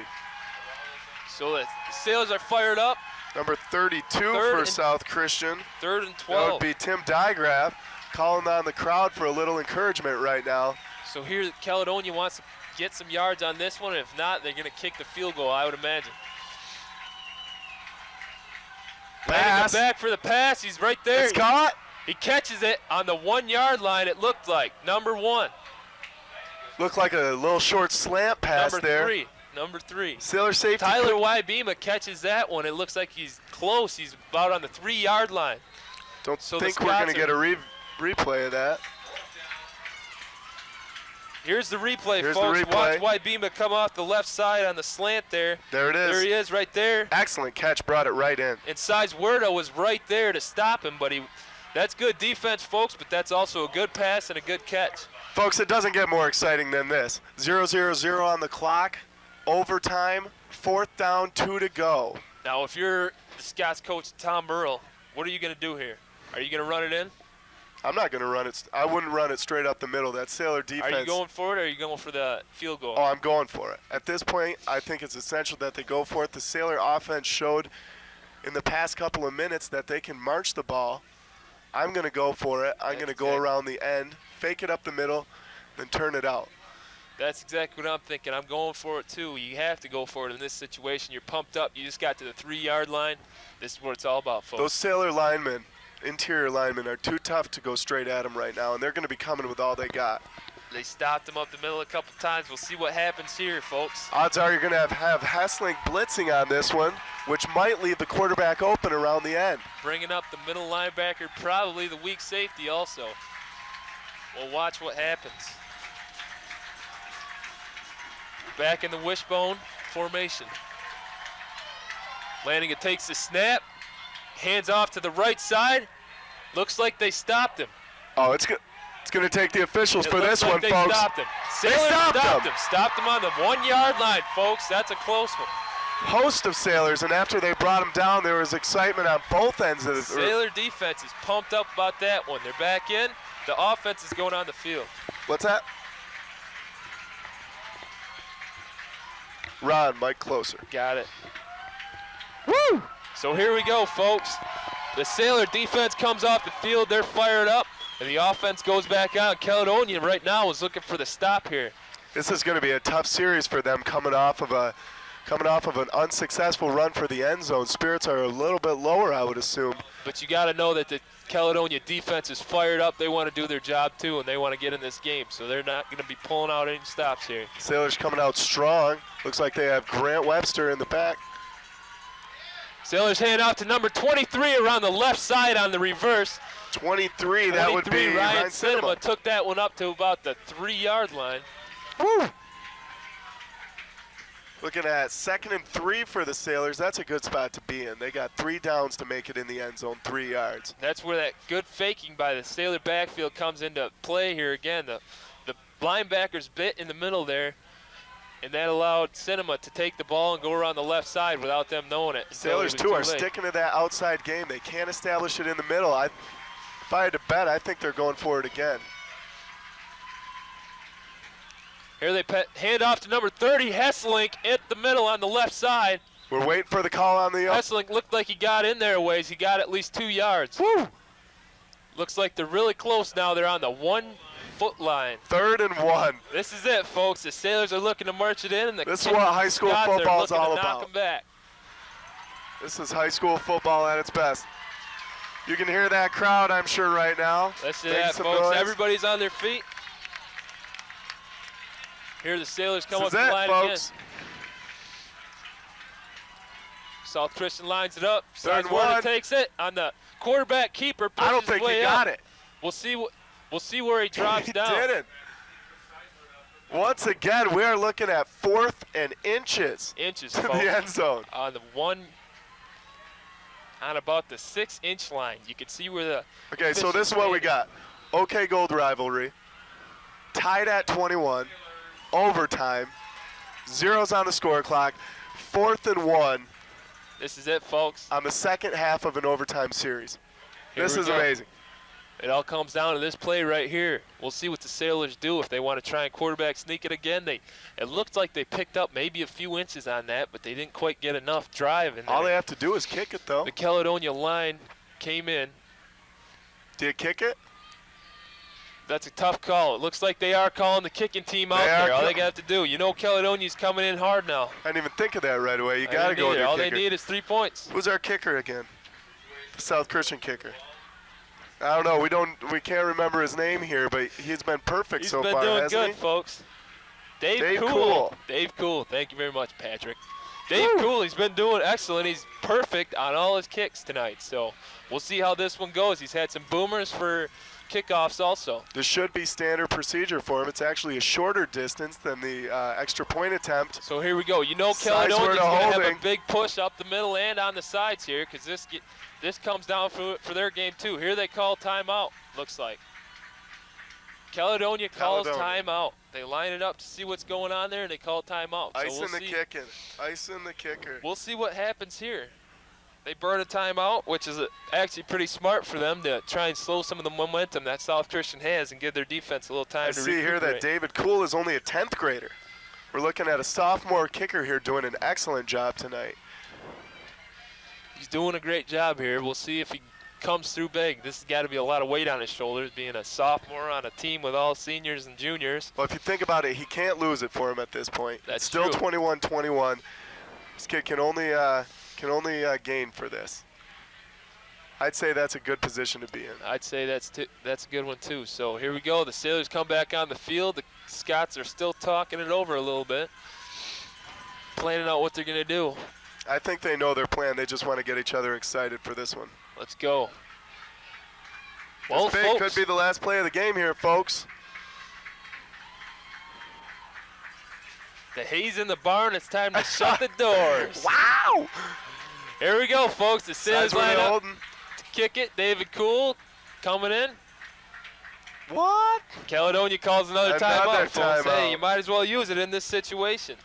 So the Sailors are fired up. Number 32 for South Christian. 3rd and 12. That would be Tim Digraf calling on the crowd for a little encouragement right now. So here, Caledonia wants to get some yards on this one. If not, they're going to kick the field goal, I would imagine. Pass. Back for the pass. He's right there. It's caught. He catches it on the 1 yard line, it looked like. Number 1. Looked like a little short slant pass there. Number 3. Sailor safety. Tyler Wybema catches that one. It looks like he's close. He's about on the 3 yard line. Don't So think the we're going to Scots get a replay of that. Here's the replay, Here's folks. the replay. Watch Wybema come off the left side on the slant there. There it is. There he is right there. Excellent catch, brought it right in. And Size Werdo was right there to stop him, but that's good defense, folks, but that's also a good pass and a good catch. Folks, it doesn't get more exciting than this. 0-0-0 on the clock, overtime, 4th down, 2 to go. Now, if you're the Scots coach, Tom Burrell, what are you going to do here? Are you going to run it in? I'm not going to run it. I wouldn't run it straight up the middle. That Sailor defense. Are you going for it, or are you going for the field goal? Oh, I'm going for it. At this point, I think it's essential that they go for it. The Sailor offense showed in the past couple of minutes that they can march the ball. I'm going to go for it. I'm going to go around the end, fake it up the middle, then turn it out. That's exactly what I'm thinking. I'm going for it, too. You have to go for it in this situation. You're pumped up. You just got to the 3 yard line. This is what it's all about, folks. Those Sailor linemen, interior linemen, are too tough to go straight at them right now, and they're going to be coming with all they got. They stopped him up the middle a couple times. We'll see what happens here, folks. Odds are you're going to have Hessling blitzing on this one, which might leave the quarterback open around the end. Bringing up the middle linebacker, probably the weak safety also. We'll watch what happens. Back in the wishbone formation. Lanninga takes the snap, hands off to the right side. Looks like they stopped him. Oh, it's going to take the officials for this one, they folks. Stopped him. They Sailors stopped stopped him. him. Stopped him on the 1 yard line, folks. That's a close one. Host of Sailors, and after they brought him down, there was excitement on both ends of the Sailor defense is pumped up about that one. They're back in. The offense is going on the field. What's that? Ron, Mike closer. Got it. Woo! So here we go, folks. The Sailor defense comes off the field. They're fired up, and the offense goes back out. Caledonia right now is looking for the stop here. This is going to be a tough series for them coming off of an unsuccessful run for the end zone. Spirits are a little bit lower, I would assume. But you got to know that the Caledonia defense is fired up. They want to do their job too, and they want to get in this game. So they're not going to be pulling out any stops here. Sailors coming out strong. Looks like they have Grant Webster in the back. Sailors hand off to number 23 around the left side on the reverse. 23, that would be Ryan Cinema. Cinema took that one up to about the 3 yard line. Woo! Looking at 2nd and 3 for the Sailors. That's a good spot to be in. They got 3 downs to make it in the end zone, 3 yards. That's where that good faking by the Sailor backfield comes into play here again. The linebackers bit in the middle there, and that allowed Cinema to take the ball and go around the left side without them knowing it. Sailors, too, are sticking to that outside game. They can't establish it in the middle. If I had to bet, I think they're going for it again. Here they hand off to number 30, Hesselink, at the middle on the left side. We're waiting for the call on the Hesselink looked like he got in there a ways. He got at least 2 yards. Woo! Looks like they're really close now. They're on the 1 foot line. 3rd and 1. This is it, folks. The Sailors are looking to march it in. And This is what high school football is all knock about. them back. This is high school football at its best. You can hear that crowd, I'm sure, right now. Listen to Making that, some folks. noise. Everybody's on their feet. Here the Sailors come up This the is it, line folks. again. South Christian lines it up. 3rd and Sidewater 1. takes it on the quarterback keeper. I don't pushes his think he way got up. it. We'll see where he drops He down. didn't. Once again, we are looking at 4th and inches Inches, to folks. the end zone. On about the 6-inch line. You can see where the Okay, so this is what we got. OK Gold rivalry. Tied at 21. Overtime. Zeros on the score clock. 4th and 1 This is it, folks. on the second half of an overtime series. Here This we is go. amazing. It all comes down to this play right here. We'll see what the Sailors do if they want to try and quarterback sneak it again. It looked like they picked up maybe a few inches on that, but they didn't quite get enough drive in there. All they have to do is kick it, though. The Caledonia line came in. Do you kick it? That's a tough call. It looks like they are calling the kicking team out there. All they got to do. You know Caledonia's coming in hard now. I didn't even think of that right away. You got to go with your All kicker. they need is 3 points. Who's our kicker again? The South Christian kicker. I don't know. We can't remember his name here, but he's been perfect so far, hasn't he? He's been doing good, folks. Dave Cool. Dave Cool. Thank you very much, Patrick. Dave Cool, he's been doing excellent. He's perfect on all his kicks tonight. So we'll see how this one goes. He's had some boomers for kickoffs also. This should be standard procedure for him. It's actually a shorter distance than the extra point attempt. So here we go. You know Caledonia's going to have a big push up the middle and on the sides here because this comes down for their game too. Here they call timeout, looks like. Caledonia calls timeout. They line it up to see what's going on there, and they call timeout. Ice in the kicking. Ice in the kicker. We'll see what happens here. They burn a timeout, which is actually pretty smart for them to try and slow some of the momentum that South Christian has and give their defense a little time to recuperate. I see here that David Cool is only a 10th grader. We're looking at a sophomore kicker here doing an excellent job tonight. He's doing a great job here. We'll see if he comes through big. This has got to be a lot of weight on his shoulders, being a sophomore on a team with all seniors and juniors. Well, if you think about it, he can't lose it for him at this point. That's still true. 21-21. This kid can only gain for this. I'd say that's a good position to be in. I'd say that's a good one too. So here we go. The Sailors come back on the field. The Scots are still talking it over a little bit, planning out what they're going to do. I think they know their plan. They just want to get each other excited for this one. Let's go. Well, this big could be the last play of the game here, folks. The hay's in the barn. It's time to shut the doors. Wow! Here we go, folks. The Sailors line up to kick it. David Cool coming in. What? Caledonia calls another timeout, folks. Timeout. Hey, you might as well use it in this situation.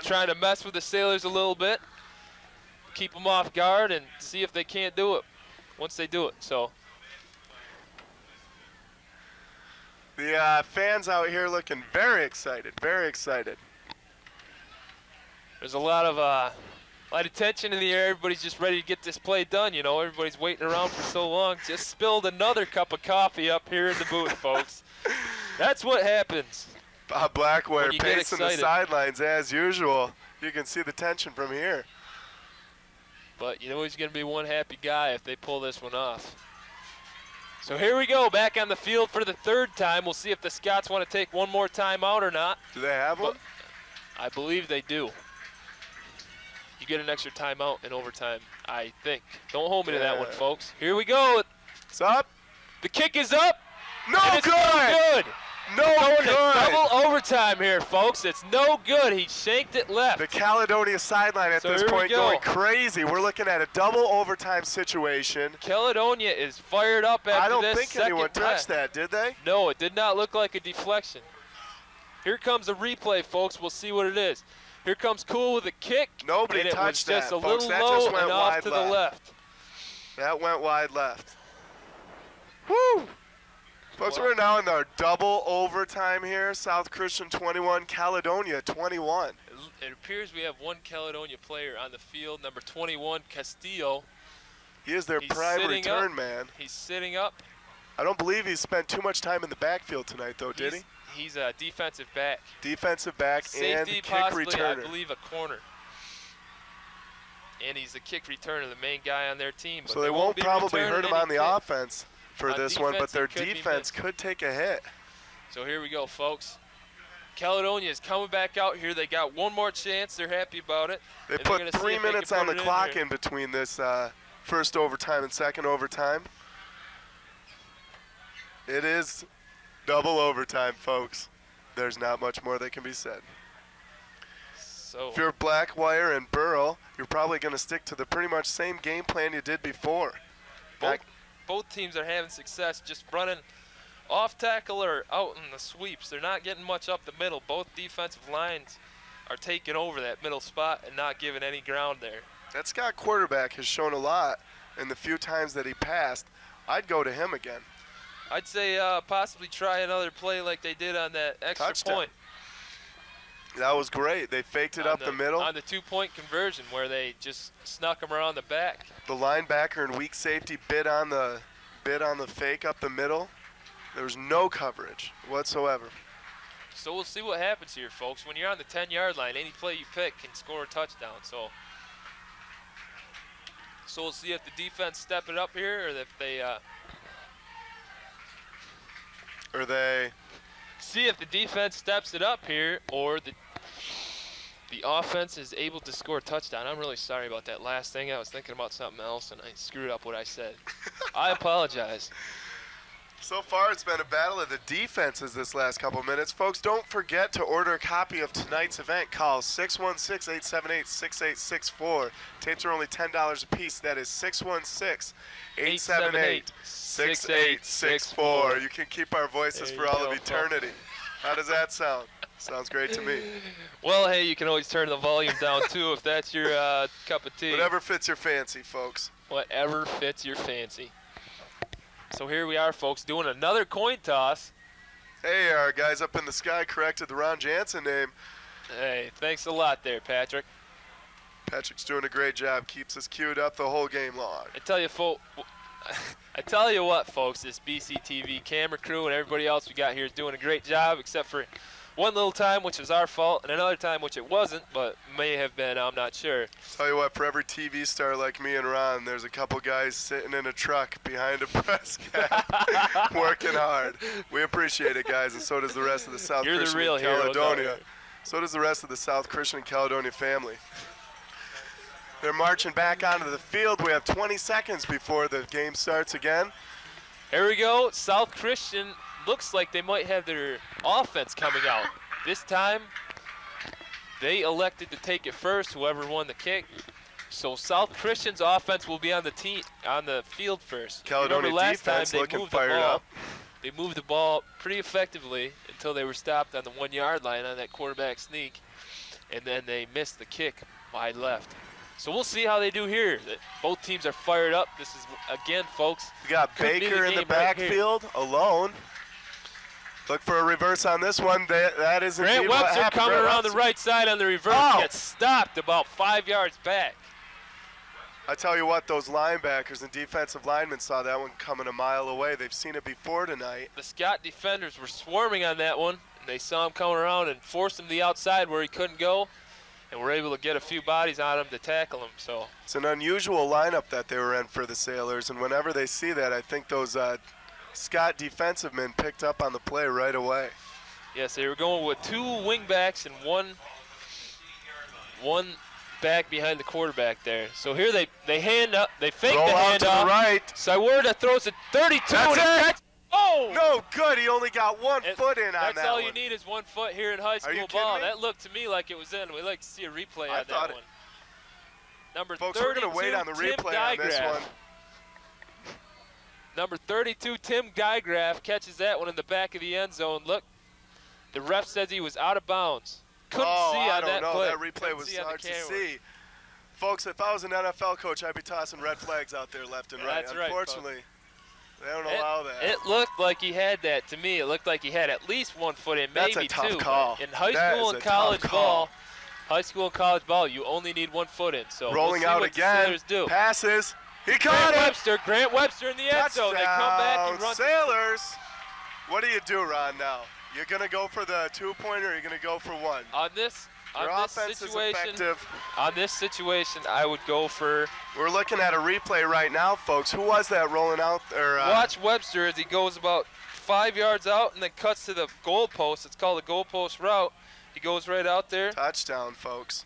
Trying to mess with the Sailors a little bit, keep them off guard, and see if they can't do it once they do it. So the fans out here looking very excited, very excited. there's a lot of tension in the air. Everybody's just ready to get this play done. You know, everybody's waiting around for so long. Just spilled another cup of coffee up here in the booth, folks. That's what happens. Bob Blackwire pacing the sidelines as usual. You can see the tension from here. But you know he's going to be one happy guy if they pull this one off. So here we go, back on the field for the third time. We'll see if the Scots want to take one more time out or not. Do they have one? I believe they do. You get an extra timeout in overtime, I think. Don't hold me to that one, folks. Here we go. It's up. The kick is up. No good. No good. Double overtime here, folks. It's no good. He shanked it left. The Caledonia sideline at this point going crazy. We're looking at a double overtime situation. Caledonia is fired up after this. I don't think anyone touched that, did they? No, it did not look like a deflection. Here comes a replay, folks. We'll see what it is. Here comes Cool with a kick. Nobody touched that, just a folks. little low and off to the left. That went wide left. Woo! Folks, we're now in our double overtime here. South Christian 21, Caledonia 21. It appears we have one Caledonia player on the field, number 21, Castillo. He is their prime return man. He's sitting up. I don't believe he's spent too much time in the backfield tonight, though, did he? He's a defensive back. Defensive back and kick returner. I believe a corner. And he's the kick returner, the main guy on their team. So they won't probably hurt him on the offense for this one, but their defense could take a hit. So here we go, folks. Caledonia is coming back out here. They got one more chance. They're happy about it. They put 3 minutes on the clock in between this first overtime and second overtime. It is double overtime, folks. There's not much more that can be said. So if you're Blackwire and Burrell, you're probably going to stick to the pretty much same game plan you did before. Both teams are having success just running off tackle or out in the sweeps. They're not getting much up the middle. Both defensive lines are taking over that middle spot and not giving any ground there. That Scott quarterback has shown a lot in the few times that he passed. I'd go to him again. I'd say possibly try another play like they did on that extra touchdown. Point. That was great. They faked it up the middle. On the 2-point conversion where they just snuck him around the back. The linebacker and weak safety bit on the bit on the fake up the middle. There was no coverage whatsoever. So we'll see what happens here, folks. When you're on the 10-yard line, any play you pick can score a touchdown. So we'll see if the defense step it up here, or if they see if the defense steps it up here, or the offense is able to score a touchdown. I'm really sorry about that last thing. I was thinking about something else, and I screwed up what I said. I apologize. So far, it's been a battle of the defenses this last couple minutes. Folks, don't forget to order a copy of tonight's event. Call 616-878-6864. Tapes are only $10 a piece. That is 616-878-6864. You can keep our voices for all of eternity. How does that sound? Sounds great to me. Well, hey, you can always turn the volume down, too, if that's your cup of tea. Whatever fits your fancy, folks. Whatever fits your fancy. So here we are, folks, doing another coin toss. Hey, our guys up in the sky corrected the Ron Jansen name. Hey, thanks a lot there, Patrick. Patrick's doing a great job. Keeps us queued up the whole game long. I tell you what, folks, this BCTV camera crew and everybody else we got here is doing a great job, except for one little time, which was our fault, and another time, which it wasn't, but may have been, I'm not sure. Tell you what, for every TV star like me and Ron, there's a couple guys sitting in a truck behind a press cab working hard. We appreciate it, guys, and so does the rest of the South You're Christian the real and heroes out Caledonia. here. So does the rest of the South Christian and Caledonia family. They're marching back onto the field. We have 20 seconds before the game starts again. Here we go. South Christian looks like they might have their offense coming out. This time, they elected to take it first, whoever won the kick. So South Christian's offense will be on the field first. Caledonia defense looking fired up. They moved the ball pretty effectively until they were stopped on the 1-yard line on that quarterback sneak, and then they missed the kick wide left. So we'll see how they do here. Both teams are fired up. This is, again, folks, We got Baker in the backfield alone. Look for a reverse on this one. That is indeed Grant what Webster happened. coming around the right side on the reverse. Gets stopped about 5 yards back. I tell you what, those linebackers and defensive linemen saw that one coming a mile away. They've seen it before tonight. The Scott defenders were swarming on that one, and they saw him coming around and forced him to the outside where he couldn't go, and were able to get a few bodies on him to tackle him. So it's an unusual lineup that they were in for the Sailors, and whenever they see that, I think those Scott defensive men picked up on the play right away. Yes, they were going with 2 wingbacks and one back behind the quarterback there. So here they hand up, they fake Roll the out to handoff. the right. Siwerda throws it 32. That's it. Oh! No good. He only got one foot in on that one. That's all you need is 1 foot here in high school you ball. kidding me? That looked to me like it was in. We'd like to see a replay on that one. Number Folks, 32, we're going to wait on the replay on this one. Number 32, Tim Geigraf catches that one in the back of the end zone. Look, the ref says he was out of bounds. Couldn't see on that play. That replay was hard to see. Folks, if I was an NFL coach, I'd be tossing red flags out there left and right. That's right, Unfortunately, they don't allow that. It looked like he had that to me. It looked like he had at least 1 foot in, maybe 2. That's a tough call. In high school and college ball, you only need 1 foot in. So rolling we'll see out what again. The Sailors do. Passes. He caught it. Grant Webster in the end zone. They come back and run. Sailors. What do you do, Ron, now? You're going to go for the 2-pointer, or you're going to go for 1? On this situation, I would go for. We're looking at a replay right now, folks. Who was that rolling out? Watch Webster as he goes about 5 yards out and then cuts to the goalpost. It's called a goalpost route. He goes right out there. Touchdown, folks.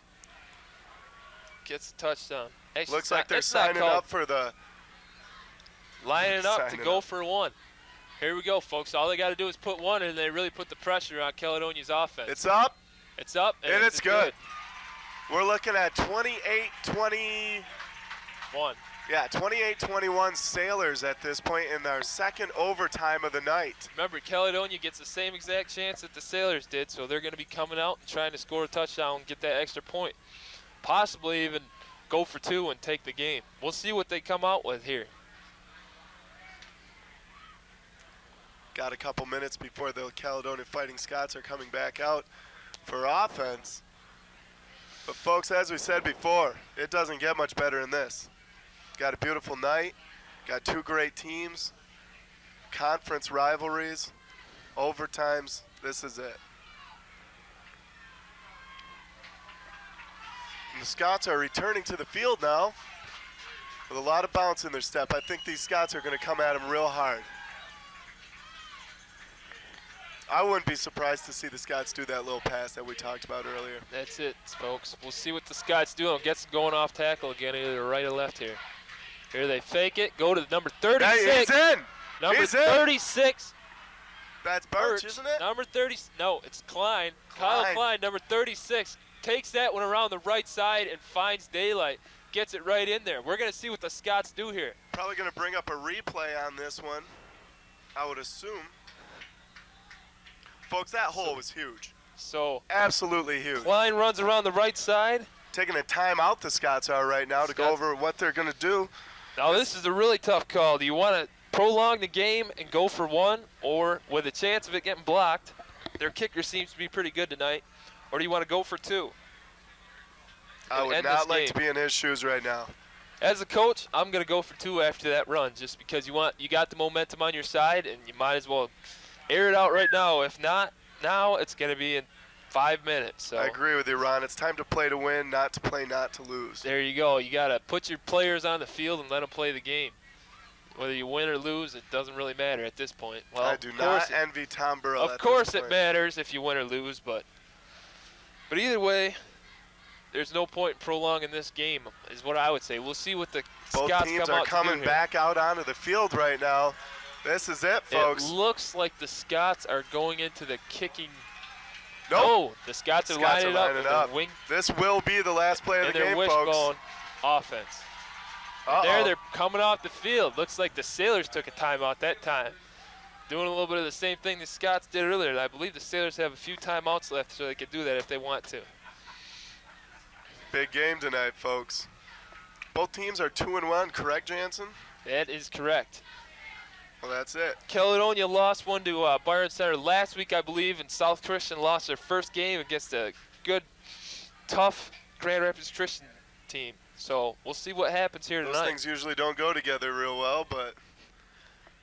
Gets a touchdown. Actually, looks like they're signing up for the. Lining up to go for 1. Here we go, folks. All they got to do is put 1, and they really put the pressure on Caledonia's offense. It's up. It's up. And it's good. We're looking at 28-21. Yeah, 28-21 Sailors at this point in our second overtime of the night. Remember, Caledonia gets the same exact chance that the Sailors did, so they're going to be coming out and trying to score a touchdown and get that extra point. Possibly even go for 2 and take the game. We'll see what they come out with here. Got a couple minutes before the Caledonia Fighting Scots are coming back out for offense. But folks, as we said before, it doesn't get much better than this. Got a beautiful night, got 2 great teams, conference rivalries, overtimes, this is it. And the Scots are returning to the field now with a lot of bounce in their step. I think these Scots are going to come at them real hard. I wouldn't be surprised to see the Scots do that little pass that we talked about earlier. That's it, folks. We'll see what the Scots do and gets going off tackle again, either right or left here. Here they fake it, go to number 36. Hey, he's in! Number He's in! 36. That's Birch, isn't it? Number 30. No, it's Klein. Kyle Klein, number 36, takes that one around the right side and finds daylight. Gets it right in there. We're going to see what the Scots do here. Probably going to bring up a replay on this one, I would assume. Folks, that hole was huge. So absolutely huge. Klein runs around the right side. Taking a timeout, the Scots are right now to go over what they're going to do. Now this is a really tough call. Do you want to prolong the game and go for one, or with a chance of it getting blocked? Their kicker seems to be pretty good tonight. Or do you want to go for two? I would not like to be in his shoes right now. As a coach, I'm going to go for two after that run, just because you got the momentum on your side, and you might as well air it out right now. If not, now it's going to be in 5 minutes. So I agree with you, Ron. It's time to play to win, not to play not to lose. There you go. You got to put your players on the field and let them play the game. Whether you win or lose, it doesn't really matter at this point. Well, I do not envy Tom Burrell. Of course it matters if you win or lose, but either way, there's no point in prolonging this game, is what I would say. We'll see what the Scots come out to do here. Both teams are coming back out onto the field right now. This is it, folks. It looks like the Scots are going into the kicking. Nope. No, the Scots are lining up with their wing. This will be the last play of the game, folks. Wishbone offense. There they're coming off the field. Looks like the Sailors took a timeout that time. Doing a little bit of the same thing the Scots did earlier. And I believe the Sailors have a few timeouts left, so they can do that if they want to. Big game tonight, folks. Both teams are 2-1, correct, Jansen? That is correct. Well, that's it. Caledonia lost one to Byron Center last week, I believe, and South Christian lost their first game against a good, tough Grand Rapids Christian team. So we'll see what happens here tonight. Those things usually don't go together real well, but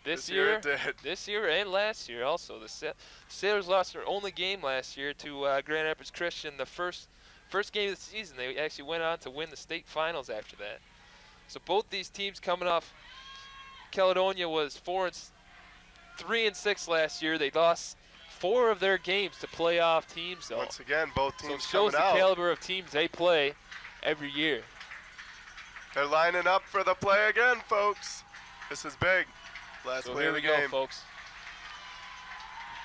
this year it did. This year and last year also. The Sailors lost their only game last year to Grand Rapids Christian. The first game of the season. They actually went on to win the state finals after that. So both these teams coming off. Caledonia was 3-6 last year. They lost 4 of their games to playoff teams, though. Once again, both teams so it shows coming out. the caliber of teams they play every year. They're lining up for the play again, folks. This is big. Last play of the game. Here we go, folks.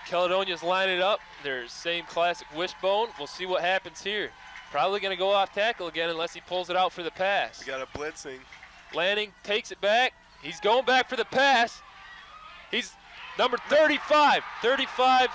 Caledonia's lining up. Their same classic wishbone. We'll see what happens here. Probably going to go off tackle again unless he pulls it out for the pass. We got a blitzing. Lanning takes it back. He's going back for the pass. He's number 35. 35.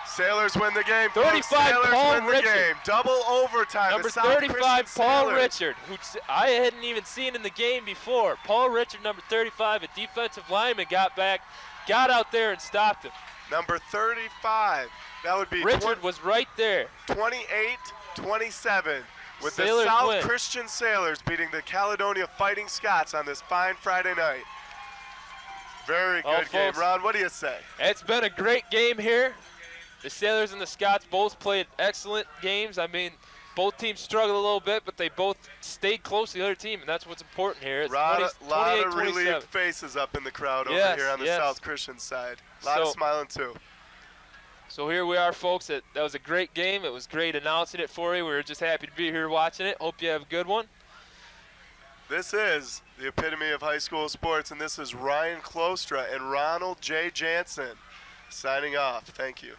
Sailors win the game. 35, Sailors Paul win the Richard. game. Double overtime. Number the South 35, Paul Sailors. Richard, who I hadn't even seen in the game before. Paul Richard, number 35, a defensive lineman, got back, got out there and stopped him. Number 35. That would be Richard was right there. 28-27. With Sailors the South win. Christian Sailors beating the Caledonia Fighting Scots on this fine Friday night. Very good game. Folks, Ron, what do you say? It's been a great game here. The Sailors and the Scots both played excellent games. I mean, both teams struggled a little bit, but they both stayed close to the other team, and that's what's important here. It's A lot of relieved faces up in the crowd over here on the South Christian side. A lot of smiling, too. So here we are, folks. That was a great game. It was great announcing it for you. We were just happy to be here watching it. Hope you have a good one. This is the epitome of high school sports, and this is Ryan Klostra and Ronald J. Jansen signing off. Thank you.